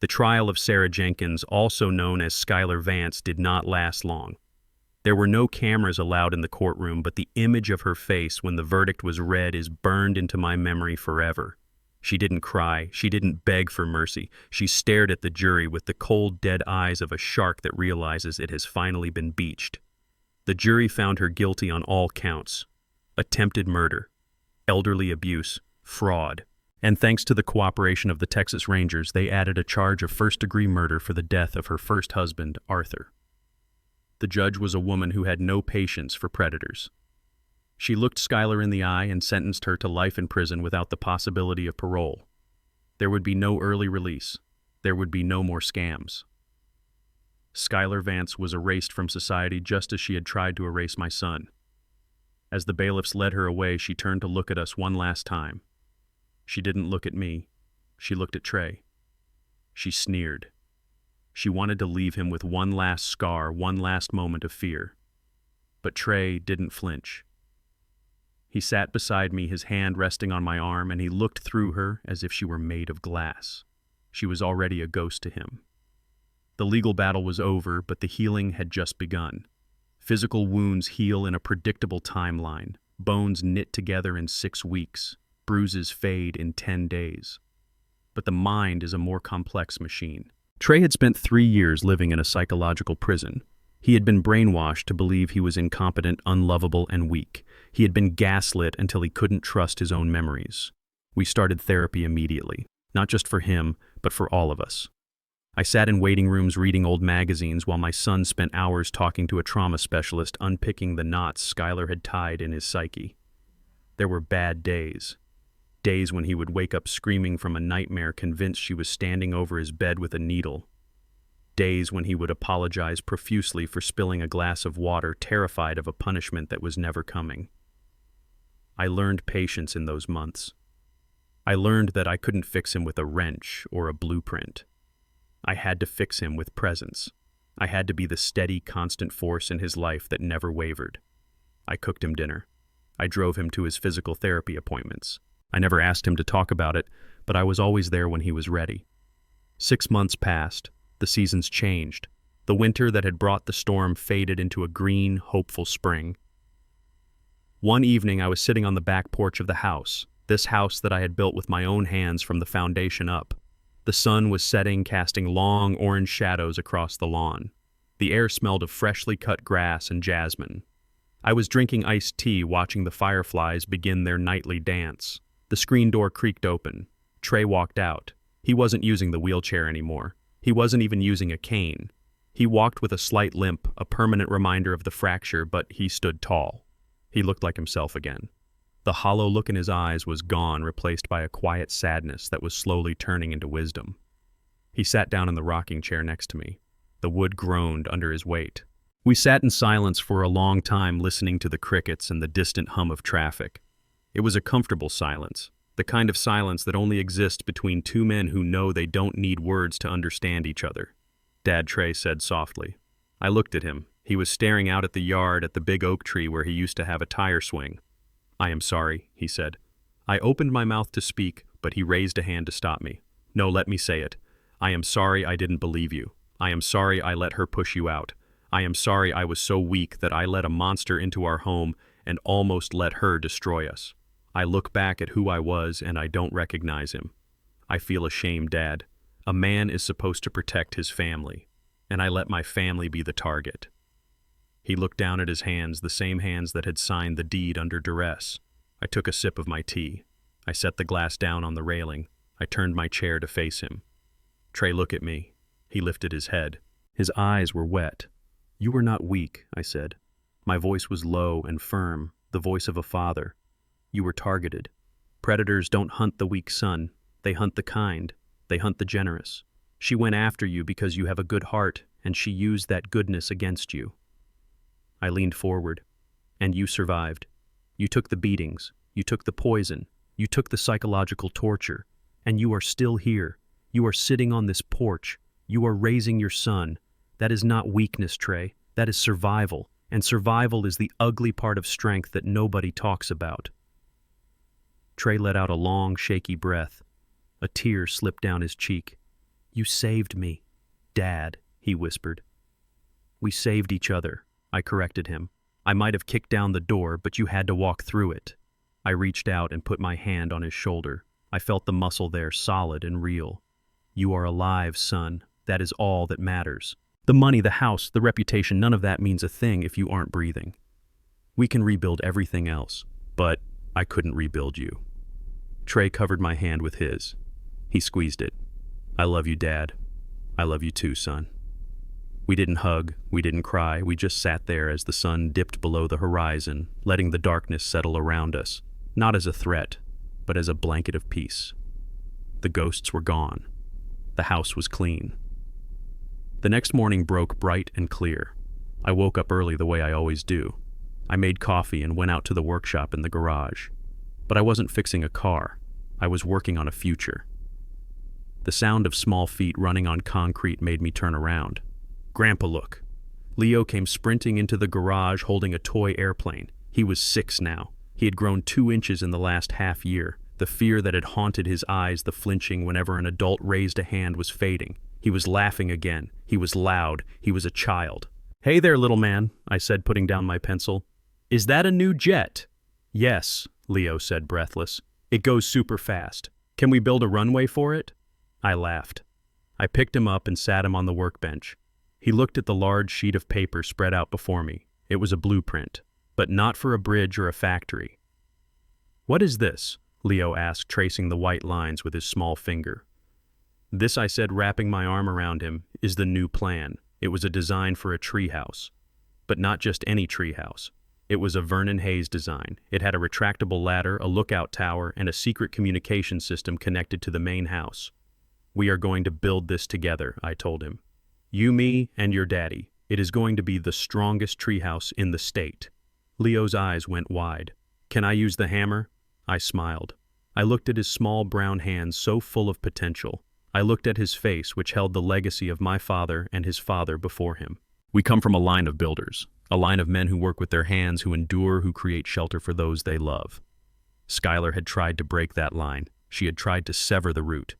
The trial of Sarah Jenkins, also known as Skylar Vance, did not last long. There were no cameras allowed in the courtroom, but the image of her face when the verdict was read is burned into my memory forever. She didn't cry. She didn't beg for mercy. She stared at the jury with the cold, dead eyes of a shark that realizes it has finally been beached. The jury found her guilty on all counts: attempted murder, elderly abuse, fraud, and thanks to the cooperation of the Texas Rangers, they added a charge of first-degree murder for the death of her first husband, Arthur. The judge was a woman who had no patience for predators. She looked Skylar in the eye and sentenced her to life in prison without the possibility of parole. There would be no early release. There would be no more scams. Skylar Vance was erased from society just as she had tried to erase my son. As the bailiffs led her away, she turned to look at us one last time. She didn't look at me. She looked at Trey. She sneered. She wanted to leave him with one last scar, one last moment of fear. But Trey didn't flinch. He sat beside me, his hand resting on my arm, and he looked through her as if she were made of glass. She was already a ghost to him. The legal battle was over, but the healing had just begun. Physical wounds heal in a predictable timeline. Bones knit together in 6 weeks. Bruises fade in 10 days. But the mind is a more complex machine. Trey had spent 3 years living in a psychological prison. He had been brainwashed to believe he was incompetent, unlovable, and weak. He had been gaslit until he couldn't trust his own memories. We started therapy immediately, not just for him, but for all of us. I sat in waiting rooms reading old magazines while my son spent hours talking to a trauma specialist, unpicking the knots Skylar had tied in his psyche. There were bad days. Days when he would wake up screaming from a nightmare, convinced she was standing over his bed with a needle. Days when he would apologize profusely for spilling a glass of water, terrified of a punishment that was never coming. I learned patience in those months. I learned that I couldn't fix him with a wrench or a blueprint. I had to fix him with presence. I had to be the steady, constant force in his life that never wavered. I cooked him dinner. I drove him to his physical therapy appointments. I never asked him to talk about it, but I was always there when he was ready. 6 months passed. The seasons changed. The winter that had brought the storm faded into a green, hopeful spring. One evening, I was sitting on the back porch of the house, this house that I had built with my own hands from the foundation up. The sun was setting, casting long orange shadows across the lawn. The air smelled of freshly cut grass and jasmine. I was drinking iced tea, watching the fireflies begin their nightly dance. The screen door creaked open. Trey walked out. He wasn't using the wheelchair anymore. He wasn't even using a cane. He walked with a slight limp, a permanent reminder of the fracture, but he stood tall. He looked like himself again. The hollow look in his eyes was gone, replaced by a quiet sadness that was slowly turning into wisdom. He sat down in the rocking chair next to me. The wood groaned under his weight. We sat in silence for a long time, listening to the crickets and the distant hum of traffic. It was a comfortable silence, the kind of silence that only exists between two men who know they don't need words to understand each other. Dad, Trey said softly. I looked at him. He was staring out at the yard, at the big oak tree where he used to have a tire swing. I am sorry, he said. I opened my mouth to speak, but he raised a hand to stop me. No, let me say it. I am sorry I didn't believe you. I am sorry I let her push you out. I am sorry I was so weak that I let a monster into our home and almost let her destroy us. I look back at who I was and I don't recognize him. I feel ashamed, Dad. A man is supposed to protect his family, and I let my family be the target. He looked down at his hands, the same hands that had signed the deed under duress. I took a sip of my tea. I set the glass down on the railing. I turned my chair to face him. Trey, look at me. He lifted his head. His eyes were wet. You were not weak, I said. My voice was low and firm, the voice of a father. You were targeted. Predators don't hunt the weak son. They hunt the kind. They hunt the generous. She went after you because you have a good heart, and she used that goodness against you. I leaned forward. And you survived. You took the beatings. You took the poison. You took the psychological torture. And you are still here. You are sitting on this porch. You are raising your son. That is not weakness, Trey. That is survival. And survival is the ugly part of strength that nobody talks about. Trey let out a long, shaky breath. A tear slipped down his cheek. You saved me, Dad, he whispered. We saved each other, I corrected him. I might have kicked down the door, but you had to walk through it. I reached out and put my hand on his shoulder. I felt the muscle there, solid and real. You are alive, son. That is all that matters. The money, the house, the reputation, none of that means a thing if you aren't breathing. We can rebuild everything else, but I couldn't rebuild you. Trey covered my hand with his. He squeezed it. I love you, Dad. I love you too, son. We didn't hug, we didn't cry, we just sat there as the sun dipped below the horizon, letting the darkness settle around us, not as a threat, but as a blanket of peace. The ghosts were gone. The house was clean. The next morning broke bright and clear. I woke up early the way I always do. I made coffee and went out to the workshop in the garage. But I wasn't fixing a car. I was working on a future. The sound of small feet running on concrete made me turn around. Grandpa, look. Leo came sprinting into the garage holding a toy airplane. He was 6 now. He had grown 2 inches in the last half year. The fear that had haunted his eyes, the flinching whenever an adult raised a hand, was fading. He was laughing again. He was loud. He was a child. Hey there, little man, I said, putting down my pencil. Is that a new jet? Yes, Leo said, breathless. It goes super fast. Can we build a runway for it? I laughed. I picked him up and sat him on the workbench. He looked at the large sheet of paper spread out before me. It was a blueprint, but not for a bridge or a factory. What is this? Leo asked, tracing the white lines with his small finger. This, I said, wrapping my arm around him, is the new plan. It was a design for a treehouse. But not just any treehouse. It was a Vernon Hayes design. It had a retractable ladder, a lookout tower, and a secret communication system connected to the main house. We are going to build this together, I told him. You, me, and your daddy. It is going to be the strongest treehouse in the state. Leo's eyes went wide. Can I use the hammer? I smiled. I looked at his small brown hands so full of potential. I looked at his face, which held the legacy of my father and his father before him. We come from a line of builders, a line of men who work with their hands, who endure, who create shelter for those they love. Skylar had tried to break that line. She had tried to sever the root.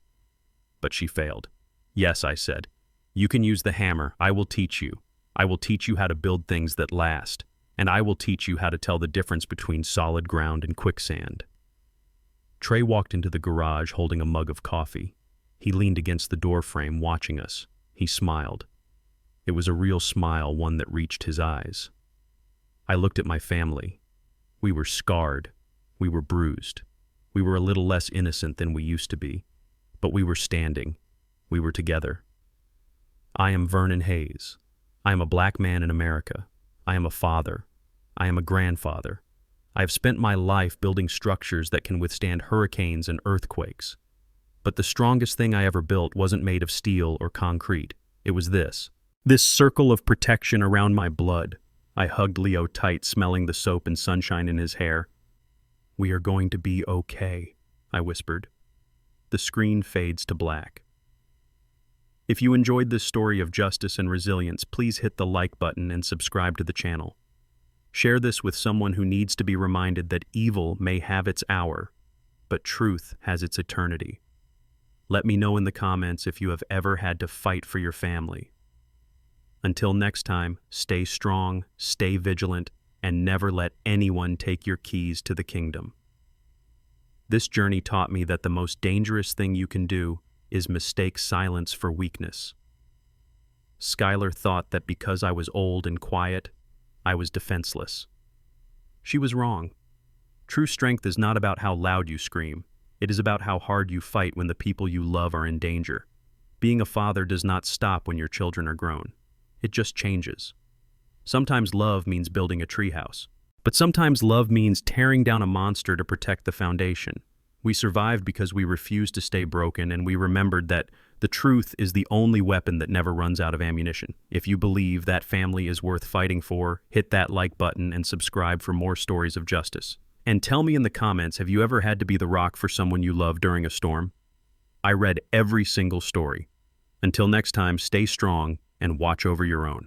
But she failed. Yes, I said. You can use the hammer. I will teach you. I will teach you how to build things that last. And I will teach you how to tell the difference between solid ground and quicksand. Trey walked into the garage holding a mug of coffee. He leaned against the doorframe, watching us. He smiled. It was a real smile, one that reached his eyes. I looked at my family. We were scarred. We were bruised. We were a little less innocent than we used to be. But we were standing. We were together. I am Vernon Hayes. I am a black man in America. I am a father. I am a grandfather. I have spent my life building structures that can withstand hurricanes and earthquakes. But the strongest thing I ever built wasn't made of steel or concrete. It was this circle of protection around my blood. I hugged Leo tight, smelling the soap and sunshine in his hair. We are going to be okay, I whispered. The screen fades to black. If you enjoyed this story of justice and resilience, please hit the like button and subscribe to the channel. Share this with someone who needs to be reminded that evil may have its hour, but truth has its eternity. Let me know in the comments if you have ever had to fight for your family. Until next time, stay strong, stay vigilant, and never let anyone take your keys to the kingdom. This journey taught me that the most dangerous thing you can do is mistake silence for weakness. Skylar thought that because I was old and quiet, I was defenseless. She was wrong. True strength is not about how loud you scream. It is about how hard you fight when the people you love are in danger. Being a father does not stop when your children are grown. It just changes. Sometimes love means building a treehouse. But sometimes love means tearing down a monster to protect the foundation. We survived because we refused to stay broken, and we remembered that the truth is the only weapon that never runs out of ammunition. If you believe that family is worth fighting for, hit that like button and subscribe for more stories of justice. And tell me in the comments, have you ever had to be the rock for someone you love during a storm? I read every single story. Until next time, stay strong and watch over your own.